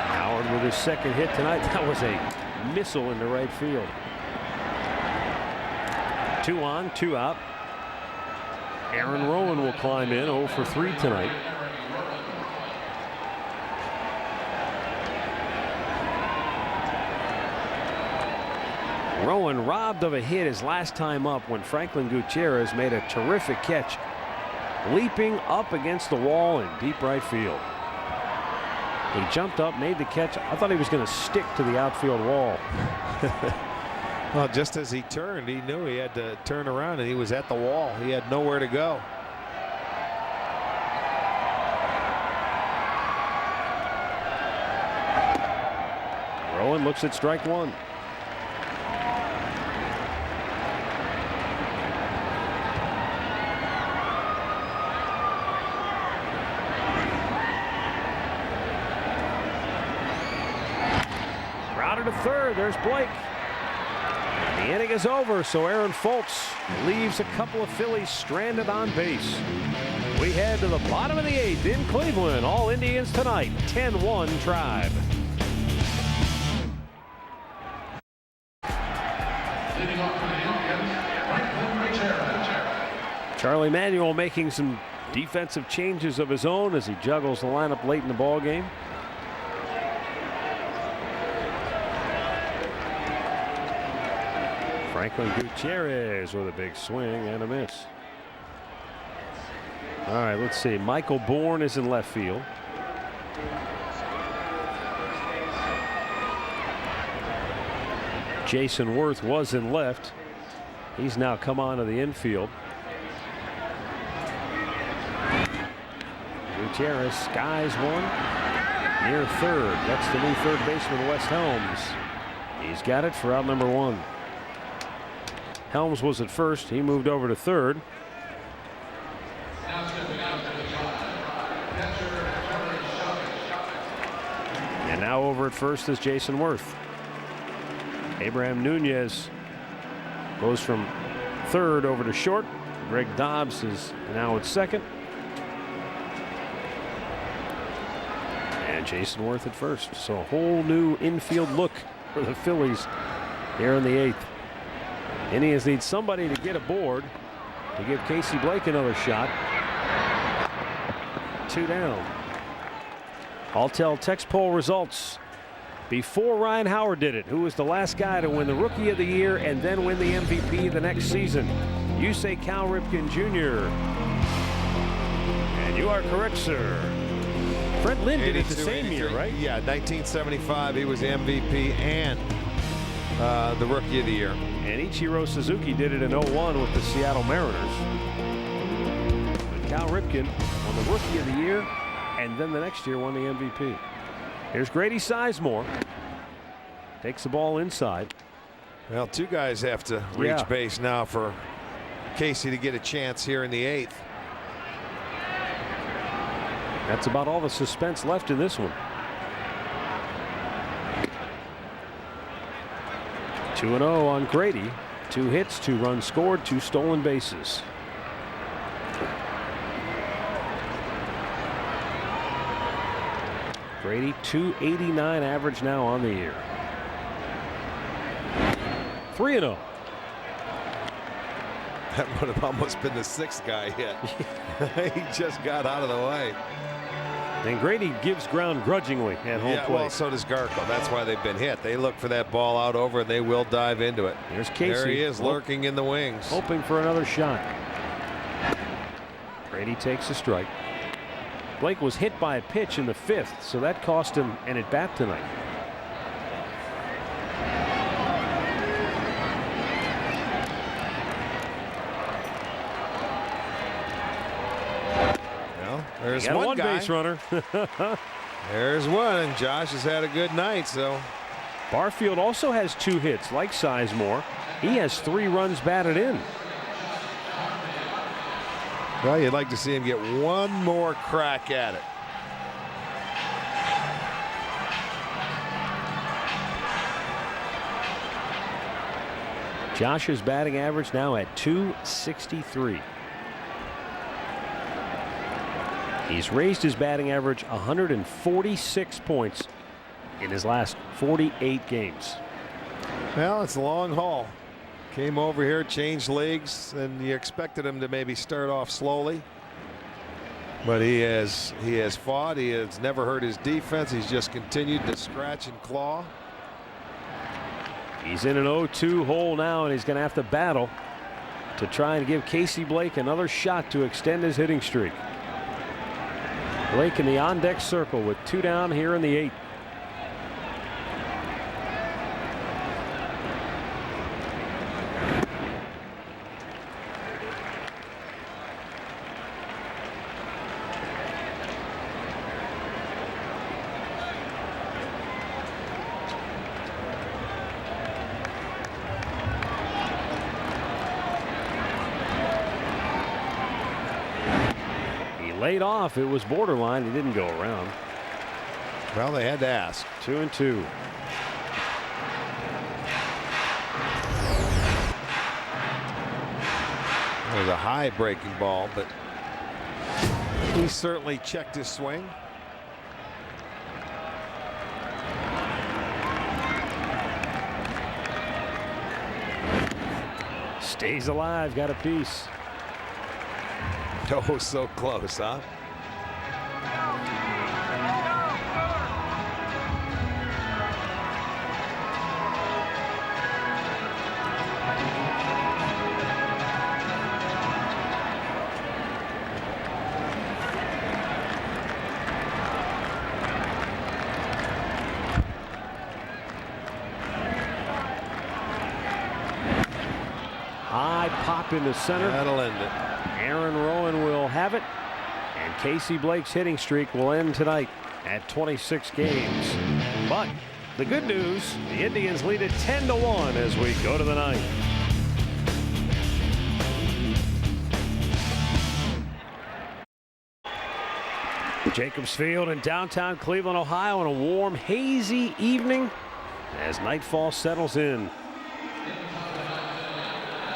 Howard with his second hit tonight. That was a missile into right field. 2 on, 2 out. Aaron Rowan will climb in 0 for 3 tonight. Rowan robbed of a hit his last time up when Franklin Gutierrez made a terrific catch, leaping up against the wall in deep right field. He jumped up, made the catch. I thought he was going to stick to the outfield wall. Well, just as he turned, he knew he had to turn around, and he was at the wall. He had nowhere to go. Rowan looks at strike 1. Routed to third. There's Blake. The inning is over, so Aaron Foltz leaves a couple of Phillies stranded on base. We head to the bottom of the 8th in Cleveland. All Indians tonight, 10-1 Tribe. Charlie Manuel making some defensive changes of his own as he juggles the lineup late in the ball game. Franklin Gutierrez with a big swing and a miss. All right, let's see. Michael Bourne is in left field. Jason Worth was in left. He's now come on to the infield. Gutierrez skies one near third. That's the new third baseman, Wes Helms. He's got it for out number 1. Helms was at first. He moved over to third. And now over at first is Jason Worth. Abraham Nunez goes from third over to short. Greg Dobbs is now at second. And Jason Worth at first. So a whole new infield look for the Phillies here in the 8th. Indians need somebody to get aboard to give Casey Blake another shot. 2 down. I'll tell text poll results before Ryan Howard did it. Who was the last guy to win the Rookie of the Year and then win the MVP the next season? You say Cal Ripken Jr. And you are correct, sir. Fred Lynn did it the same year, right? Yeah, 1975. He was the MVP and the Rookie of the Year. And Ichiro Suzuki did it in 01 with the Seattle Mariners. But Cal Ripken won the Rookie of the Year and then the next year won the MVP. Here's Grady Sizemore. Takes the ball inside. Well, 2 guys have to reach base now for Casey to get a chance here in the 8th. That's about all the suspense left in this one. 2-0 on Grady. 2 hits, 2 runs scored, 2 stolen bases. Grady, .289 average now on the year. 3-0. That would have almost been the 6th guy hit. He just got out of the way. And Grady gives ground grudgingly at home plate. Well, so does Garco. That's why they've been hit. They look for that ball out over, and they will dive into it. There's Casey. There he is, lurking in the wings. Hoping for another shot. Grady takes a strike. Blake was hit by a pitch in the 5th, so that cost him an at-bat tonight. Well, there's one guy. base runner. There's one, and Josh has had a good night. So Barfield also has 2 hits, like Sizemore. He has 3 runs batted in. Well, you'd like to see him get one more crack at it. Josh's batting average now at .263. He's raised his batting average 146 points in his last 48 games. Well, it's a long haul. Came over here, changed leagues, and you expected him to maybe start off slowly. But he has fought. He has never hurt his defense. He's just continued to scratch and claw. He's in an 0-2 hole now, and he's going to have to battle to try and give Casey Blake another shot to extend his hitting streak. Blake in the on-deck circle with 2 down here in the 8th. Laid off. It was borderline. He didn't go around. Well, they had to ask. 2-2. It was a high breaking ball, but he certainly checked his swing. Stays alive. Got a piece. Oh, so close, huh? High pop in the center. That'll end it. Aaron Rowan will have it, and Casey Blake's hitting streak will end tonight at 26 games. But the good news, the Indians lead it 10-1 as we go to the 9th. Jacobs Field in downtown Cleveland, Ohio, on a warm, hazy evening as nightfall settles in.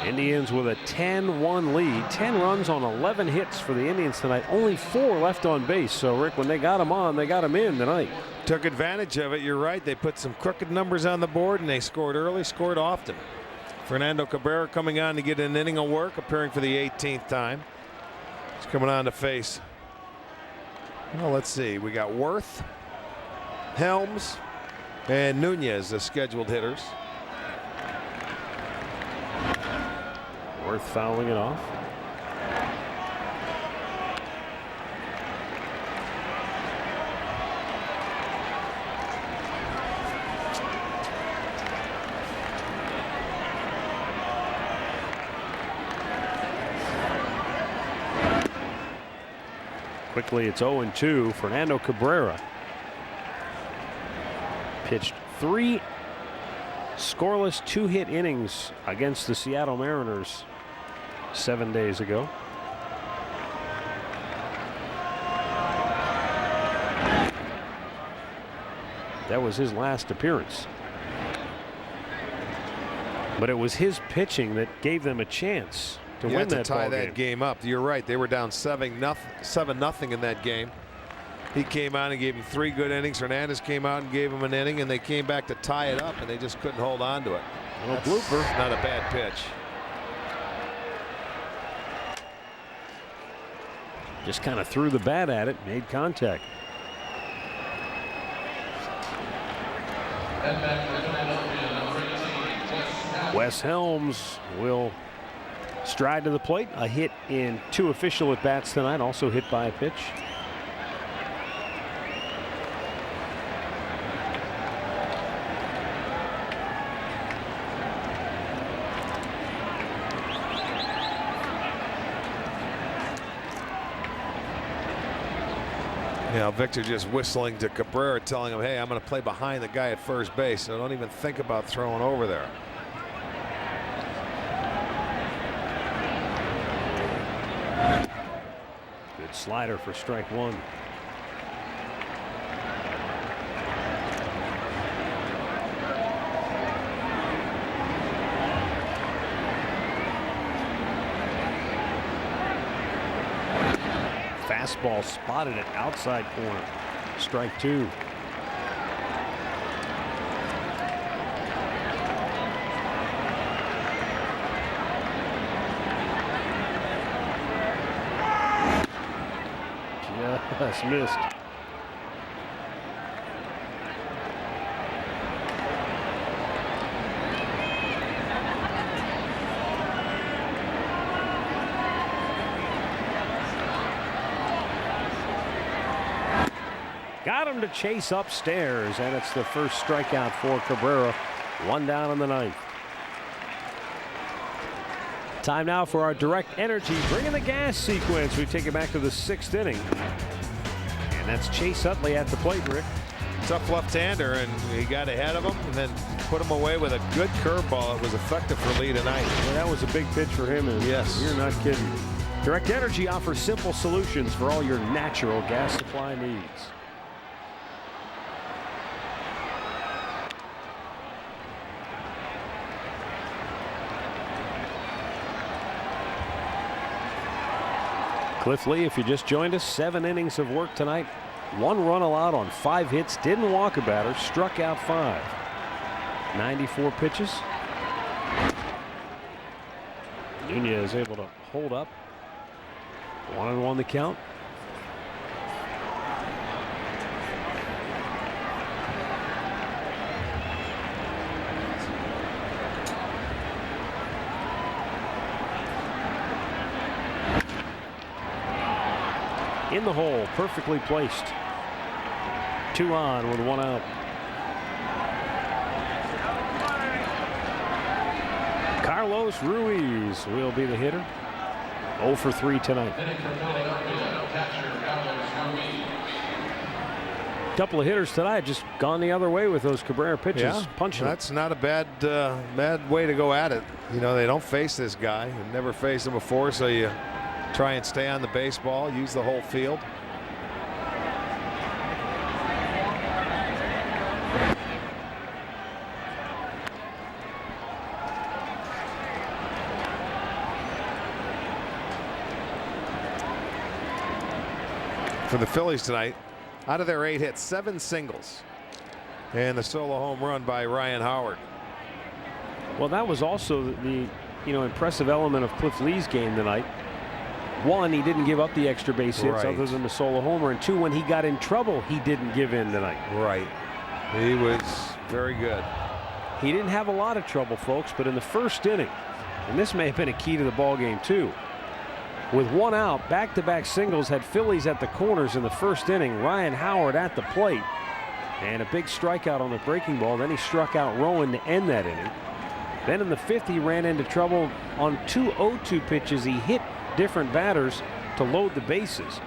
Indians with a 10-1 lead. 10 runs on 11 hits for the Indians tonight. Only 4 left on base. So, Rick, when they got them on, they got them in tonight. Took advantage of it. You're right. They put some crooked numbers on the board, and they scored early, scored often. Fernando Cabrera coming on to get an inning of work, appearing for the 18th time. He's coming on to face. Well, let's see. We got Worth, Helms, and Nunez as scheduled hitters. Worth fouling it off. Quickly, it's 0-2. Fernando Cabrera pitched 3 scoreless 2-hit innings against the Seattle Mariners 7 days ago. That was his last appearance. But it was his pitching that gave them a chance to win that tie ball that game up. You're right. They were down 7-0 in that game. He came out and gave him 3 good innings. Hernandez came out and gave him an inning, and they came back to tie it up, and they just couldn't hold on to it. Well, blooper. Not a bad pitch. Just kind of threw the bat at it, made contact. Wes Helms will stride to the plate. A hit in 2 official at bats tonight, also hit by a pitch. You know, Victor just whistling to Cabrera, telling him, hey, I'm going to play behind the guy at first base, so don't even think about throwing over there. Good slider for strike one. Fastball spotted at outside corner. Strike two. Just missed. Got him to chase upstairs, and it's the first strikeout for Cabrera. One down in the ninth. Time now for our direct energy. Bring in the gas sequence. We take it back to the sixth inning. And that's Chase Utley at the plate, Rick. Tough left-hander, and he got ahead of him and then put him away with a good curveball. It was effective for Lee tonight. Well, that was a big pitch for him, and yes, you're not kidding. Direct Energy offers simple solutions for all your natural gas supply needs. Cliff Lee, if you just joined us, 7 innings of work tonight. 1 run allowed on 5 hits, didn't walk a batter, struck out 5. 94 pitches. Nunez able to hold up. 1-1 the count. In the hole, perfectly placed. 2 on with 1 out. Carlos Ruiz will be the hitter. 0 for 3 tonight. Couple of hitters tonight just gone the other way with those Cabrera pitches. Yeah, punching. That's not a bad way to go at it. You know, they don't face this guy. You've never faced him before, so you try and stay on the baseball, use the whole field. For the Phillies tonight, out of their 8 hits, 7 singles, and the solo home run by Ryan Howard. Well, that was also the impressive element of Cliff Lee's game tonight. 1, he didn't give up the extra base hits other than the solo homer, and 2, when he got in trouble, he didn't give in tonight. Right. He was very good. He didn't have a lot of trouble, folks, but in the first inning, and this may have been a key to the ball game too, with 1 out, back-to-back singles had Phillies at the corners in the first inning. Ryan Howard at the plate, and a big strikeout on the breaking ball. Then he struck out Rowan to end that inning. Then in the 5th, he ran into trouble on 2 0-2 pitches. He hit different batters to load the bases,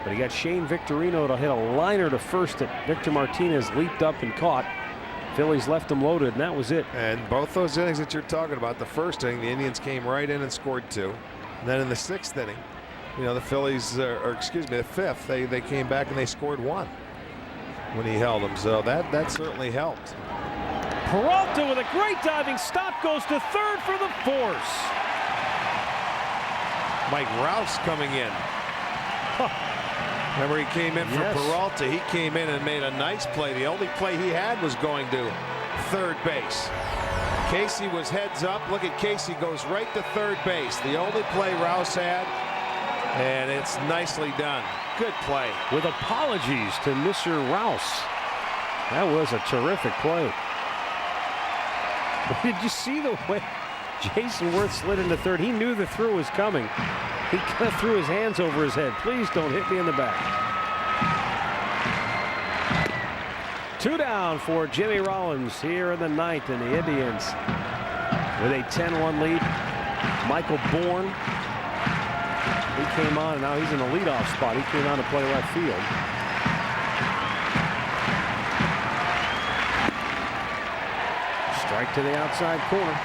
but he got Shane Victorino to hit a liner to first that Victor Martinez leaped up and caught. Phillies left him loaded, and that was it. And both those innings that you're talking about, the first inning, the Indians came right in and scored 2. And then in the 6th inning, the Phillies, the 5th, they came back and they scored 1 when he held them. So that certainly helped. Peralta with a great diving stop, goes to third for the force. Mike Rouse coming in. Remember, he came in for Peralta. He came in and made a nice play. The only play he had was going to third base. Casey was heads up. Look at Casey, goes right to third base. The only play Rouse had, and it's nicely done. Good play. With apologies to Mr. Rouse. That was a terrific play. Did you see the way Jason Worth slid into third? He knew the throw was coming. He kind of threw his hands over his head. Please don't hit me in the back. 2 down for Jimmy Rollins here in the 9th, and the Indians with a 10-1 lead. Michael Bourne, he came on, and now he's in the leadoff spot. He came on to play left field. to the outside corner.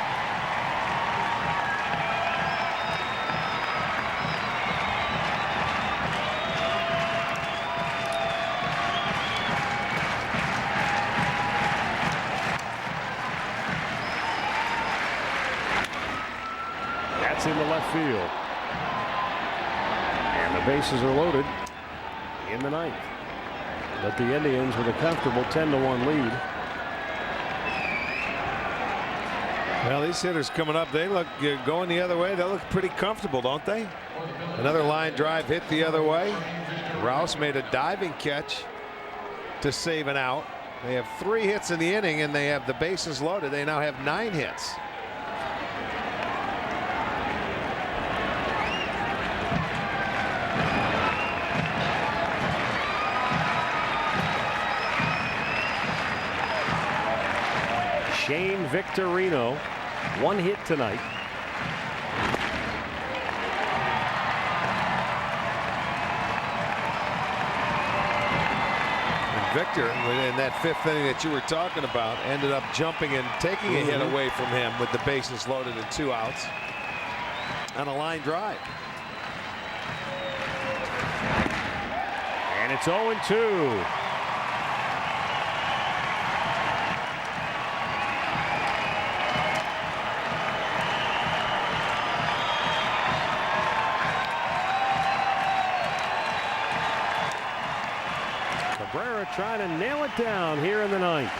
That's into left field. And the bases are loaded in the ninth. But the Indians with a comfortable 10-1 lead. Well, these hitters coming up, they look going the other way. They look pretty comfortable, don't they? Another line drive hit the other way. Rouse made a diving catch to save an out. They have 3 hits in the inning, and they have the bases loaded. They now have 9 hits. Shane Victorino, 1 hit tonight. And Victor, in that 5th inning that you were talking about, ended up jumping and taking a hit away from him with the bases loaded and 2 outs on a line drive. And it's 0-2. Cabrera trying to nail it down here in the ninth.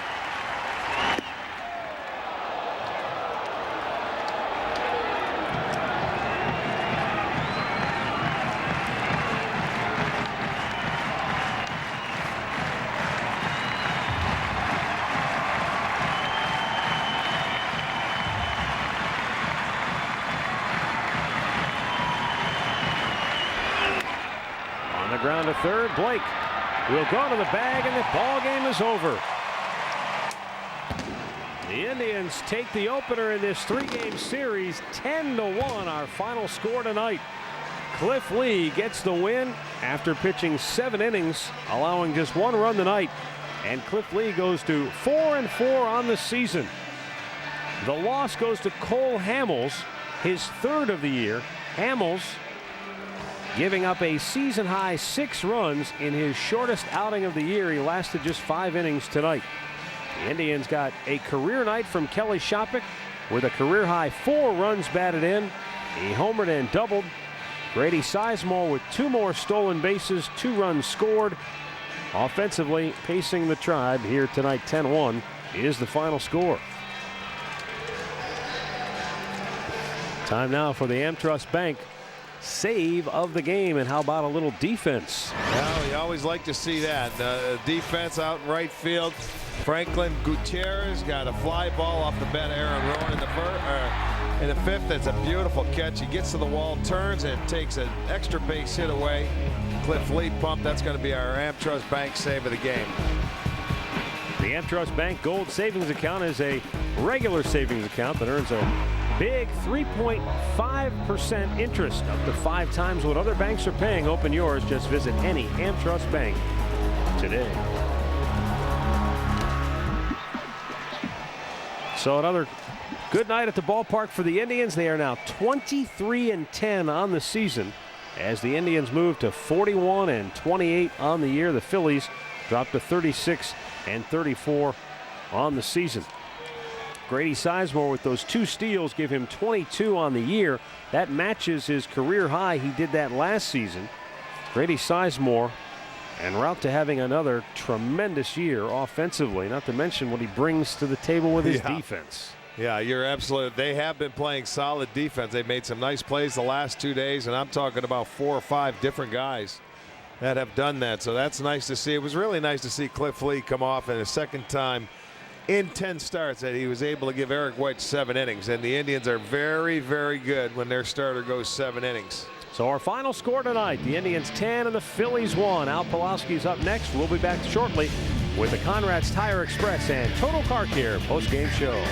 On the ground to third, Blake will go to the bag, and the ball game is over. The Indians take the opener in this 3-game series, 10-1, our final score tonight. Cliff Lee gets the win after pitching 7 innings, allowing just 1 run tonight, and Cliff Lee goes to 4-4 on the season. The loss goes to Cole Hamels, his 3rd of the year. Hamels giving up a season-high 6 runs in his shortest outing of the year. He lasted just 5 innings tonight. The Indians got a career night from Kelly Shopik with a career-high 4 runs batted in. He homered and doubled. Grady Sizemore with 2 more stolen bases, 2 runs scored. Offensively, pacing the Tribe here tonight, 10-1 is the final score. Time now for the AmTrust Bank save of the game, and how about a little defense? Well, you always like to see that. Defense out in right field. Franklin Gutierrez got a fly ball off the bat. Aaron Rowan in the 5th. That's a beautiful catch. He gets to the wall, turns, and takes an extra base hit away. Cliff Lee pump. That's going to be our AmTrust Bank save of the game. The AmTrust Bank Gold Savings Account is a regular savings account that earns a big 3.5% interest, up to 5 times what other banks are paying. Open yours. Just visit any AmTrust Bank today. So another good night at the ballpark for the Indians. They are now 23-10 on the season as the Indians move to 41-28 on the year. The Phillies dropped to 36-34 on the season. Grady Sizemore with those 2 steals give him 22 on the year. That matches his career high. He did that last season. Grady Sizemore en route to having another tremendous year offensively, not to mention what he brings to the table with his defense. Yeah, you're absolutely. They have been playing solid defense. They've made some nice plays the last 2 days, and I'm talking about 4 or 5 different guys that have done that. So that's nice to see. It was really nice to see Cliff Lee come off in a second time in 10 starts that he was able to give Eric White 7 innings. And the Indians are very, very good when their starter goes 7 innings. So our final score tonight, the Indians 10 and the Phillies 1. Al Pawlowski's up next. We'll be back shortly with the Conrad's Tire Express and Total Car Care postgame show.